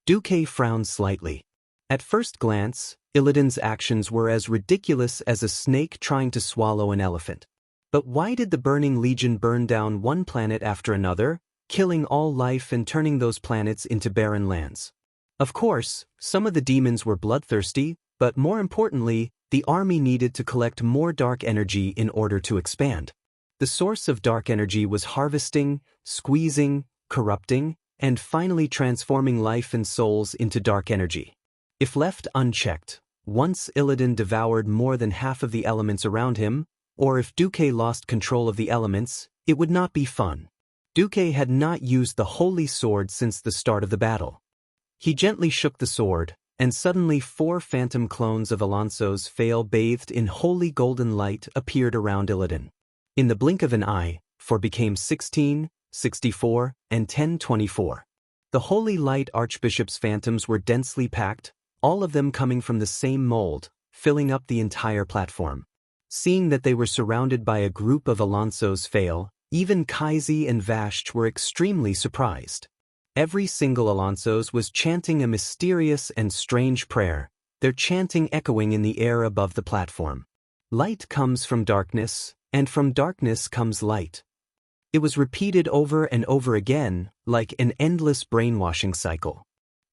Duque frowned slightly. At first glance, Illidan's actions were as ridiculous as a snake trying to swallow an elephant. But why did the Burning Legion burn down one planet after another, killing all life and turning those planets into barren lands? Of course, some of the demons were bloodthirsty, but more importantly, the army needed to collect more dark energy in order to expand. The source of dark energy was harvesting, squeezing, corrupting, and finally transforming life and souls into dark energy. If left unchecked, once Illidan devoured more than half of the elements around him, or if Duque lost control of the elements, it would not be fun. Duque had not used the holy sword since the start of the battle. He gently shook the sword, and suddenly 4 phantom clones of Alonso's Fail bathed in holy golden light appeared around Illidan. In the blink of an eye, 4 became 16, 64, and 1024. The holy light archbishop's phantoms were densely packed, all of them coming from the same mold, filling up the entire platform. Seeing that they were surrounded by a group of Alonso's Fail, even Kaizi and Vashj were extremely surprised. Every single Alonso's was chanting a mysterious and strange prayer, their chanting echoing in the air above the platform. Light comes from darkness, and from darkness comes light. It was repeated over and over again, like an endless brainwashing cycle.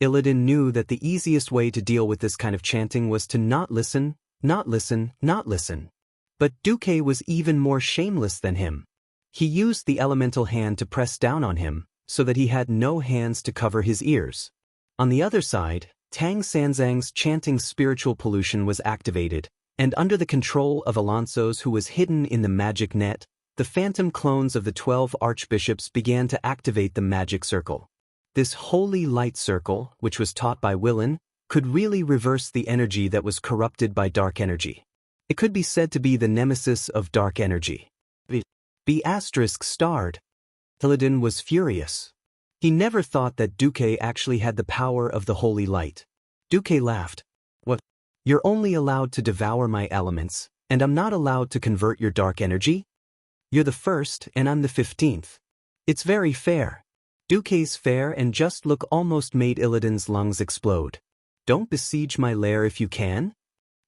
Illidan knew that the easiest way to deal with this kind of chanting was to not listen, not listen, not listen. But Duque was even more shameless than him. He used the elemental hand to press down on him, so that he had no hands to cover his ears. On the other side, Tang Sanzang's chanting spiritual pollution was activated, and under the control of Alonso's who was hidden in the magic net, the phantom clones of the 12 archbishops began to activate the magic circle. This holy light circle, which was taught by Willan, could really reverse the energy that was corrupted by dark energy. It could be said to be the nemesis of dark energy. B** starred. Illidan was furious. He never thought that Duque actually had the power of the holy light. Duque laughed. What? You're only allowed to devour my elements, and I'm not allowed to convert your dark energy? You're the first, and I'm the 15th. It's very fair. Duque's fair and just look almost made Illidan's lungs explode. Don't besiege my lair if you can?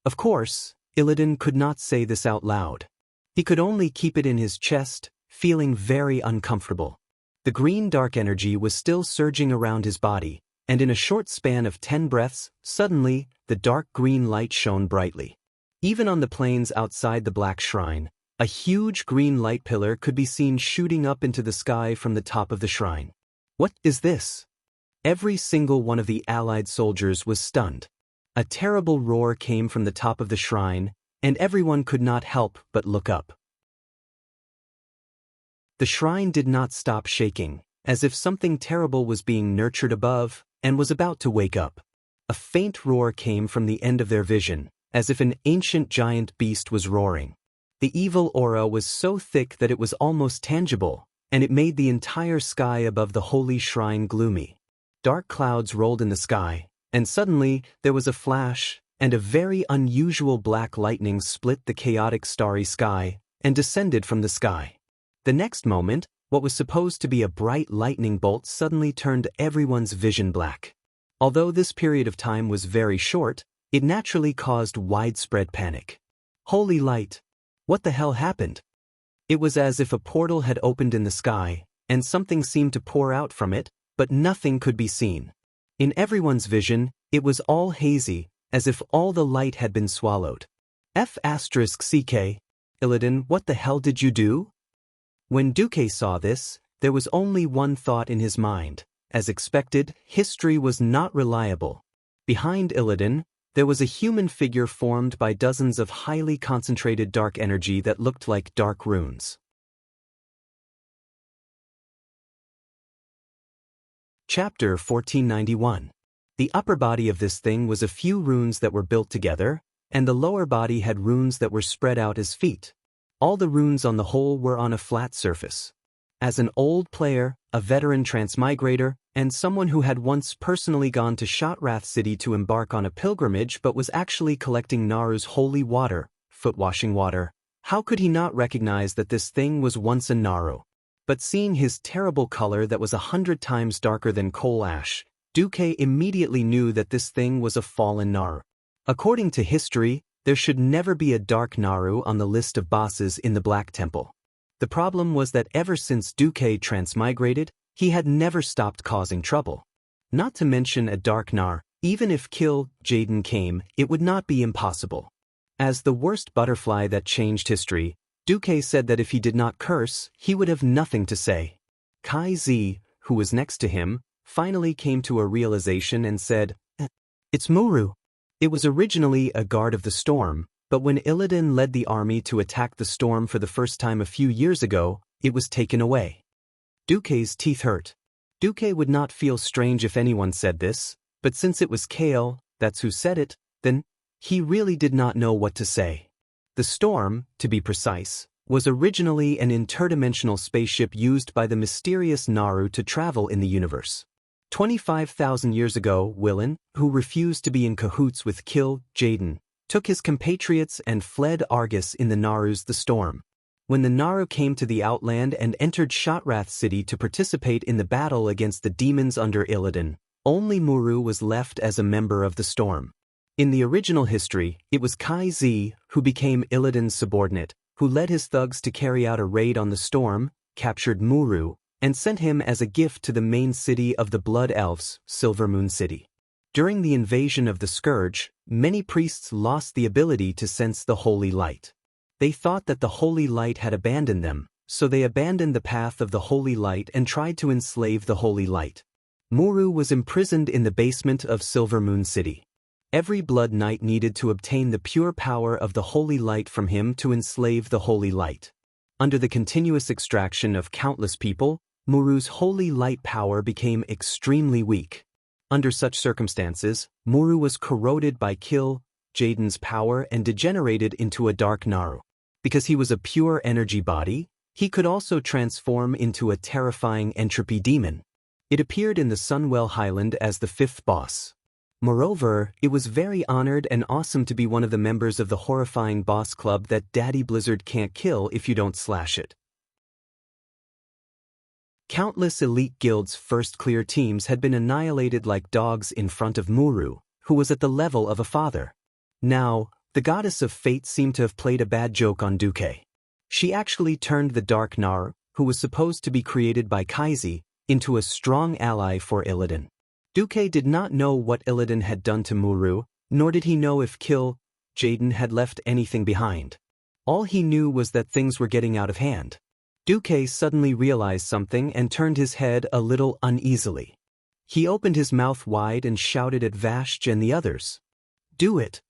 Of course, Illidan could not say this out loud. He could only keep it in his chest, feeling very uncomfortable. The green dark energy was still surging around his body, and in a short span of 10 breaths, suddenly, the dark green light shone brightly. Even on the plains outside the Black Shrine, a huge green light pillar could be seen shooting up into the sky from the top of the shrine. What is this? Every single one of the allied soldiers was stunned. A terrible roar came from the top of the shrine, and everyone could not help but look up. The shrine did not stop shaking, as if something terrible was being nurtured above, and was about to wake up. A faint roar came from the end of their vision, as if an ancient giant beast was roaring. The evil aura was so thick that it was almost tangible, and it made the entire sky above the holy shrine gloomy. Dark clouds rolled in the sky, and suddenly there was a flash, and a very unusual black lightning split the chaotic starry sky, and descended from the sky. The next moment, what was supposed to be a bright lightning bolt suddenly turned everyone's vision black. Although this period of time was very short, it naturally caused widespread panic. Holy light! What the hell happened? It was as if a portal had opened in the sky, and something seemed to pour out from it, but nothing could be seen. In everyone's vision, it was all hazy, as if all the light had been swallowed. F***ck. Illidan, what the hell did you do? When Duque saw this, there was only one thought in his mind. As expected, history was not reliable. Behind Illidan, there was a human figure formed by dozens of highly concentrated dark energy that looked like dark runes. Chapter 1491. The upper body of this thing was a few runes that were built together, and the lower body had runes that were spread out as feet. All the runes on the whole were on a flat surface. As an old player, a veteran transmigrator, and someone who had once personally gone to Shotrath City to embark on a pilgrimage but was actually collecting Naru's holy water, foot-washing water, how could he not recognize that this thing was once a Naru? But seeing his terrible color that was 100 times darker than coal ash, Duque immediately knew that this thing was a fallen Naru. According to history, there should never be a dark Naru on the list of bosses in the Black Temple. The problem was that ever since Duque transmigrated, he had never stopped causing trouble. Not to mention a dark Nar, even if Kill Jaden came, it would not be impossible. As the worst butterfly that changed history, Duque said that if he did not curse, he would have nothing to say. Kai Z, who was next to him, finally came to a realization and said, "It's Muru." It was originally a guard of the storm, But when Illidan led the army to attack the storm for the first time a few years ago, it was taken away. Duke's teeth hurt. Duke would not feel strange if anyone said this, but since it was Kale, that's who said it, then he really did not know what to say. The storm, to be precise, was originally an interdimensional spaceship used by the mysterious Naru to travel in the universe. 25,000 years ago, Willan, who refused to be in cahoots with Jaden, took his compatriots and fled Argus in the Naru's The Storm. When the Naru came to the Outland and entered Shotrath City to participate in the battle against the demons under Illidan, only Muru was left as a member of the Storm. In the original history, it was Kai Z, who became Illidan's subordinate, who led his thugs to carry out a raid on the Storm, captured Muru, and sent him as a gift to the main city of the Blood Elves, Silvermoon City. During the invasion of the Scourge, many priests lost the ability to sense the holy light. They thought that the holy light had abandoned them, so they abandoned the path of the holy light and tried to enslave the holy light. Muru was imprisoned in the basement of Silvermoon City. Every Blood Knight needed to obtain the pure power of the holy light from him to enslave the holy light. Under the continuous extraction of countless people, Muru's holy light power became extremely weak. Under such circumstances, Muru was corroded by Jaden's power and degenerated into a dark Naru. Because he was a pure energy body, he could also transform into a terrifying entropy demon. It appeared in the Sunwell Highland as the fifth boss. Moreover, it was very honored and awesome to be one of the members of the horrifying boss club that Daddy Blizzard can't kill if you don't slash it. Countless elite guilds' first clear teams had been annihilated like dogs in front of Muru, who was at the level of a father. Now, the goddess of fate seemed to have played a bad joke on Duke. She actually turned the Dark Nar, who was supposed to be created by Kaizi, into a strong ally for Illidan. Duke did not know what Illidan had done to Muru, nor did he know if Jaden had left anything behind. All he knew was that things were getting out of hand. Duke suddenly realized something and turned his head a little uneasily. He opened his mouth wide and shouted at Vashj and the others. "Do it!"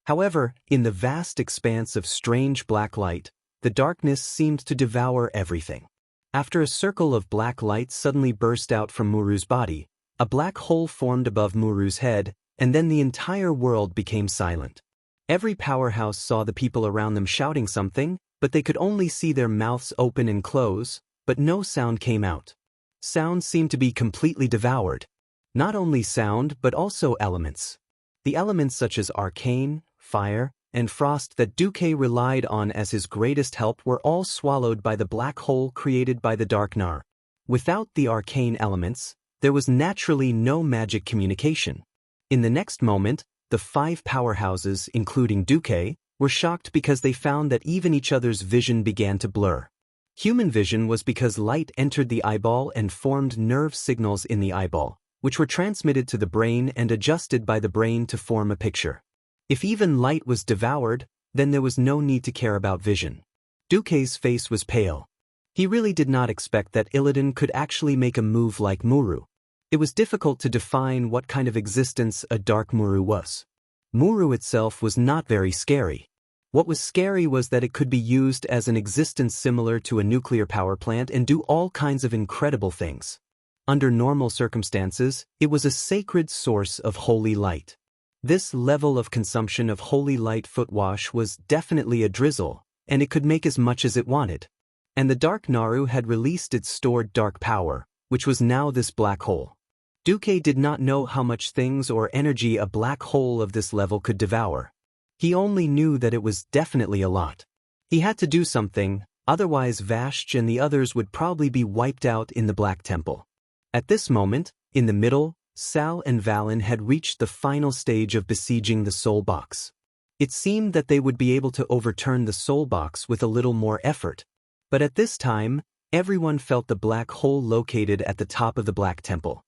However, in the vast expanse of strange black light, the darkness seemed to devour everything. After a circle of black light suddenly burst out from Muru's body, a black hole formed above Muru's head, and then the entire world became silent. Every powerhouse saw the people around them shouting something, but they could only see their mouths open and close, but no sound came out. Sound seemed to be completely devoured. Not only sound, but also elements. The elements such as arcane, fire, and frost that Duke relied on as his greatest help were all swallowed by the black hole created by the Dark Nar. Without the arcane elements, there was naturally no magic communication. In the next moment, the five powerhouses, including Duke, were shocked because they found that even each other's vision began to blur. Human vision was because light entered the eyeball and formed nerve signals in the eyeball, which were transmitted to the brain and adjusted by the brain to form a picture. If even light was devoured, then there was no need to care about vision. Duke's face was pale. He really did not expect that Illidan could actually make a move like Muru. It was difficult to define what kind of existence a dark Muru was. Muru itself was not very scary. What was scary was that it could be used as an existence similar to a nuclear power plant and do all kinds of incredible things. Under normal circumstances, it was a sacred source of holy light. This level of consumption of holy light footwash was definitely a drizzle, and it could make as much as it wanted. And the Dark Naru had released its stored dark power, which was now this black hole. Duke did not know how much things or energy a black hole of this level could devour. He only knew that it was definitely a lot. He had to do something, otherwise Vashj and the others would probably be wiped out in the Black Temple. At this moment, in the middle, Sal and Valen had reached the final stage of besieging the Soul Box. It seemed that they would be able to overturn the Soul Box with a little more effort. But at this time, everyone felt the black hole located at the top of the Black Temple.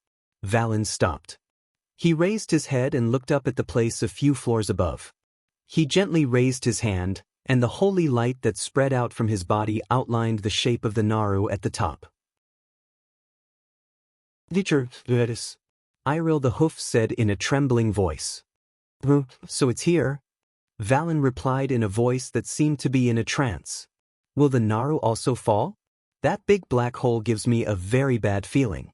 Valen stopped. He raised his head and looked up at the place a few floors above. He gently raised his hand, and the holy light that spread out from his body outlined the shape of the Naru at the top. Iril the Hoof said in a trembling voice. So it's here? Valen replied in a voice that seemed to be in a trance. Will the Naru also fall? That big black hole gives me a very bad feeling.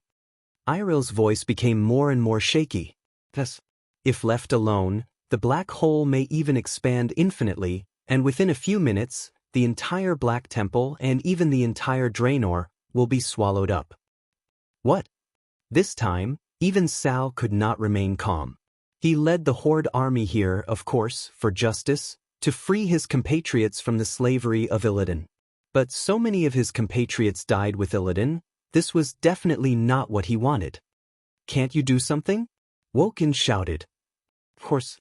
Iril's voice became more and more shaky. Thus, if left alone, the black hole may even expand infinitely, and within a few minutes, the entire Black Temple and even the entire Draenor will be swallowed up. What? This time, even Sal could not remain calm. He led the Horde army here, of course, for justice, to free his compatriots from the slavery of Illidan. But so many of his compatriots died with Illidan, this was definitely not what he wanted. Can't you do something? Woken shouted. Of course,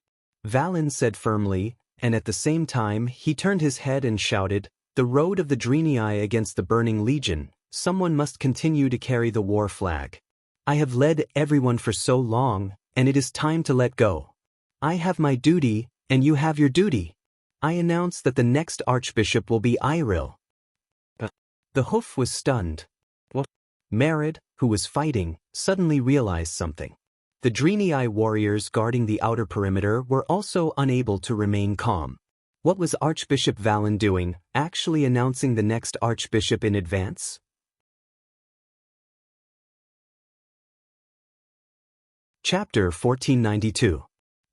Valen said firmly, and at the same time he turned his head and shouted, the road of the Draenei against the Burning Legion, someone must continue to carry the war flag. I have led everyone for so long, and it is time to let go. I have my duty, and you have your duty. I announce that the next archbishop will be Iril. The hoof was stunned. What? Merid, who was fighting, suddenly realized something. The Draenei warriors guarding the outer perimeter were also unable to remain calm. What was Archbishop Valen doing, actually announcing the next archbishop in advance? Chapter 1492.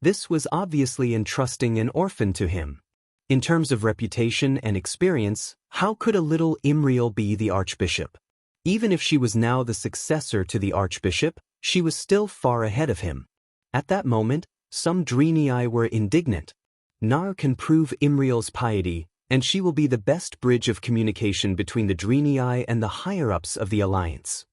This was obviously entrusting an orphan to him. In terms of reputation and experience, how could a little Imriel be the archbishop? Even if she was now the successor to the archbishop, she was still far ahead of him. At that moment, some Draenei were indignant. Nar can prove Imriel's piety, and she will be the best bridge of communication between the Draenei and the higher-ups of the Alliance.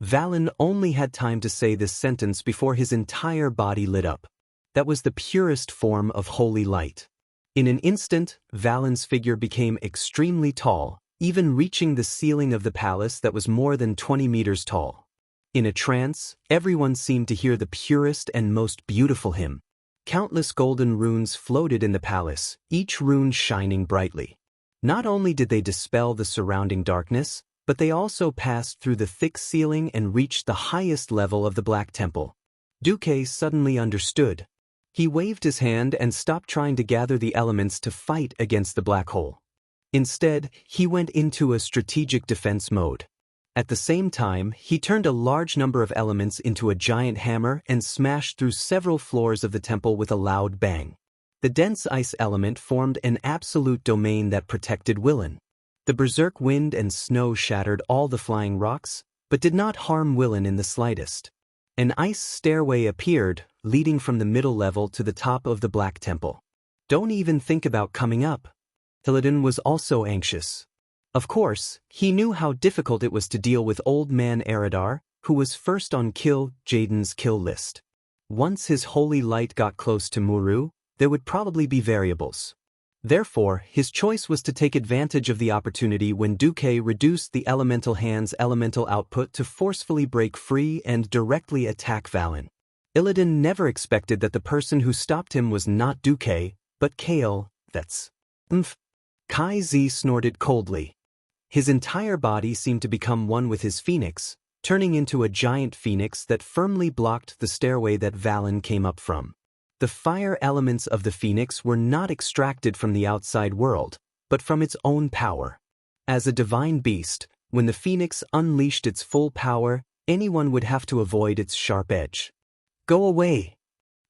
Valen only had time to say this sentence before his entire body lit up. That was the purest form of holy light. In an instant, Valen's figure became extremely tall, even reaching the ceiling of the palace that was more than 20 meters tall. In a trance, everyone seemed to hear the purest and most beautiful hymn. Countless golden runes floated in the palace, each rune shining brightly. Not only did they dispel the surrounding darkness, but they also passed through the thick ceiling and reached the highest level of the Black Temple. Duque suddenly understood. He waved his hand and stopped trying to gather the elements to fight against the black hole. Instead, he went into a strategic defense mode. At the same time, he turned a large number of elements into a giant hammer and smashed through several floors of the temple with a loud bang. The dense ice element formed an absolute domain that protected Willen. The berserk wind and snow shattered all the flying rocks, but did not harm Willen in the slightest. An ice stairway appeared, leading from the middle level to the top of the Black Temple. Don't even think about coming up. Illidan was also anxious. Of course, he knew how difficult it was to deal with Old Man Eridar, who was first on Jaden's kill list. Once his holy light got close to Muru, there would probably be variables. Therefore, his choice was to take advantage of the opportunity when Duque reduced the Elemental Hand's elemental output to forcefully break free and directly attack Valen. Illidan never expected that the person who stopped him was not Duque, but Kael. That's Kai Z snorted coldly. His entire body seemed to become one with his phoenix, turning into a giant phoenix that firmly blocked the stairway that Valen came up from. The fire elements of the phoenix were not extracted from the outside world, but from its own power. As a divine beast, when the phoenix unleashed its full power, anyone would have to avoid its sharp edge. Go away!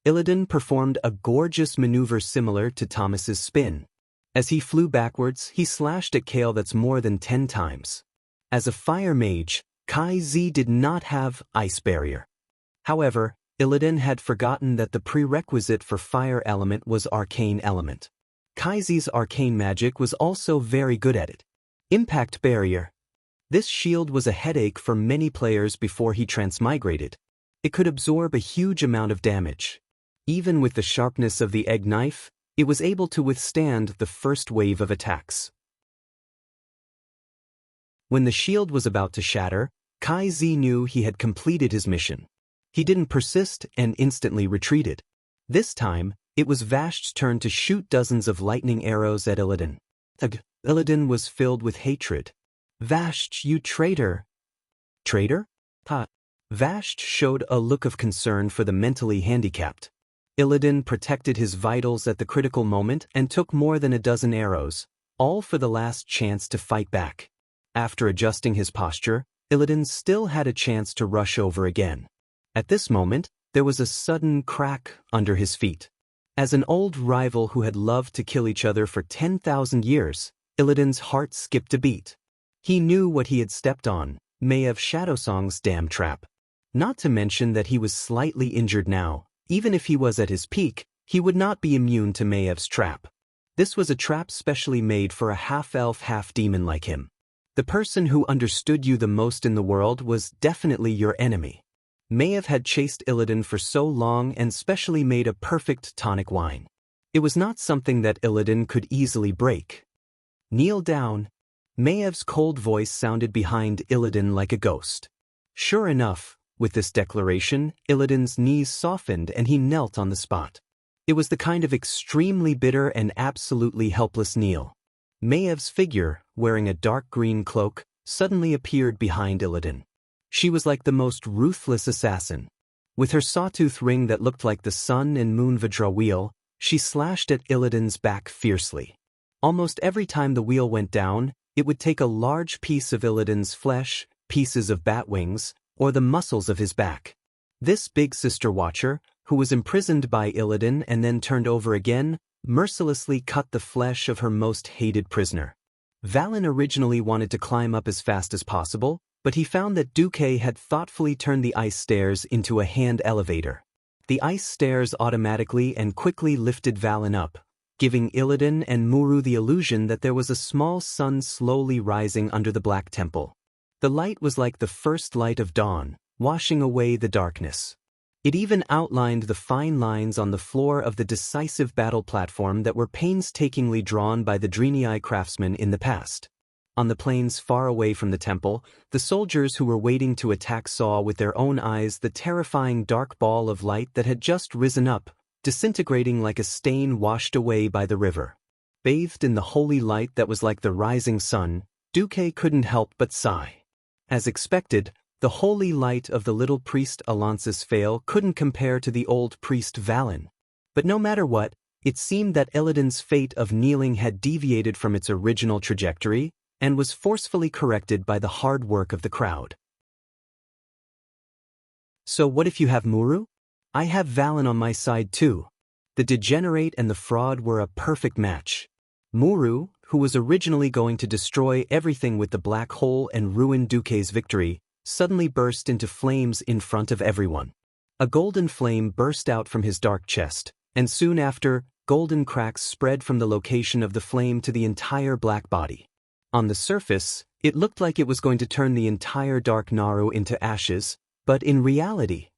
Illidan performed a gorgeous maneuver similar to Thomas's spin. As he flew backwards, he slashed at Kael that's more than 10 times. As a fire mage, Kai Z did not have ice barrier. However, Illidan had forgotten that the prerequisite for fire element was arcane element. Kai Z's arcane magic was also very good at it. Impact barrier. This shield was a headache for many players before he transmigrated. It could absorb a huge amount of damage. Even with the sharpness of the egg knife, it was able to withstand the first wave of attacks. When the shield was about to shatter, Kai Z knew he had completed his mission. He didn't persist and instantly retreated. This time, it was Vasht's turn to shoot dozens of lightning arrows at Illidan. Illidan was filled with hatred. Vasht, you traitor! Traitor? Vasht showed a look of concern for the mentally handicapped. Illidan protected his vitals at the critical moment and took more than a dozen arrows, all for the last chance to fight back. After adjusting his posture, Illidan still had a chance to rush over again. At this moment, there was a sudden crack under his feet. As an old rival who had loved to kill each other for 10,000 years, Illidan's heart skipped a beat. He knew what he had stepped on, Maev Shadowsong's damn trap. Not to mention that he was slightly injured now. Even if he was at his peak, he would not be immune to Maev's trap. This was a trap specially made for a half-elf, half-demon like him. The person who understood you the most in the world was definitely your enemy. Maev had chased Illidan for so long and specially made a perfect tonic wine. It was not something that Illidan could easily break. Kneel down. Maev's cold voice sounded behind Illidan like a ghost. Sure enough, with this declaration, Illidan's knees softened and he knelt on the spot. It was the kind of extremely bitter and absolutely helpless kneel. Maev's figure, wearing a dark green cloak, suddenly appeared behind Illidan. She was like the most ruthless assassin. With her sawtooth ring that looked like the sun and moon Vajra wheel, she slashed at Illidan's back fiercely. Almost every time the wheel went down, it would take a large piece of Illidan's flesh, pieces of bat wings, or the muscles of his back. This big sister watcher, who was imprisoned by Illidan and then turned over again, mercilessly cut the flesh of her most hated prisoner. Valen originally wanted to climb up as fast as possible, but he found that Duque had thoughtfully turned the ice stairs into a hand elevator. The ice stairs automatically and quickly lifted Valen up, giving Illidan and Muru the illusion that there was a small sun slowly rising under the Black Temple. The light was like the first light of dawn, washing away the darkness. It even outlined the fine lines on the floor of the decisive battle platform that were painstakingly drawn by the Drenii craftsmen in the past. On the plains far away from the temple, the soldiers who were waiting to attack saw with their own eyes the terrifying dark ball of light that had just risen up, disintegrating like a stain washed away by the river. Bathed in the holy light that was like the rising sun, Duque couldn't help but sigh. As expected, the holy light of the little priest Alonsis Fail couldn't compare to the old priest Valen. But no matter what, it seemed that Illidan's fate of kneeling had deviated from its original trajectory and was forcefully corrected by the hard work of the crowd. So what if you have Muru? I have Valen on my side too. The degenerate and the fraud were a perfect match. Muru, who was originally going to destroy everything with the black hole and ruin Duque's victory, suddenly burst into flames in front of everyone. A golden flame burst out from his dark chest, and soon after, golden cracks spread from the location of the flame to the entire black body. On the surface, it looked like it was going to turn the entire dark Naru into ashes, but in reality,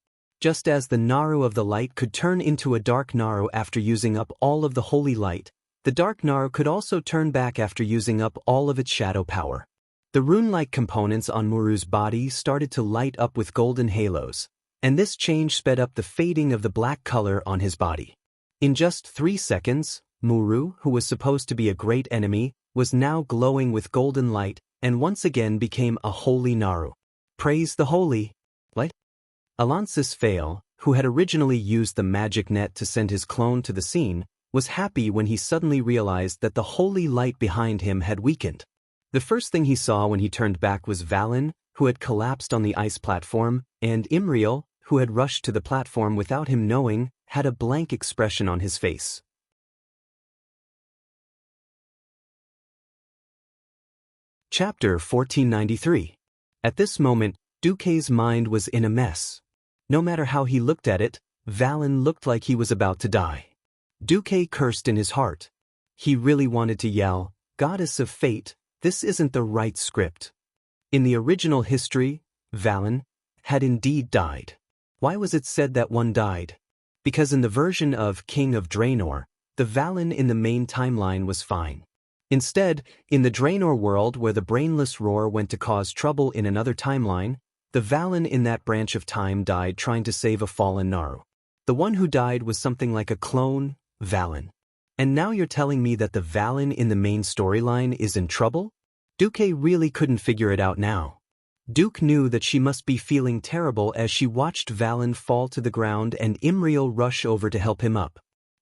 just as the Naru of the light could turn into a dark Naru after using up all of the holy light, the dark Naru could also turn back after using up all of its shadow power. The rune-like components on Muru's body started to light up with golden halos, and this change sped up the fading of the black color on his body. In just 3 seconds, Muru, who was supposed to be a great enemy, was now glowing with golden light and once again became a holy Naru. Praise the holy light. Alonsis Fail, who had originally used the magic net to send his clone to the scene, was happy when he suddenly realized that the holy light behind him had weakened. The first thing he saw when he turned back was Valen, who had collapsed on the ice platform, and Imriel, who had rushed to the platform without him knowing, had a blank expression on his face. Chapter 1493. At this moment, Duque's mind was in a mess. No matter how he looked at it, Valen looked like he was about to die. Duque cursed in his heart. He really wanted to yell, "Goddess of fate, this isn't the right script." In the original history, Valen had indeed died. Why was it said that one died? Because in the version of King of Draenor, the Valen in the main timeline was fine. Instead, in the Draenor world where the brainless roar went to cause trouble in another timeline, the Valen in that branch of time died trying to save a fallen Naru. The one who died was something like a clone, Valen. And now you're telling me that the Valen in the main storyline is in trouble? Duque really couldn't figure it out now. Duke knew that she must be feeling terrible as she watched Valen fall to the ground and Imriel rush over to help him up.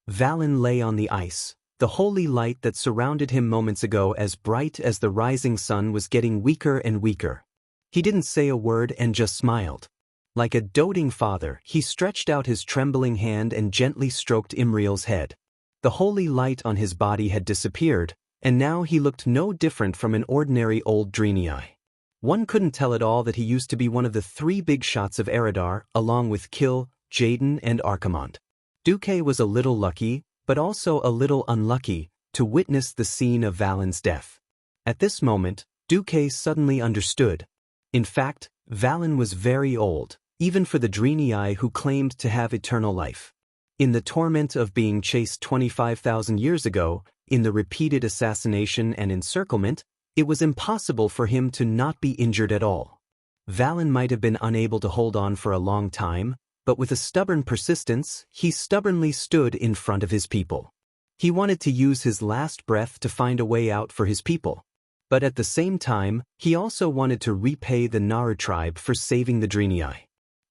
Valen lay on the ice, the holy light that surrounded him moments ago as bright as the rising sun was getting weaker and weaker. He didn't say a word and just smiled. Like a doting father, he stretched out his trembling hand and gently stroked Imriel's head. The holy light on his body had disappeared, and now he looked no different from an ordinary old Draenei. One couldn't tell at all that he used to be one of the 3 big shots of Eridar, along with Kill, Jaden and Archimonde. Duke was a little lucky, but also a little unlucky, to witness the scene of Valen's death. At this moment, Duke suddenly understood. In fact, Valen was very old, even for the Draenei who claimed to have eternal life. In the torment of being chased 25,000 years ago, in the repeated assassination and encirclement, it was impossible for him to not be injured at all. Valen might have been unable to hold on for a long time, but with a stubborn persistence, he stubbornly stood in front of his people. He wanted to use his last breath to find a way out for his people. But at the same time, he also wanted to repay the Naru tribe for saving the Draenei.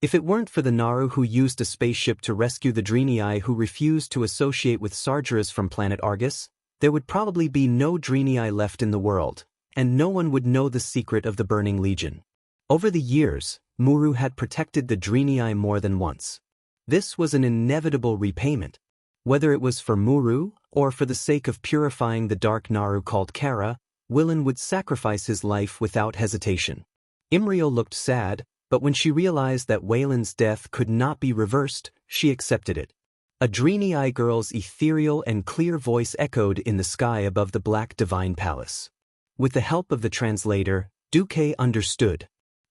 If it weren't for the Naru who used a spaceship to rescue the Draenei who refused to associate with Sargeras from planet Argus, there would probably be no Draenei left in the world, and no one would know the secret of the Burning Legion. Over the years, Muru had protected the Draenei more than once. This was an inevitable repayment. Whether it was for Muru, or for the sake of purifying the dark Naru called Kara, Willan would sacrifice his life without hesitation. Imriel looked sad, but when she realized that Waylon's death could not be reversed, she accepted it. A Draenei girl's ethereal and clear voice echoed in the sky above the black divine palace. With the help of the translator, Duke understood.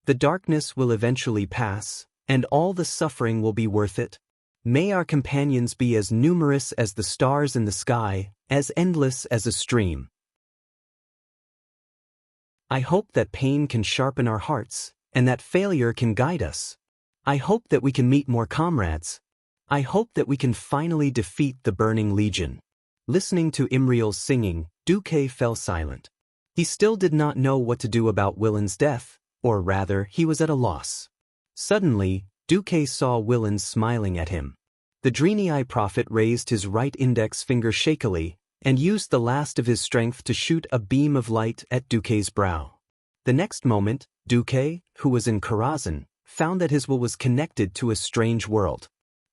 The darkness will eventually pass, and all the suffering will be worth it. May our companions be as numerous as the stars in the sky, as endless as a stream. I hope that pain can sharpen our hearts, and that failure can guide us. I hope that we can meet more comrades. I hope that we can finally defeat the Burning Legion. Listening to Imriel's singing, Duke fell silent. He still did not know what to do about Willan's death, or rather, he was at a loss. Suddenly, Duke saw Willan smiling at him. The Draenei prophet raised his right index finger shakily, and used the last of his strength to shoot a beam of light at Duke's brow. The next moment, Duke, who was in Karazhan, found that his will was connected to a strange world.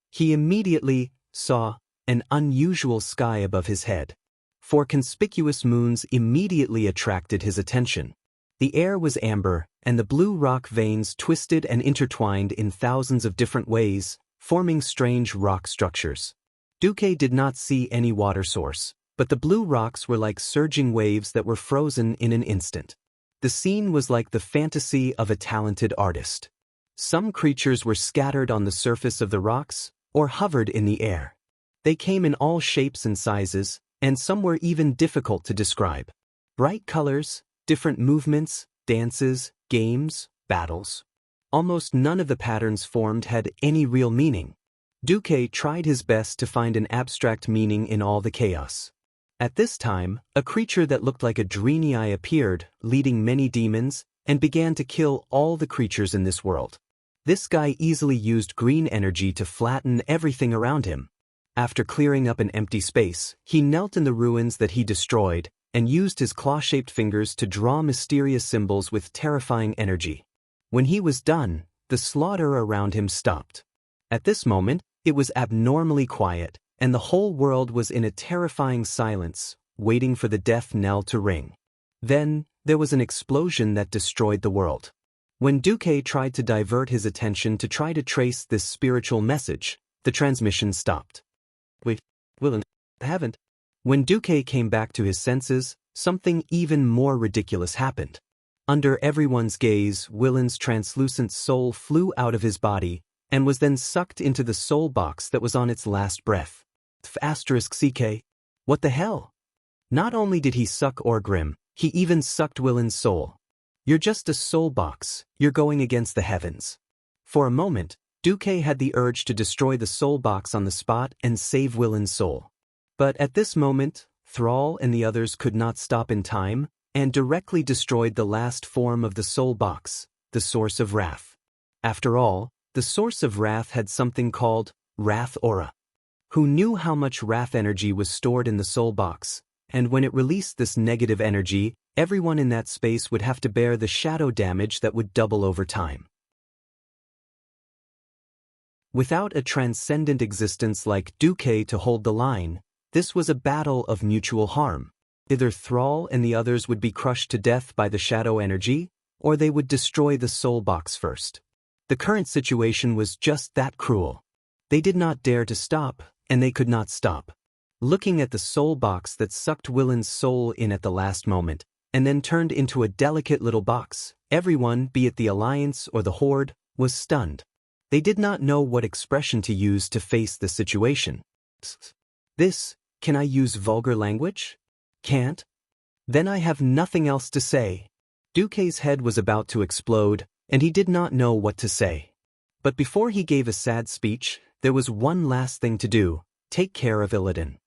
He immediately saw an unusual sky above his head. 4 conspicuous moons immediately attracted his attention. The air was amber, and the blue rock veins twisted and intertwined in thousands of different ways, forming strange rock structures. Duke did not see any water source, but the blue rocks were like surging waves that were frozen in an instant. The scene was like the fantasy of a talented artist. Some creatures were scattered on the surface of the rocks, or hovered in the air. They came in all shapes and sizes, and some were even difficult to describe. Bright colors, different movements, dances, games, battles. Almost none of the patterns formed had any real meaning. Duque tried his best to find an abstract meaning in all the chaos. At this time, a creature that looked like a Draenei appeared, leading many demons, and began to kill all the creatures in this world. This guy easily used green energy to flatten everything around him. After clearing up an empty space, he knelt in the ruins that he destroyed, and used his claw-shaped fingers to draw mysterious symbols with terrifying energy. When he was done, the slaughter around him stopped. At this moment, it was abnormally quiet, and the whole world was in a terrifying silence, waiting for the death knell to ring. Then, there was an explosion that destroyed the world. When Duque tried to divert his attention to try to trace this spiritual message, the transmission stopped. Wait, Willan, haven't. When Duque came back to his senses, something even more ridiculous happened. Under everyone's gaze, Willan's translucent soul flew out of his body, and was then sucked into the soul box that was on its last breath. *CK. What the hell? Not only did he suck Orgrim, he even sucked Willan's soul. You're just a soul box, you're going against the heavens. For a moment, Duque had the urge to destroy the soul box on the spot and save Willan's soul. But at this moment, Thrall and the others could not stop in time, and directly destroyed the last form of the soul box, the source of wrath. After all, the source of wrath had something called wrath aura. Who knew how much wrath energy was stored in the soul box, and when it released this negative energy, everyone in that space would have to bear the shadow damage that would double over time. Without a transcendent existence like Deity to hold the line, this was a battle of mutual harm. Either Thrall and the others would be crushed to death by the shadow energy, or they would destroy the soul box first. The current situation was just that cruel. They did not dare to stop, and they could not stop. Looking at the soul box that sucked Willen's soul in at the last moment, and then turned into a delicate little box, everyone, be it the Alliance or the Horde, was stunned. They did not know what expression to use to face the situation. Can I use vulgar language? Can't? Then I have nothing else to say. Deity's head was about to explode, and he did not know what to say. But before he gave a sad speech, there was one last thing to do: take care of Illidan.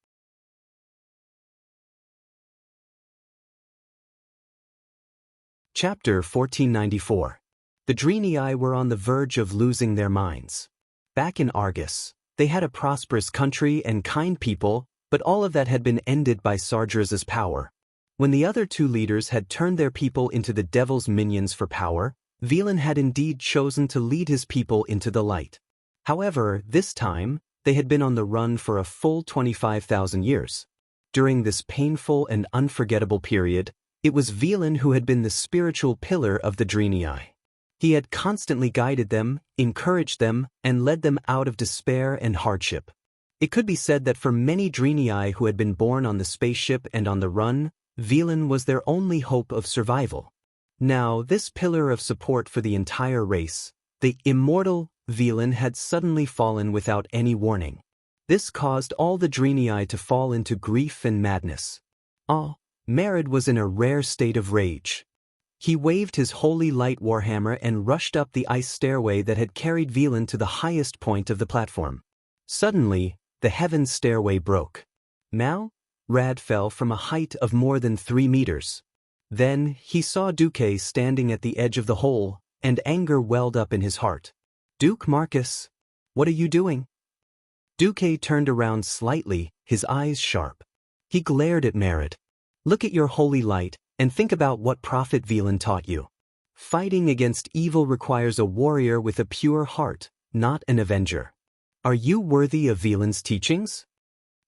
Chapter 1494. The Draenei were on the verge of losing their minds. Back in Argus, they had a prosperous country and kind people, but all of that had been ended by Sargeras's power. When the other two leaders had turned their people into the devil's minions for power, Velen had indeed chosen to lead his people into the light. However, this time, they had been on the run for a full 25,000 years. During this painful and unforgettable period, it was Velen who had been the spiritual pillar of the Draenei. He had constantly guided them, encouraged them, and led them out of despair and hardship. It could be said that for many Draenei who had been born on the spaceship and on the run, Velen was their only hope of survival. Now, this pillar of support for the entire race, the immortal Velen, had suddenly fallen without any warning. This caused all the Draenei to fall into grief and madness. Merrid was in a rare state of rage. He waved his holy light warhammer and rushed up the ice stairway that had carried Velen to the highest point of the platform. Suddenly, the heaven's stairway broke. Rad fell from a height of more than 3 meters. Then, he saw Deity standing at the edge of the hole, and anger welled up in his heart. Duke Marcus, what are you doing? Deity turned around slightly, his eyes sharp. He glared at Merrid. Look at your holy light, and think about what Prophet Velen taught you. Fighting against evil requires a warrior with a pure heart, not an avenger. Are you worthy of Velen's teachings?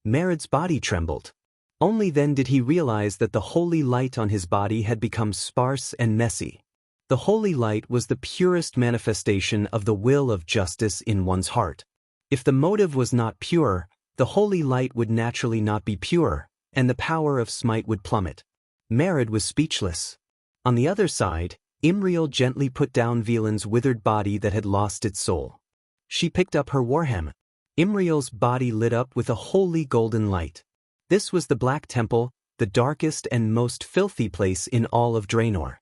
Merrid's body trembled. Only then did he realize that the holy light on his body had become sparse and messy. The holy light was the purest manifestation of the will of justice in one's heart. If the motive was not pure, the holy light would naturally not be pure, and the power of smite would plummet. Merrid was speechless. On the other side, Imriel gently put down Velen's withered body that had lost its soul. She picked up her warhammer. Imriel's body lit up with a holy golden light. This was the Black Temple, the darkest and most filthy place in all of Draenor.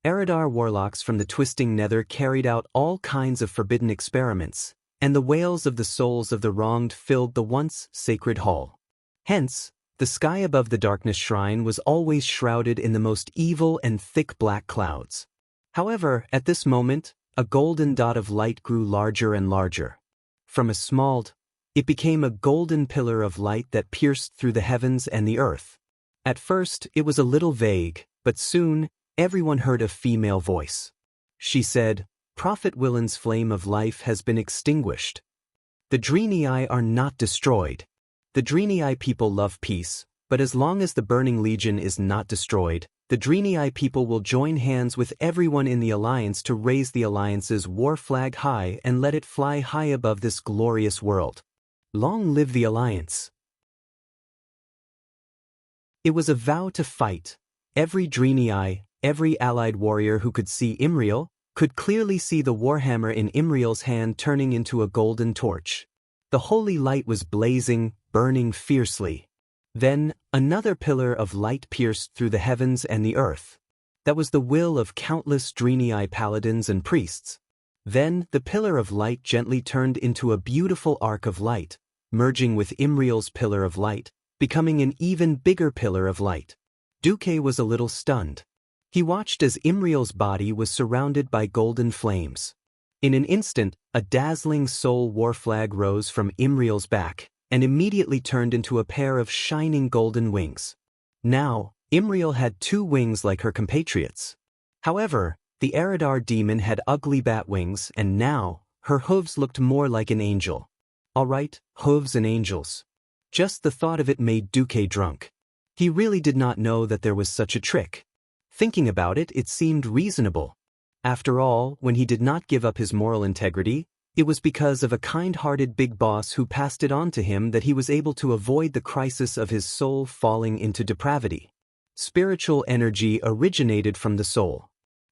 Eridar warlocks from the Twisting Nether carried out all kinds of forbidden experiments, and the wails of the souls of the wronged filled the once sacred hall. Hence, the sky above the darkness shrine was always shrouded in the most evil and thick black clouds. However, at this moment, a golden dot of light grew larger and larger. From a small it became a golden pillar of light that pierced through the heavens and the earth. At first, it was a little vague, but soon, everyone heard a female voice. She said, Prophet Willen's flame of life has been extinguished. The Draenei are not destroyed. The Draenei people love peace, but as long as the Burning Legion is not destroyed, the Draenei people will join hands with everyone in the Alliance to raise the Alliance's war flag high and let it fly high above this glorious world. Long live the Alliance! It was a vow to fight. Every Draenei, every allied warrior who could see Imriel, could clearly see the warhammer in Imriel's hand turning into a golden torch. The holy light was blazing, burning fiercely. Then, another pillar of light pierced through the heavens and the earth. That was the will of countless Draenei paladins and priests. Then, the pillar of light gently turned into a beautiful arc of light, merging with Imriel's pillar of light, becoming an even bigger pillar of light. Deity was a little stunned. He watched as Imriel's body was surrounded by golden flames. In an instant, a dazzling soul war flag rose from Imriel's back, and immediately turned into a pair of shining golden wings. Now, Imriel had 2 wings like her compatriots. However, the Eridar demon had ugly bat wings, and now, her hooves looked more like an angel. Alright, hooves and angels. Just the thought of it made Duque drunk. He really did not know that there was such a trick. Thinking about it, it seemed reasonable. After all, when he did not give up his moral integrity, it was because of a kind-hearted big boss who passed it on to him that he was able to avoid the crisis of his soul falling into depravity. Spiritual energy originated from the soul.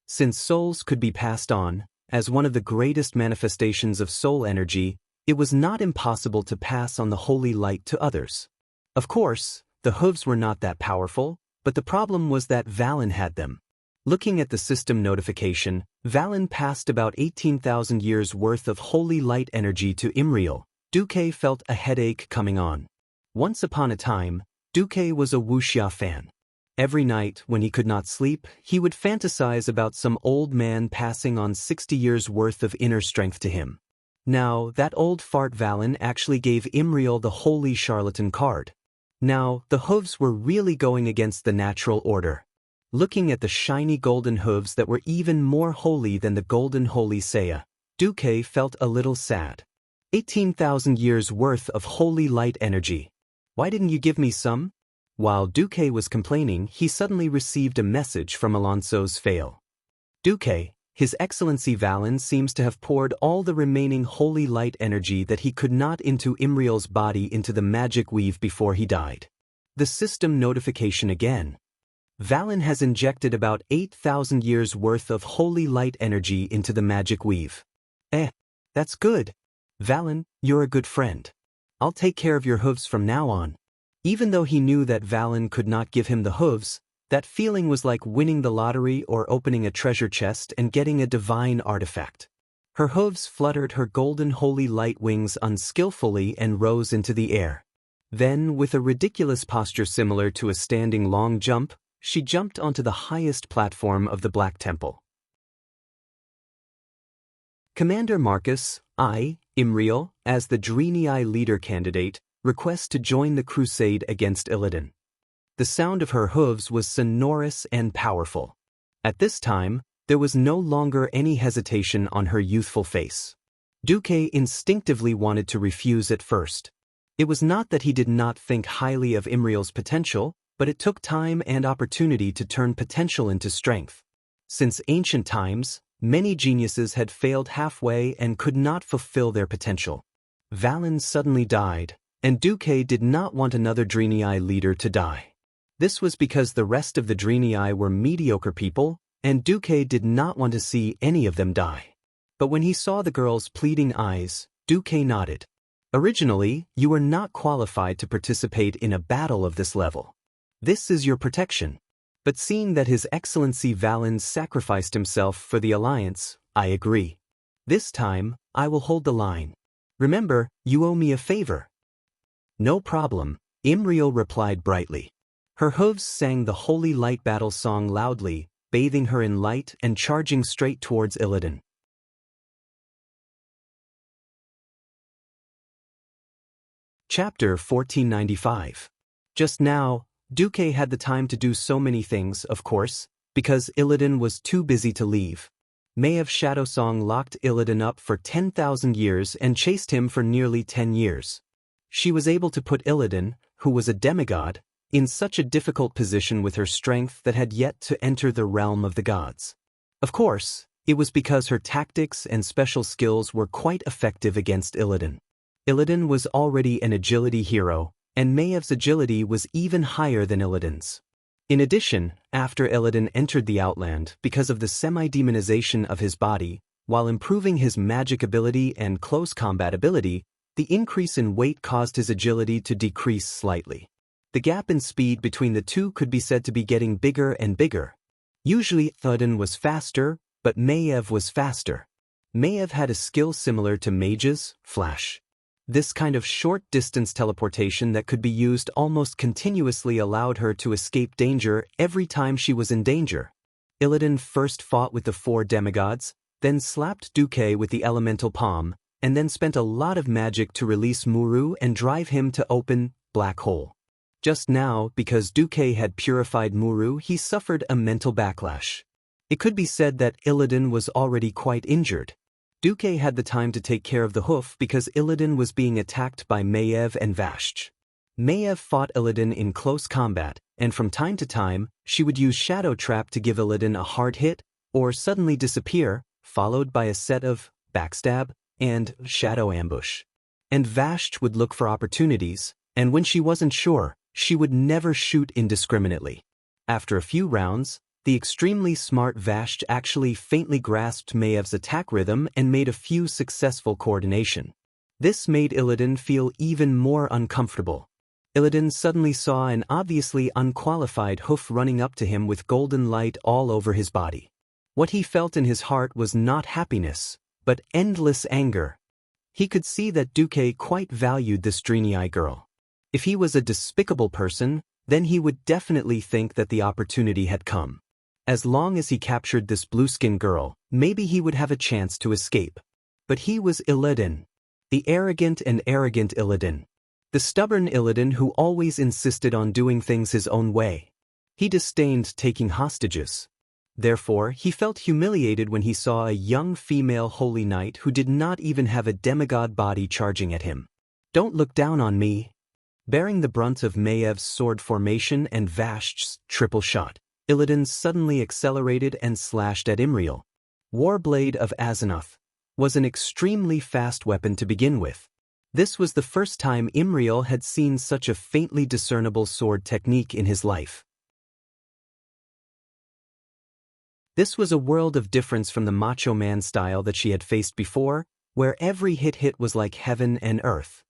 Since souls could be passed on, as one of the greatest manifestations of soul energy, it was not impossible to pass on the holy light to others. Of course, the hooves were not that powerful, but the problem was that Valen had them. Looking at the system notification, Valen passed about 18,000 years worth of holy light energy to Imriel. Duque felt a headache coming on. Once upon a time, Duque was a wuxia fan. Every night, when he could not sleep, he would fantasize about some old man passing on 60 years worth of inner strength to him. Now, that old fart Valen actually gave Imriel the holy charlatan card. Now, the hooves were really going against the natural order. Looking at the shiny golden hooves that were even more holy than the golden holy Saya, Duque felt a little sad. 18,000 years worth of holy light energy. Why didn't you give me some? While Duque was complaining, he suddenly received a message from Alonso's fail. Duque, His Excellency Valen seems to have poured all the remaining holy light energy that he could not into Imriel's body into the magic weave before he died. The system notification again. Valen has injected about 8,000 years worth of holy light energy into the magic weave. That's good. Valen, you're a good friend. I'll take care of your hooves from now on. Even though he knew that Valen could not give him the hooves, that feeling was like winning the lottery or opening a treasure chest and getting a divine artifact. Her hooves fluttered her golden holy light wings unskillfully and rose into the air. Then, with a ridiculous posture similar to a standing long jump, she jumped onto the highest platform of the Black Temple. Commander Marcus, I, Imriel, as the Drenii leader candidate, request to join the crusade against Illidan. The sound of her hooves was sonorous and powerful. At this time, there was no longer any hesitation on her youthful face. Duque instinctively wanted to refuse at first. It was not that he did not think highly of Imriel's potential, but it took time and opportunity to turn potential into strength. Since ancient times, many geniuses had failed halfway and could not fulfill their potential. Valen suddenly died, and Duque did not want another Drenii leader to die. This was because the rest of the Drenii were mediocre people, and Duque did not want to see any of them die. But when he saw the girl's pleading eyes, Duque nodded. Originally, you were not qualified to participate in a battle of this level. This is your protection. But seeing that His Excellency Valen sacrificed himself for the Alliance, I agree. This time, I will hold the line. Remember, you owe me a favor. No problem, Imriel replied brightly. Her hooves sang the holy light battle song loudly, bathing her in light and charging straight towards Illidan. Chapter 1495. Just now, Duque had the time to do so many things, of course, because Illidan was too busy to leave. Maev Shadowsong locked Illidan up for 10,000 years and chased him for nearly 10 years. She was able to put Illidan, who was a demigod, in such a difficult position with her strength that had yet to enter the realm of the gods. Of course, it was because her tactics and special skills were quite effective against Illidan. Illidan was already an agility hero, and Maev's agility was even higher than Illidan's. In addition, after Illidan entered the Outland because of the semi-demonization of his body, while improving his magic ability and close combat ability, the increase in weight caused his agility to decrease slightly. The gap in speed between the two could be said to be getting bigger and bigger. Usually, Illidan was faster, but Maev was faster. Maev had a skill similar to Mage's, Flash. This kind of short-distance teleportation that could be used almost continuously allowed her to escape danger every time she was in danger. Illidan first fought with the 4 demigods, then slapped Duque with the elemental palm, and then spent a lot of magic to release Muru and drive him to open black hole. Just now, because Duque had purified Muru, he suffered a mental backlash. It could be said that Illidan was already quite injured. Duque had the time to take care of the hoof because Illidan was being attacked by Maiev and Vashj. Maiev fought Illidan in close combat, and from time to time, she would use Shadow Trap to give Illidan a hard hit, or suddenly disappear, followed by a set of backstab and shadow ambush. And Vashj would look for opportunities, and when she wasn't sure, she would never shoot indiscriminately. After a few rounds, the extremely smart Vashj actually faintly grasped Maev's attack rhythm and made a few successful coordination. This made Illidan feel even more uncomfortable. Illidan suddenly saw an obviously unqualified hoof running up to him with golden light all over his body. What he felt in his heart was not happiness, but endless anger. He could see that Duque quite valued this Drenii girl. If he was a despicable person, then he would definitely think that the opportunity had come. As long as he captured this blue-skinned girl, maybe he would have a chance to escape. But he was Illidan. The arrogant and arrogant Illidan. The stubborn Illidan who always insisted on doing things his own way. He disdained taking hostages. Therefore, he felt humiliated when he saw a young female holy knight who did not even have a demigod body charging at him. Don't look down on me. Bearing the brunt of Maev's sword formation and Vashj's triple shot, Illidan suddenly accelerated and slashed at Imriel. Warblade of Azzinoth was an extremely fast weapon to begin with. This was the first time Imriel had seen such a faintly discernible sword technique in his life. This was a world of difference from the macho man style that she had faced before, where every hit was like heaven and earth.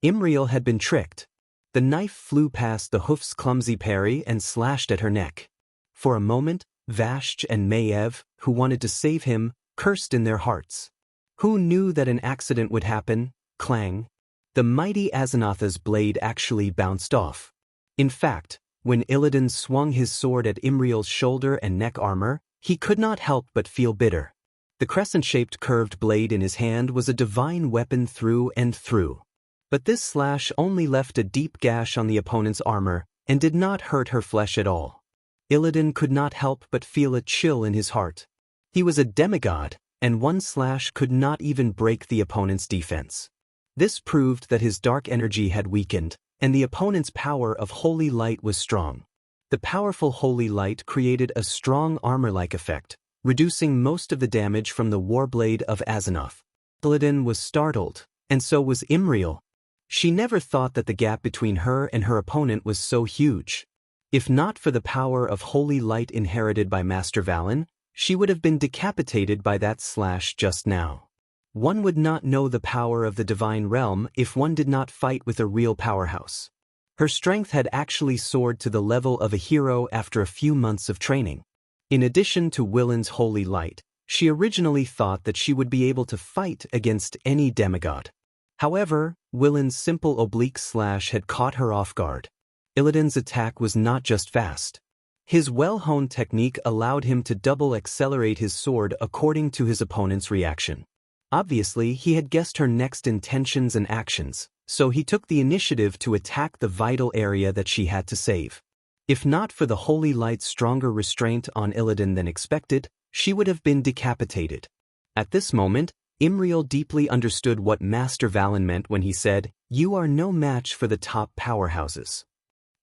Imriel had been tricked. The knife flew past the hoof's clumsy parry and slashed at her neck. For a moment, Vashj and Maiev, who wanted to save him, cursed in their hearts. Who knew that an accident would happen? Clang. The mighty Azzinoth's blade actually bounced off. In fact, when Illidan swung his sword at Imriel's shoulder and neck armor, he could not help but feel bitter. The crescent-shaped curved blade in his hand was a divine weapon through and through. But this slash only left a deep gash on the opponent's armor and did not hurt her flesh at all. Illidan could not help but feel a chill in his heart. He was a demigod, and one slash could not even break the opponent's defense. This proved that his dark energy had weakened, and the opponent's power of holy light was strong. The powerful holy light created a strong armor-like effect, reducing most of the damage from the Warblade of Azzinoth. Illidan was startled, and so was Imriel. She never thought that the gap between her and her opponent was so huge. If not for the power of holy light inherited by Master Valen, she would have been decapitated by that slash just now. One would not know the power of the divine realm if one did not fight with a real powerhouse. Her strength had actually soared to the level of a hero after a few months of training. In addition to Willen's holy light, she originally thought that she would be able to fight against any demigod. However, Willen's simple oblique slash had caught her off guard. Illidan's attack was not just fast. His well-honed technique allowed him to double accelerate his sword according to his opponent's reaction. Obviously, he had guessed her next intentions and actions, so he took the initiative to attack the vital area that she had to save. If not for the holy light's stronger restraint on Illidan than expected, she would have been decapitated. At this moment, Imriel deeply understood what Master Valen meant when he said, "You are no match for the top powerhouses."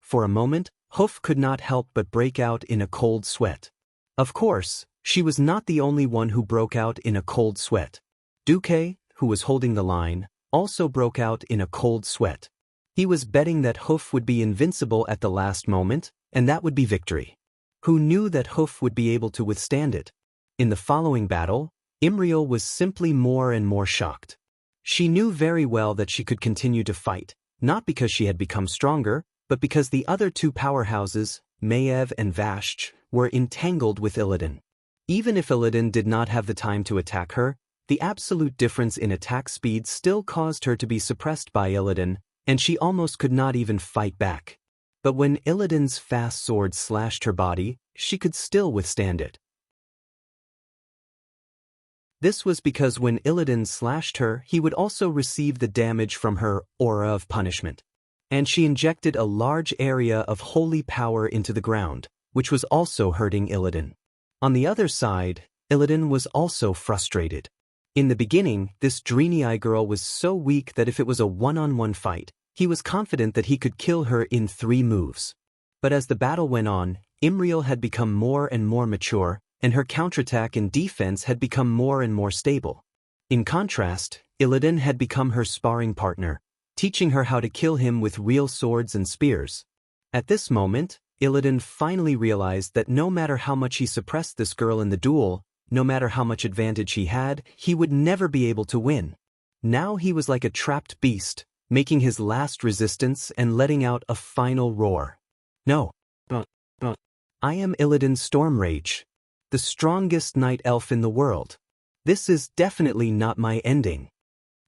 For a moment, Hoof could not help but break out in a cold sweat. Of course, she was not the only one who broke out in a cold sweat. Duque, who was holding the line, also broke out in a cold sweat. He was betting that Hoof would be invincible at the last moment, and that would be victory. Who knew that Hoof would be able to withstand it? In the following battle, Imriel was simply more and more shocked. She knew very well that she could continue to fight, not because she had become stronger, but because the other two powerhouses, Maiev and Vashj, were entangled with Illidan. Even if Illidan did not have the time to attack her, the absolute difference in attack speed still caused her to be suppressed by Illidan, and she almost could not even fight back. But when Illidan's fast sword slashed her body, she could still withstand it. This was because when Illidan slashed her, he would also receive the damage from her aura of punishment. And she injected a large area of holy power into the ground, which was also hurting Illidan. On the other side, Illidan was also frustrated. In the beginning, this Deity girl was so weak that if it was a one-on-one fight, he was confident that he could kill her in 3 moves. But as the battle went on, Imriel had become more and more mature, and her counterattack and defense had become more and more stable. In contrast, Illidan had become her sparring partner, teaching her how to kill him with real swords and spears. At this moment, Illidan finally realized that no matter how much he suppressed this girl in the duel, no matter how much advantage he had, he would never be able to win. Now he was like a trapped beast, making his last resistance and letting out a final roar. No. I am Illidan Stormrage, the strongest night elf in the world. This is definitely not my ending.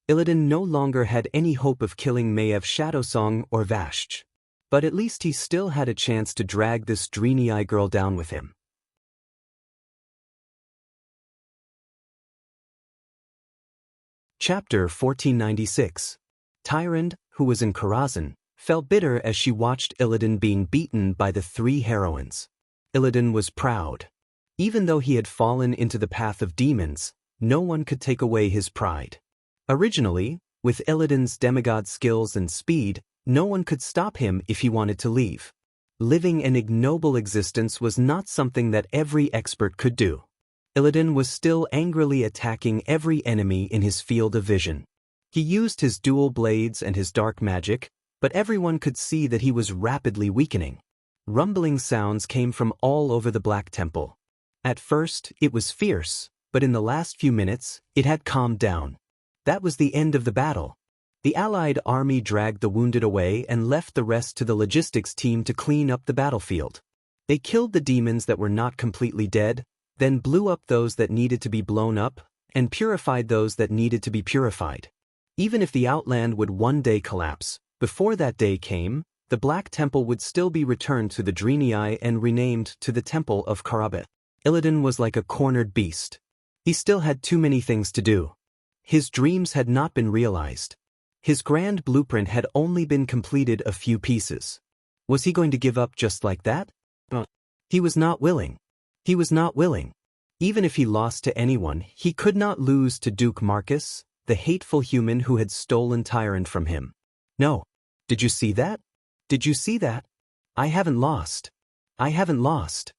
Illidan no longer had any hope of killing Maiev Shadowsong or Vashj. But at least he still had a chance to drag this Deity girl down with him. Chapter 1496. Tyrande, who was in Karazhan, felt bitter as she watched Illidan being beaten by the 3 heroines. Illidan was proud. Even though he had fallen into the path of demons, no one could take away his pride. Originally, with Illidan's demigod skills and speed, no one could stop him if he wanted to leave. Living an ignoble existence was not something that every expert could do. Illidan was still angrily attacking every enemy in his field of vision. He used his dual blades and his dark magic, but everyone could see that he was rapidly weakening. Rumbling sounds came from all over the Black Temple. At first, it was fierce, but in the last few minutes, it had calmed down. That was the end of the battle. The Allied army dragged the wounded away and left the rest to the logistics team to clean up the battlefield. They killed the demons that were not completely dead, then blew up those that needed to be blown up, and purified those that needed to be purified. Even if the Outland would one day collapse, before that day came, the Black Temple would still be returned to the Deity and renamed to the Temple of Karabeth. Illidan was like a cornered beast. He still had too many things to do. His dreams had not been realized. His grand blueprint had only been completed a few pieces. Was he going to give up just like that? He was not willing. He was not willing. Even if he lost to anyone, he could not lose to Duke Marcus, the hateful human who had stolen Tyrande from him. No. Did you see that? Did you see that? I haven't lost. I haven't lost.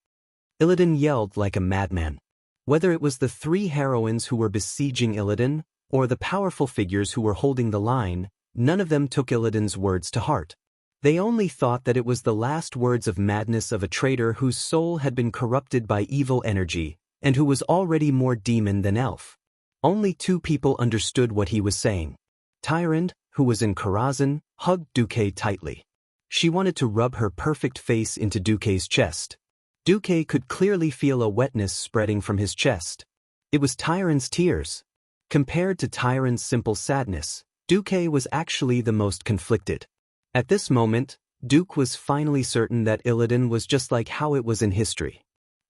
Illidan yelled like a madman. Whether it was the 3 heroines who were besieging Illidan, or the powerful figures who were holding the line, none of them took Illidan's words to heart. They only thought that it was the last words of madness of a traitor whose soul had been corrupted by evil energy, and who was already more demon than elf. Only 2 people understood what he was saying. Tyrande, who was in Karazhan, hugged Duque tightly. She wanted to rub her perfect face into Duque's chest. Duque could clearly feel a wetness spreading from his chest. It was Tyrande's tears. Compared to Tyrande's simple sadness, Duque was actually the most conflicted. At this moment, Duque was finally certain that Illidan was just like how it was in history.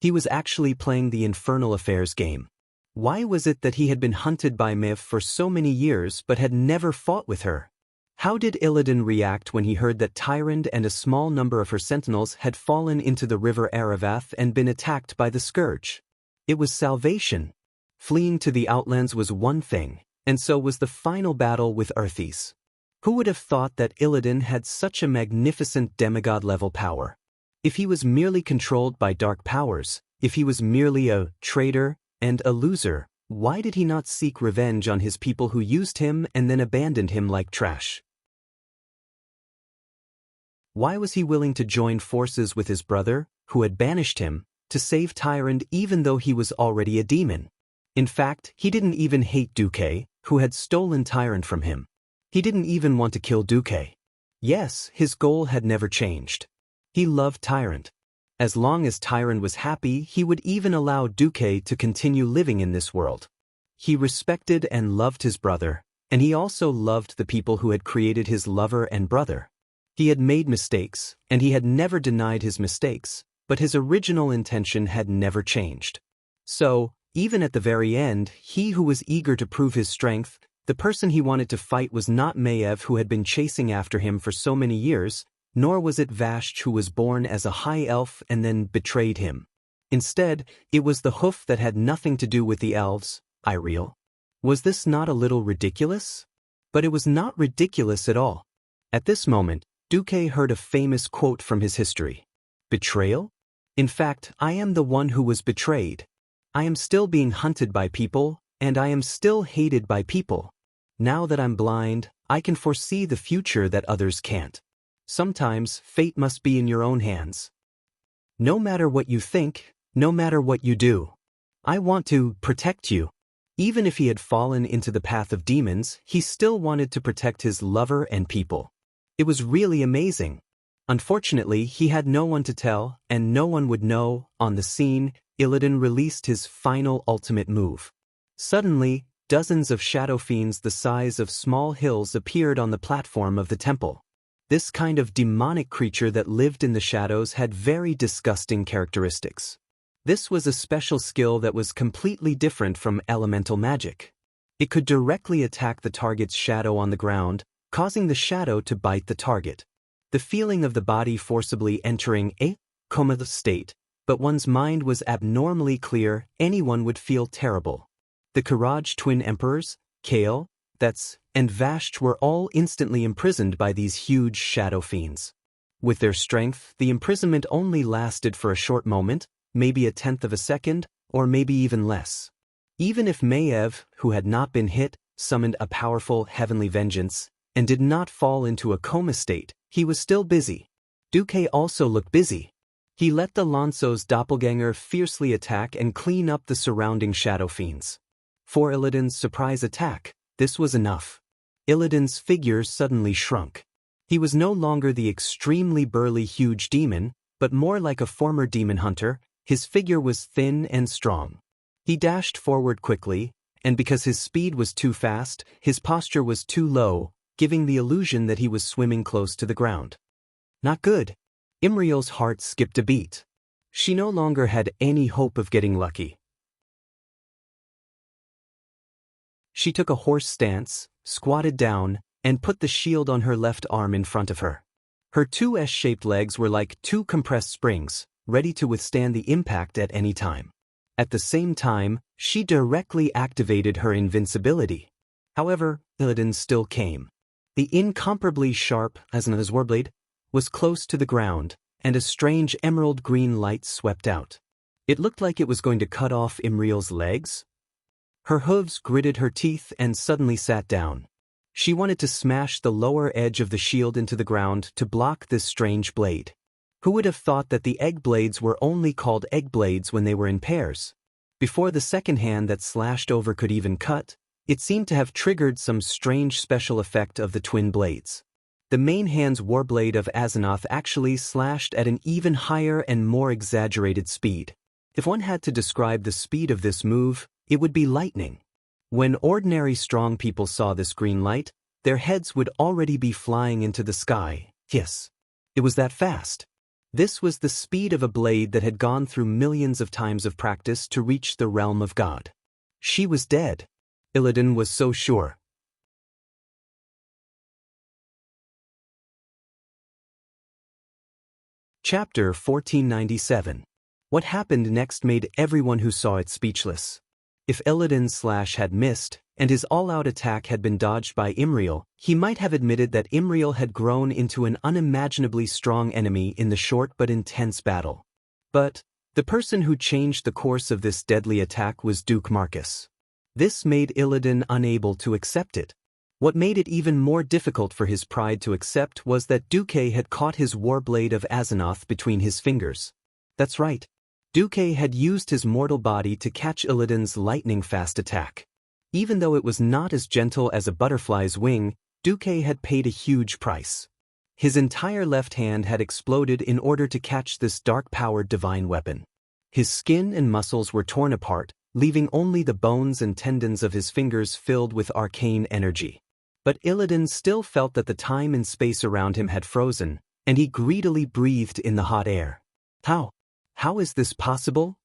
He was actually playing the Infernal Affairs game. Why was it that he had been hunted by Maiev for so many years but had never fought with her? How did Illidan react when he heard that Tyrande and a small number of her sentinels had fallen into the river Aravath and been attacked by the Scourge? It was salvation. Fleeing to the Outlands was one thing, and so was the final battle with Earthes. Who would have thought that Illidan had such a magnificent demigod-level power? If he was merely controlled by dark powers, if he was merely a traitor and a loser, why did he not seek revenge on his people who used him and then abandoned him like trash? Why was he willing to join forces with his brother, who had banished him, to save Tyrande even though he was already a demon? In fact, he didn't even hate Duque, who had stolen Tyrande from him. He didn't even want to kill Duque. Yes, his goal had never changed. He loved Tyrande. As long as Tyrande was happy, he would even allow Duque to continue living in this world. He respected and loved his brother, and he also loved the people who had created his lover and brother. He had made mistakes, and he had never denied his mistakes, but his original intention had never changed. So, Even at the very end, he who was eager to prove his strength, the person he wanted to fight was not Maiev who had been chasing after him for so many years, nor was it Vashj who was born as a high elf and then betrayed him. Instead, it was the hoof that had nothing to do with the elves, Iriel. Was this not a little ridiculous? But it was not ridiculous at all. At this moment, Duque heard a famous quote from his history. Betrayal? In fact, I am the one who was betrayed. I am still being hunted by people, and I am still hated by people. Now that I'm blind, I can foresee the future that others can't. Sometimes, fate must be in your own hands. No matter what you think, no matter what you do, I want to protect you. Even if he had fallen into the path of demons, he still wanted to protect his lover and people. It was really amazing. Unfortunately, he had no one to tell, and no one would know. On the scene, Illidan released his final ultimate move. Suddenly, dozens of shadow fiends the size of small hills appeared on the platform of the temple. This kind of demonic creature that lived in the shadows had very disgusting characteristics. This was a special skill that was completely different from elemental magic. It could directly attack the target's shadow on the ground, causing the shadow to bite the target. The feeling of the body forcibly entering a coma state, but one's mind was abnormally clear, anyone would feel terrible. The Karaj twin emperors, Kale, and Vashj were all instantly imprisoned by these huge shadow fiends. With their strength, the imprisonment only lasted for a short moment, maybe a tenth of a second, or maybe even less. Even if Maiev, who had not been hit, summoned a powerful heavenly vengeance, and did not fall into a coma state, he was still busy. Duque also looked busy. He let the Lanzo's doppelganger fiercely attack and clean up the surrounding shadow fiends. For Illidan's surprise attack, this was enough. Illidan's figure suddenly shrunk. He was no longer the extremely burly huge demon, but more like a former demon hunter. His figure was thin and strong. He dashed forward quickly, and because his speed was too fast, his posture was too low, giving the illusion that he was swimming close to the ground. Not good. Imriel's heart skipped a beat. She no longer had any hope of getting lucky. She took a horse stance, squatted down, and put the shield on her left arm in front of her. Her two S-shaped legs were like two compressed springs, ready to withstand the impact at any time. At the same time, she directly activated her invincibility. However, Illidan still came. The incomparably sharp Asna's warblade was close to the ground, and a strange emerald green light swept out. It looked like it was going to cut off Imriel's legs. Her hooves gritted her teeth and suddenly sat down. She wanted to smash the lower edge of the shield into the ground to block this strange blade. Who would have thought that the egg blades were only called egg blades when they were in pairs? Before the second hand that slashed over could even cut, it seemed to have triggered some strange special effect of the twin blades. The main hand's warblade of Asenath actually slashed at an even higher and more exaggerated speed. If one had to describe the speed of this move, it would be lightning. When ordinary strong people saw this green light, their heads would already be flying into the sky. Yes, it was that fast. This was the speed of a blade that had gone through millions of times of practice to reach the realm of God. She was dead. Illidan was so sure. Chapter 1497. What happened next made everyone who saw it speechless. If Illidan's slash had missed, and his all-out attack had been dodged by Imriel, he might have admitted that Imriel had grown into an unimaginably strong enemy in the short but intense battle. But the person who changed the course of this deadly attack was Duke Marcus. This made Illidan unable to accept it. What made it even more difficult for his pride to accept was that Duque had caught his warblade of Asenath between his fingers. That's right. Duque had used his mortal body to catch Illidan's lightning-fast attack. Even though it was not as gentle as a butterfly's wing, Duque had paid a huge price. His entire left hand had exploded in order to catch this dark-powered divine weapon. His skin and muscles were torn apart, leaving only the bones and tendons of his fingers filled with arcane energy. But Illidan still felt that the time and space around him had frozen, and he greedily breathed in the hot air. How is this possible?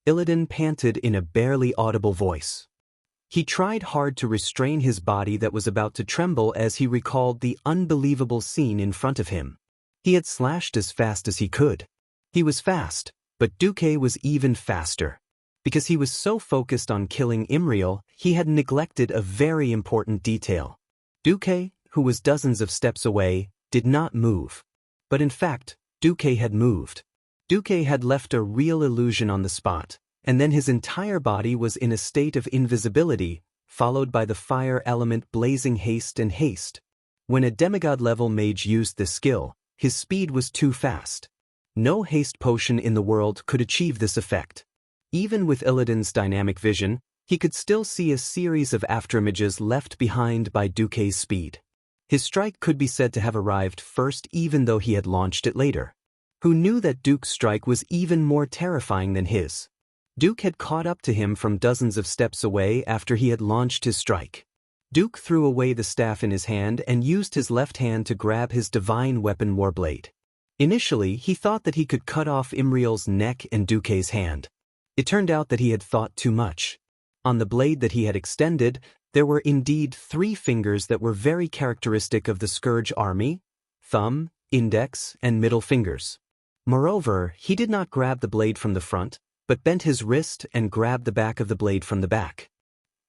Illidan panted in a barely audible voice. He tried hard to restrain his body that was about to tremble as he recalled the unbelievable scene in front of him. He had slashed as fast as he could. He was fast, but Duque was even faster. Because he was so focused on killing Imriel, he had neglected a very important detail. Duque, who was dozens of steps away, did not move. But in fact, Duque had moved. Duque had left a real illusion on the spot, and then his entire body was in a state of invisibility, followed by the fire element blazing haste and haste. When a demigod-level mage used this skill, his speed was too fast. No haste potion in the world could achieve this effect. Even with Illidan's dynamic vision, he could still see a series of afterimages left behind by Duque's speed. His strike could be said to have arrived first even though he had launched it later. Who knew that Duke's strike was even more terrifying than his? Duke had caught up to him from dozens of steps away after he had launched his strike. Duke threw away the staff in his hand and used his left hand to grab his divine weapon Warblade. Initially, he thought that he could cut off Imriel's neck and Duque's hand. It turned out that he had thought too much. On the blade that he had extended, there were indeed 3 fingers that were very characteristic of the Scourge army: thumb, index, and middle fingers. Moreover, he did not grab the blade from the front, but bent his wrist and grabbed the back of the blade from the back.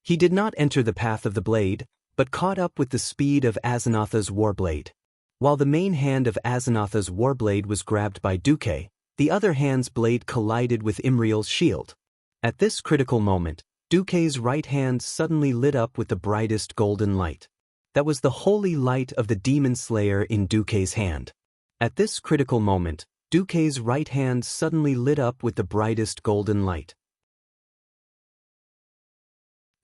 He did not enter the path of the blade, but caught up with the speed of Azanatha's Warblade. While the main hand of Azanatha's Warblade was grabbed by Duque, the other hand's blade collided with Imriel's shield. At this critical moment, Duque's right hand suddenly lit up with the brightest golden light. That was the holy light of the demon slayer in Duque's hand. At this critical moment, Duque's right hand suddenly lit up with the brightest golden light.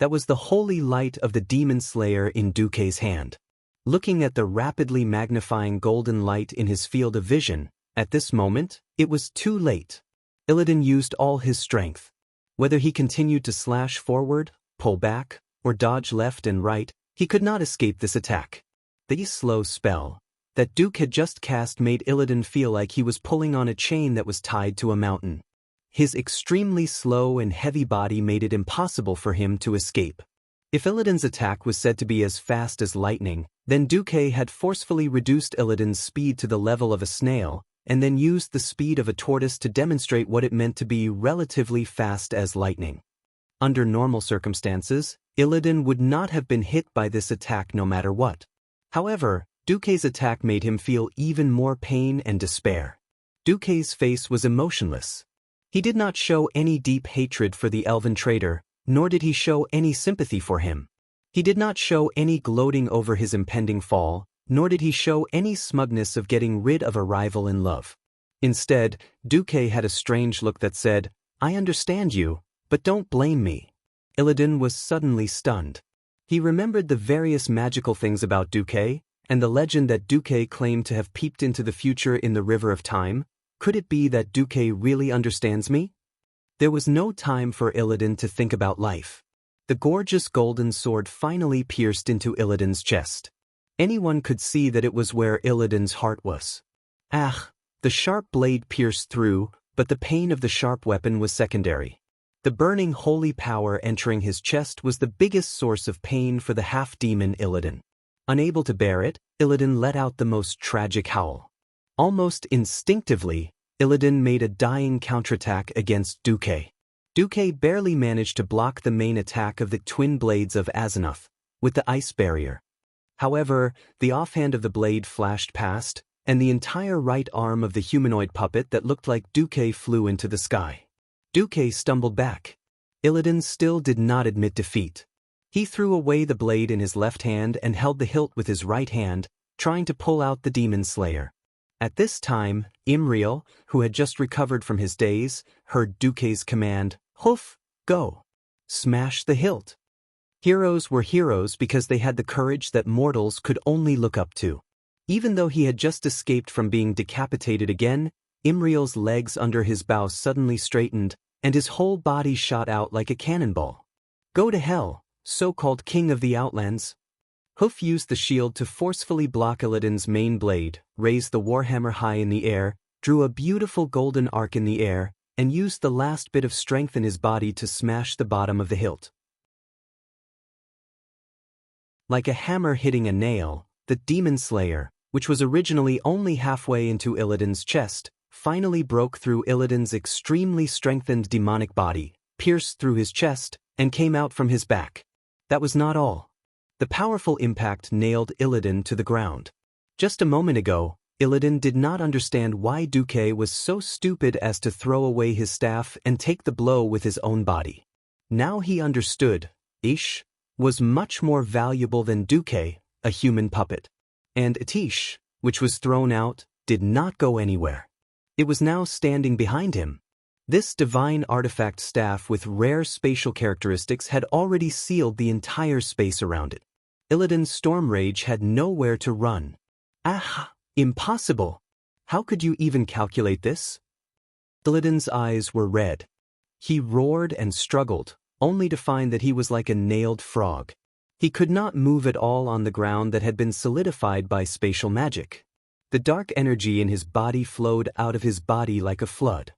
That was the holy light of the demon slayer in Duque's hand. Looking at the rapidly magnifying golden light in his field of vision, at this moment, it was too late. Illidan used all his strength. Whether he continued to slash forward, pull back, or dodge left and right, he could not escape this attack. The slow spell that Duke had just cast made Illidan feel like he was pulling on a chain that was tied to a mountain. His extremely slow and heavy body made it impossible for him to escape. If Illidan's attack was said to be as fast as lightning, then Duque had forcefully reduced Illidan's speed to the level of a snail, and then used the speed of a tortoise to demonstrate what it meant to be relatively fast as lightning. Under normal circumstances, Illidan would not have been hit by this attack no matter what. However, Duque's attack made him feel even more pain and despair. Duque's face was emotionless. He did not show any deep hatred for the elven traitor, nor did he show any sympathy for him. He did not show any gloating over his impending fall, nor did he show any smugness of getting rid of a rival in love. Instead, Duque had a strange look that said, "I understand you, but don't blame me." Illidan was suddenly stunned. He remembered the various magical things about Duque, and the legend that Duque claimed to have peeped into the future in the River of Time. Could it be that Duque really understands me? There was no time for Illidan to think about life. The gorgeous golden sword finally pierced into Illidan's chest. Anyone could see that it was where Illidan's heart was. The sharp blade pierced through, but the pain of the sharp weapon was secondary. The burning holy power entering his chest was the biggest source of pain for the half-demon Illidan. Unable to bear it, Illidan let out the most tragic howl. Almost instinctively, Illidan made a dying counterattack against Duque. Duque barely managed to block the main attack of the twin blades of Azanoth, with the ice barrier. However, the offhand of the blade flashed past, and the entire right arm of the humanoid puppet that looked like Duque flew into the sky. Duque stumbled back. Illidan still did not admit defeat. He threw away the blade in his left hand and held the hilt with his right hand, trying to pull out the demon slayer. At this time, Imriel, who had just recovered from his daze, heard Duque's command, "Hoof, go. Smash the hilt." Heroes were heroes because they had the courage that mortals could only look up to. Even though he had just escaped from being decapitated again, Imriel's legs under his bow suddenly straightened, and his whole body shot out like a cannonball. "Go to hell, so-called king of the Outlands." Hoof used the shield to forcefully block Illidan's main blade, raised the warhammer high in the air, drew a beautiful golden arc in the air, and used the last bit of strength in his body to smash the bottom of the hilt. Like a hammer hitting a nail, the Demon Slayer, which was originally only halfway into Illidan's chest, finally broke through Illidan's extremely strengthened demonic body, pierced through his chest, and came out from his back. That was not all. The powerful impact nailed Illidan to the ground. Just a moment ago, Illidan did not understand why Duque was so stupid as to throw away his staff and take the blow with his own body. Now he understood. Ish was much more valuable than Duque, a human puppet. And Atish, which was thrown out, did not go anywhere. It was now standing behind him. This divine artifact staff with rare spatial characteristics had already sealed the entire space around it. Illidan's storm rage had nowhere to run. Ah, impossible! How could you even calculate this? Illidan's eyes were red. He roared and struggled, only to find that he was like a nailed frog. He could not move at all on the ground that had been solidified by spatial magic. The dark energy in his body flowed out of his body like a flood.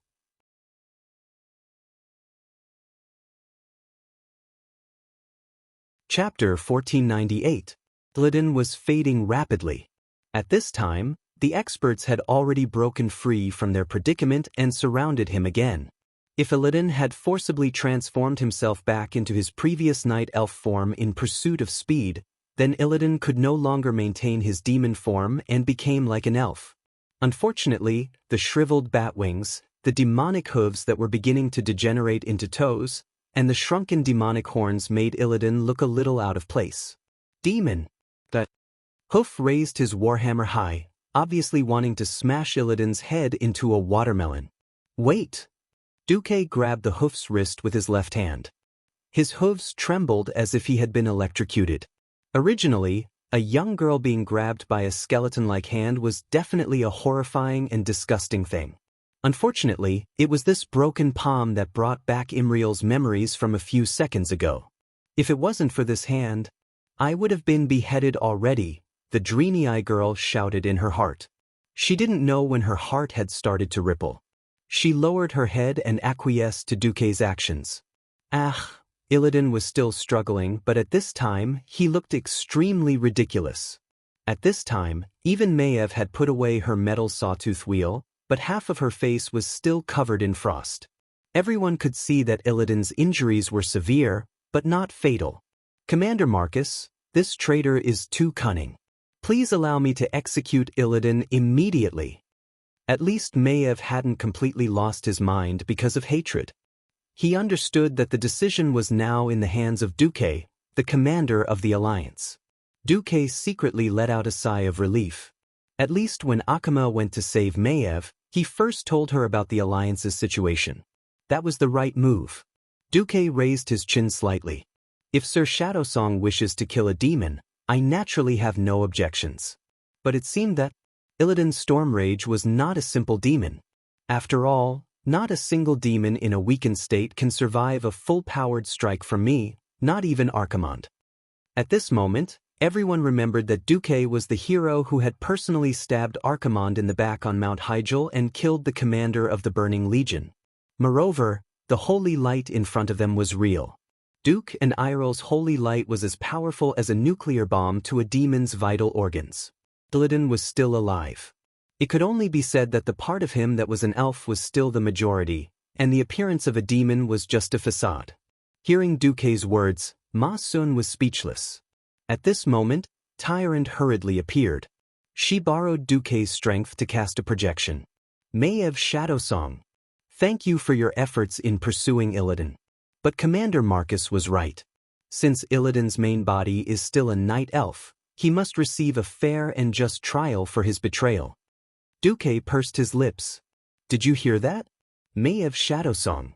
Chapter 1498. Illidan was fading rapidly. At this time, the experts had already broken free from their predicament and surrounded him again. If Illidan had forcibly transformed himself back into his previous night elf form in pursuit of speed, then Illidan could no longer maintain his demon form and became like an elf. Unfortunately, the shriveled bat wings, the demonic hooves that were beginning to degenerate into toes, and the shrunken demonic horns made Illidan look a little out of place. Demon! That Hoof raised his warhammer high, obviously wanting to smash Illidan's head into a watermelon. Wait! Duque grabbed the hoof's wrist with his left hand. His hooves trembled as if he had been electrocuted. Originally, a young girl being grabbed by a skeleton-like hand was definitely a horrifying and disgusting thing. Unfortunately, it was this broken palm that brought back Imriel's memories from a few seconds ago. If it wasn't for this hand, I would have been beheaded already, the Dreamy-Eye girl shouted in her heart. She didn't know when her heart had started to ripple. She lowered her head and acquiesced to Duque's actions. Ah, Illidan was still struggling, but at this time, he looked extremely ridiculous. At this time, even Maiev had put away her metal sawtooth wheel, but half of her face was still covered in frost. Everyone could see that Illidan's injuries were severe, but not fatal. Commander Marcus, this traitor is too cunning. Please allow me to execute Illidan immediately. At least Maiev hadn't completely lost his mind because of hatred. He understood that the decision was now in the hands of Duque, the commander of the Alliance. Duque secretly let out a sigh of relief. At least when Akama went to save Maiev, he first told her about the Alliance's situation. That was the right move. Duque raised his chin slightly. If Sir Shadowsong wishes to kill a demon, I naturally have no objections. But it seemed that Illidan's storm rage was not a simple demon. After all, not a single demon in a weakened state can survive a full-powered strike from me, not even Archimonde. At this moment, everyone remembered that Duque was the hero who had personally stabbed Archimonde in the back on Mount Hyjal and killed the commander of the Burning Legion. Moreover, the holy light in front of them was real. Duke and Irel's holy light was as powerful as a nuclear bomb to a demon's vital organs. Illidan was still alive. It could only be said that the part of him that was an elf was still the majority, and the appearance of a demon was just a facade. Hearing Duque's words, Ma Sun was speechless. At this moment, Tyrant hurriedly appeared. She borrowed Duque's strength to cast a projection. Maiev Shadowsong, thank you for your efforts in pursuing Illidan. But Commander Marcus was right. Since Illidan's main body is still a night elf, he must receive a fair and just trial for his betrayal. Duque pursed his lips. Did you hear that? Maiev Shadowsong.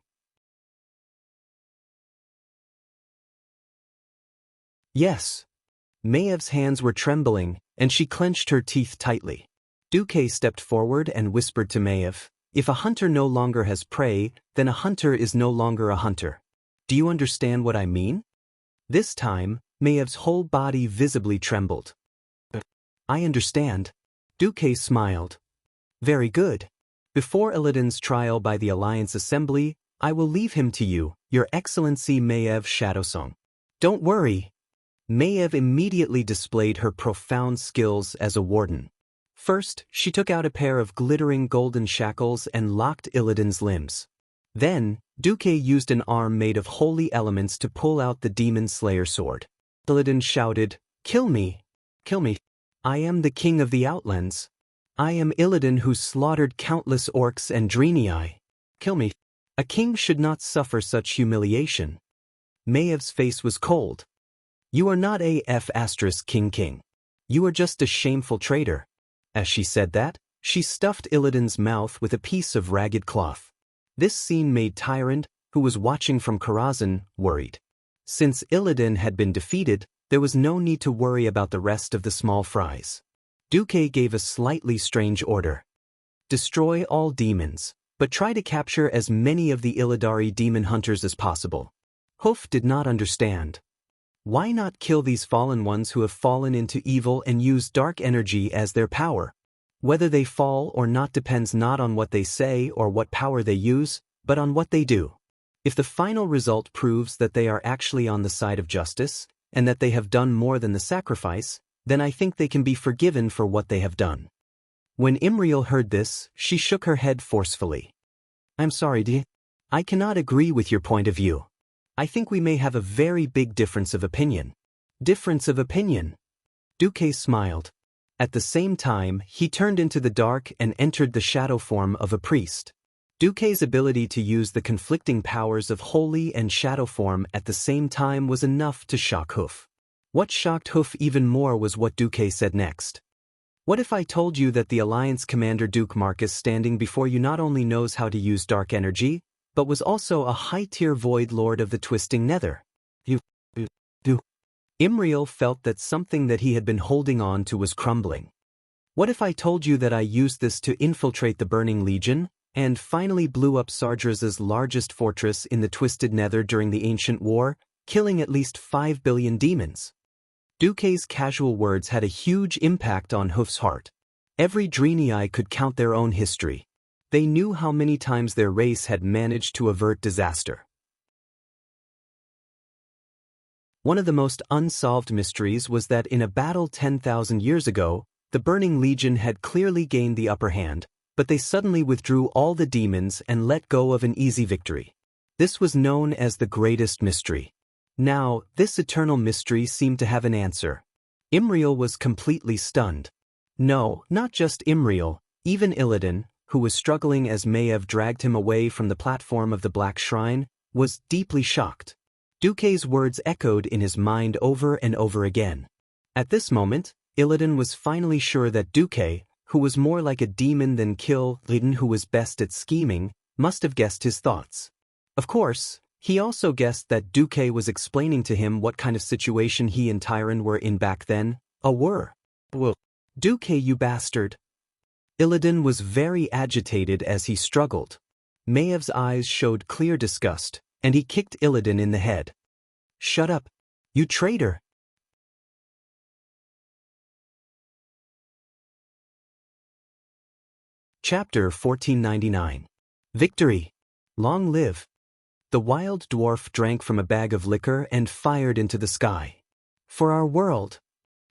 Yes. Maiev's hands were trembling, and she clenched her teeth tightly. Duque stepped forward and whispered to Maiev, if a hunter no longer has prey, then a hunter is no longer a hunter. Do you understand what I mean? This time, Maiev's whole body visibly trembled. I understand. Duque smiled. Very good. Before Illidan's trial by the Alliance Assembly, I will leave him to you, Your Excellency Maiev Shadowsong. Don't worry. Maiev immediately displayed her profound skills as a warden. First, she took out a pair of glittering golden shackles and locked Illidan's limbs. Then, Duque used an arm made of holy elements to pull out the Demon Slayer sword. Illidan shouted, "Kill me! Kill me! I am the king of the Outlands. I am Illidan who slaughtered countless orcs and Draenei. Kill me! A king should not suffer such humiliation." Maiev's face was cold. "You are not AF * King. You are just a shameful traitor." As she said that, she stuffed Illidan's mouth with a piece of ragged cloth. This scene made Tyrant, who was watching from Karazhan, worried. Since Illidan had been defeated, there was no need to worry about the rest of the small fries. Duque gave a slightly strange order. Destroy all demons, but try to capture as many of the Illidari demon hunters as possible. Hoof did not understand. Why not kill these fallen ones who have fallen into evil and use dark energy as their power? Whether they fall or not depends not on what they say or what power they use, but on what they do. If the final result proves that they are actually on the side of justice, and that they have done more than the sacrifice, then I think they can be forgiven for what they have done. When Imriel heard this, she shook her head forcefully. "I'm sorry, dear. I cannot agree with your point of view. I think we may have a very big difference of opinion." Difference of opinion? Duque smiled. At the same time, he turned into the dark and entered the shadow form of a priest. Duque's ability to use the conflicting powers of holy and shadow form at the same time was enough to shock Hoof. What shocked Hoof even more was what Duque said next. "What if I told you that the Alliance Commander Duke Marcus standing before you not only knows how to use dark energy, but was also a high-tier Void Lord of the Twisting Nether?" Imriel felt that something that he had been holding on to was crumbling. "What if I told you that I used this to infiltrate the Burning Legion, and finally blew up Sardra's largest fortress in the Twisted Nether during the Ancient War, killing at least 5 billion demons?" Duque's casual words had a huge impact on Hoof's heart. Every Draenei could count their own history. They knew how many times their race had managed to avert disaster. One of the most unsolved mysteries was that in a battle 10,000 years ago, the Burning Legion had clearly gained the upper hand, but they suddenly withdrew all the demons and let go of an easy victory. This was known as the greatest mystery. Now, this eternal mystery seemed to have an answer. Imriel was completely stunned. No, not just Imriel, even Illidan, who was struggling as Maiev dragged him away from the platform of the Black Shrine, was deeply shocked. Duque's words echoed in his mind over and over again. At this moment, Illidan was finally sure that Duque, who was more like a demon than Illidan who was best at scheming, must have guessed his thoughts. Of course, he also guessed that Duque was explaining to him what kind of situation he and Tyron were in back then. Duque, you bastard. Illidan was very agitated as he struggled. Maiev's eyes showed clear disgust, and he kicked Illidan in the head. "Shut up, you traitor!" Chapter 1499. Victory! Long live! The wild dwarf drank from a bag of liquor and fired into the sky. "For our world!"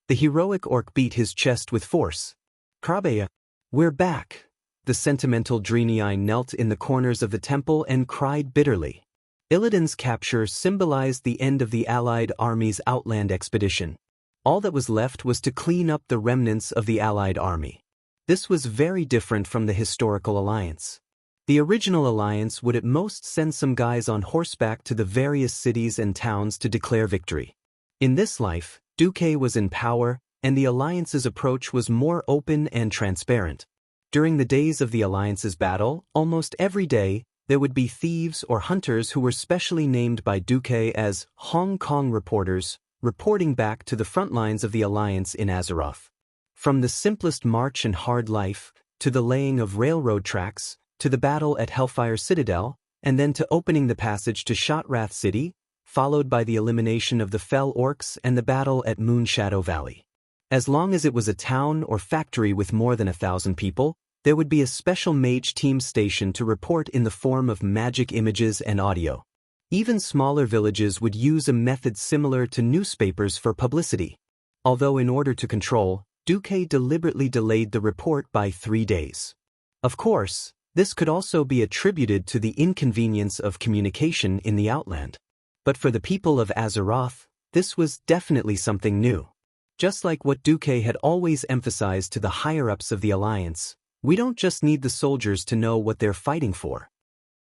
The heroic orc beat his chest with force. "Krabeya! We're back!" The sentimental Draenei knelt in the corners of the temple and cried bitterly. Illidan's capture symbolized the end of the Allied army's outland expedition. All that was left was to clean up the remnants of the Allied army. This was very different from the historical alliance. The original alliance would at most send some guys on horseback to the various cities and towns to declare victory. In this life, Duque was in power, and the alliance's approach was more open and transparent. During the days of the alliance's battle, almost every day, there would be thieves or hunters who were specially named by Duque as Hong Kong reporters, reporting back to the front lines of the alliance in Azeroth. From the simplest march and hard life, to the laying of railroad tracks, to the battle at Hellfire Citadel, and then to opening the passage to Shotrath City, followed by the elimination of the Fell Orcs and the battle at Moonshadow Valley. As long as it was a town or factory with more than 1,000 people, there would be a special mage team stationed to report in the form of magic images and audio. Even smaller villages would use a method similar to newspapers for publicity. Although in order to control, Deity deliberately delayed the report by 3 days. Of course, this could also be attributed to the inconvenience of communication in the Outland. But for the people of Azeroth, this was definitely something new. Just like what Deity had always emphasized to the higher-ups of the Alliance, we don't just need the soldiers to know what they're fighting for.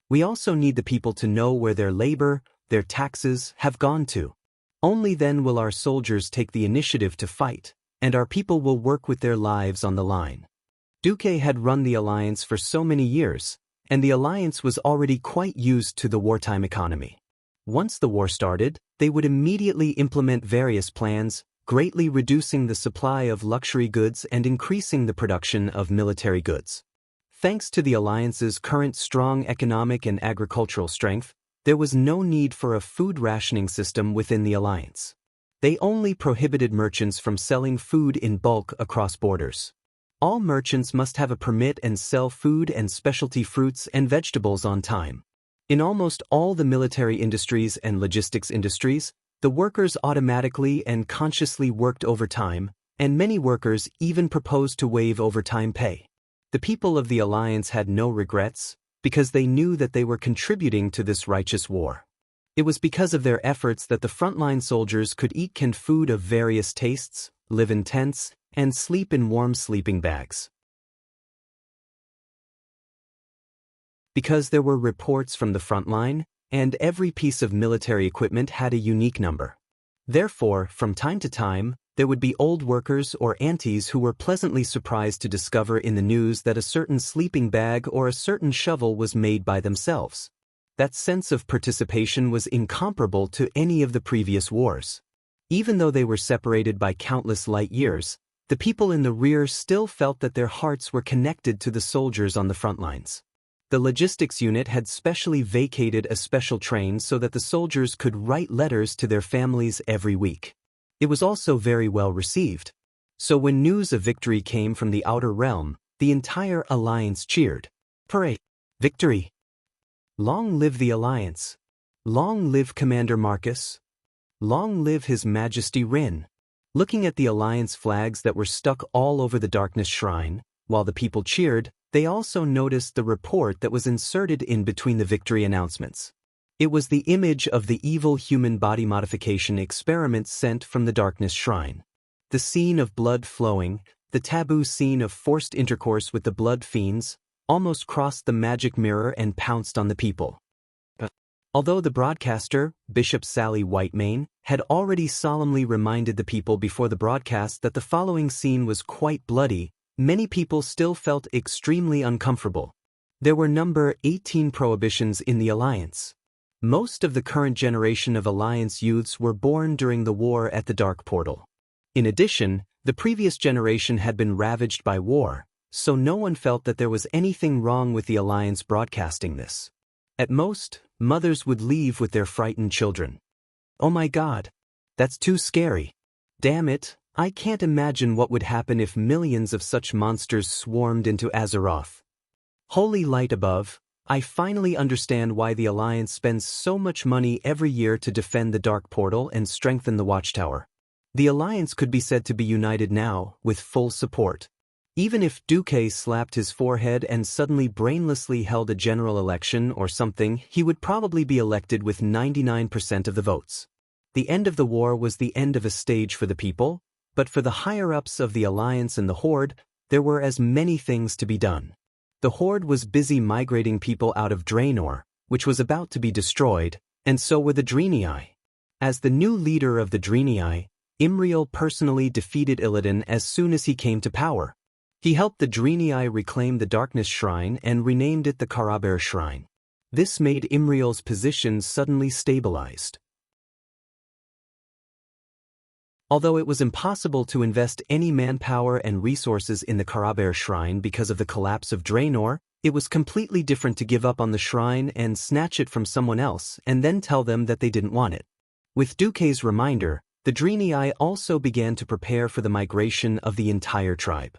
We also need the people to know where their labor, their taxes, have gone to. Only then will our soldiers take the initiative to fight, and our people will work with their lives on the line. Deity had run the Alliance for so many years, and the Alliance was already quite used to the wartime economy. Once the war started, they would immediately implement various plans, greatly reducing the supply of luxury goods and increasing the production of military goods. Thanks to the Alliance's current strong economic and agricultural strength, there was no need for a food rationing system within the Alliance. They only prohibited merchants from selling food in bulk across borders. All merchants must have a permit and sell food and specialty fruits and vegetables on time. In almost all the military industries and logistics industries, the workers automatically and consciously worked overtime, and many workers even proposed to waive overtime pay. The people of the Alliance had no regrets, because they knew that they were contributing to this righteous war. It was because of their efforts that the frontline soldiers could eat canned food of various tastes, live in tents, and sleep in warm sleeping bags. Because there were reports from the front line, and every piece of military equipment had a unique number. Therefore, from time to time, there would be old workers or aunties who were pleasantly surprised to discover in the news that a certain sleeping bag or a certain shovel was made by themselves. That sense of participation was incomparable to any of the previous wars. Even though they were separated by countless light years, the people in the rear still felt that their hearts were connected to the soldiers on the front lines. The logistics unit had specially vacated a special train so that the soldiers could write letters to their families every week. It was also very well received. So when news of victory came from the Outer Realm, the entire Alliance cheered. Hooray! Victory! Long live the Alliance! Long live Commander Marcus! Long live His Majesty Rin! Looking at the Alliance flags that were stuck all over the Darkness Shrine, while the people cheered, they also noticed the report that was inserted in between the victory announcements. It was the image of the evil human body modification experiment sent from the Darkness Shrine. The scene of blood flowing, the taboo scene of forced intercourse with the blood fiends, almost crossed the magic mirror and pounced on the people. Although the broadcaster, Bishop Sally Whitemane, had already solemnly reminded the people before the broadcast that the following scene was quite bloody, many people still felt extremely uncomfortable. There were number 18 prohibitions in the Alliance. Most of the current generation of Alliance youths were born during the war at the Dark Portal. In addition, the previous generation had been ravaged by war, so no one felt that there was anything wrong with the Alliance broadcasting this. At most, mothers would leave with their frightened children. Oh my God! That's too scary. Damn it! I can't imagine what would happen if millions of such monsters swarmed into Azeroth. Holy light above, I finally understand why the Alliance spends so much money every year to defend the Dark Portal and strengthen the Watchtower. The Alliance could be said to be united now, with full support. Even if Deity slapped his forehead and suddenly brainlessly held a general election or something, he would probably be elected with 99% of the votes. The end of the war was the end of a stage for the people, but for the higher-ups of the Alliance and the Horde, there were as many things to be done. The Horde was busy migrating people out of Draenor, which was about to be destroyed, and so were the Draenei. As the new leader of the Draenei, Imriel personally defeated Illidan as soon as he came to power. He helped the Draenei reclaim the Darkness Shrine and renamed it the Karaber Shrine. This made Imriel's position suddenly stabilized. Although it was impossible to invest any manpower and resources in the Karaber Shrine because of the collapse of Draenor, it was completely different to give up on the shrine and snatch it from someone else and then tell them that they didn't want it. With Deuce's reminder, the Draenei also began to prepare for the migration of the entire tribe.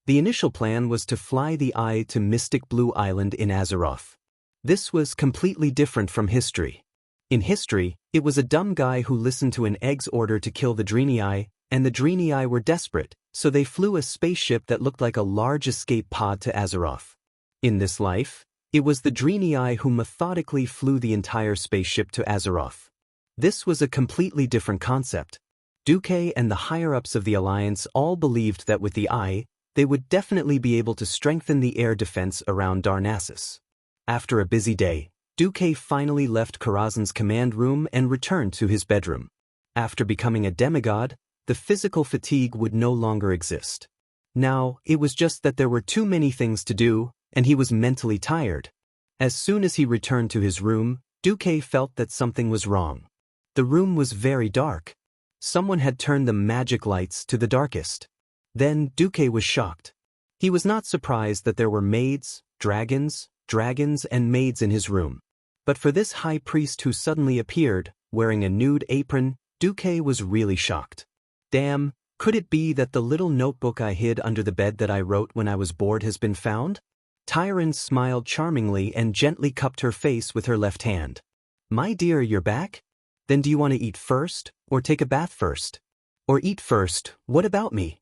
The initial plan was to fly the eye to Mystic Blue Island in Azeroth. This was completely different from history. In history, it was a dumb guy who listened to an egg's order to kill the Draenei, and the Draenei were desperate, so they flew a spaceship that looked like a large escape pod to Azeroth. In this life, it was the Draenei who methodically flew the entire spaceship to Azeroth. This was a completely different concept. Duque and the higher-ups of the Alliance all believed that with the Eye, they would definitely be able to strengthen the air defense around Darnassus. After a busy day, Duque finally left Karazhan's command room and returned to his bedroom. After becoming a demigod, the physical fatigue would no longer exist. Now, it was just that there were too many things to do, and he was mentally tired. As soon as he returned to his room, Duque felt that something was wrong. The room was very dark. Someone had turned the magic lights to the darkest. Then Duque was shocked. He was not surprised that there were maids, dragons, and maids in his room. But for this high priest who suddenly appeared, wearing a nude apron, Duque was really shocked. Damn, could it be that the little notebook I hid under the bed that I wrote when I was bored has been found? Tyron smiled charmingly and gently cupped her face with her left hand. My dear, you're back? Then do you want to eat first, or take a bath first? Or eat first, what about me?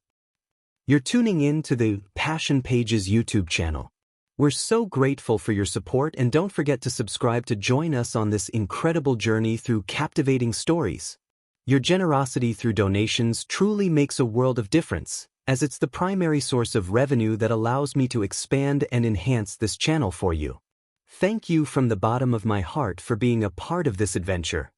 You're tuning in to the Passion Pages YouTube channel. We're so grateful for your support, and don't forget to subscribe to join us on this incredible journey through captivating stories. Your generosity through donations truly makes a world of difference, as it's the primary source of revenue that allows me to expand and enhance this channel for you. Thank you from the bottom of my heart for being a part of this adventure.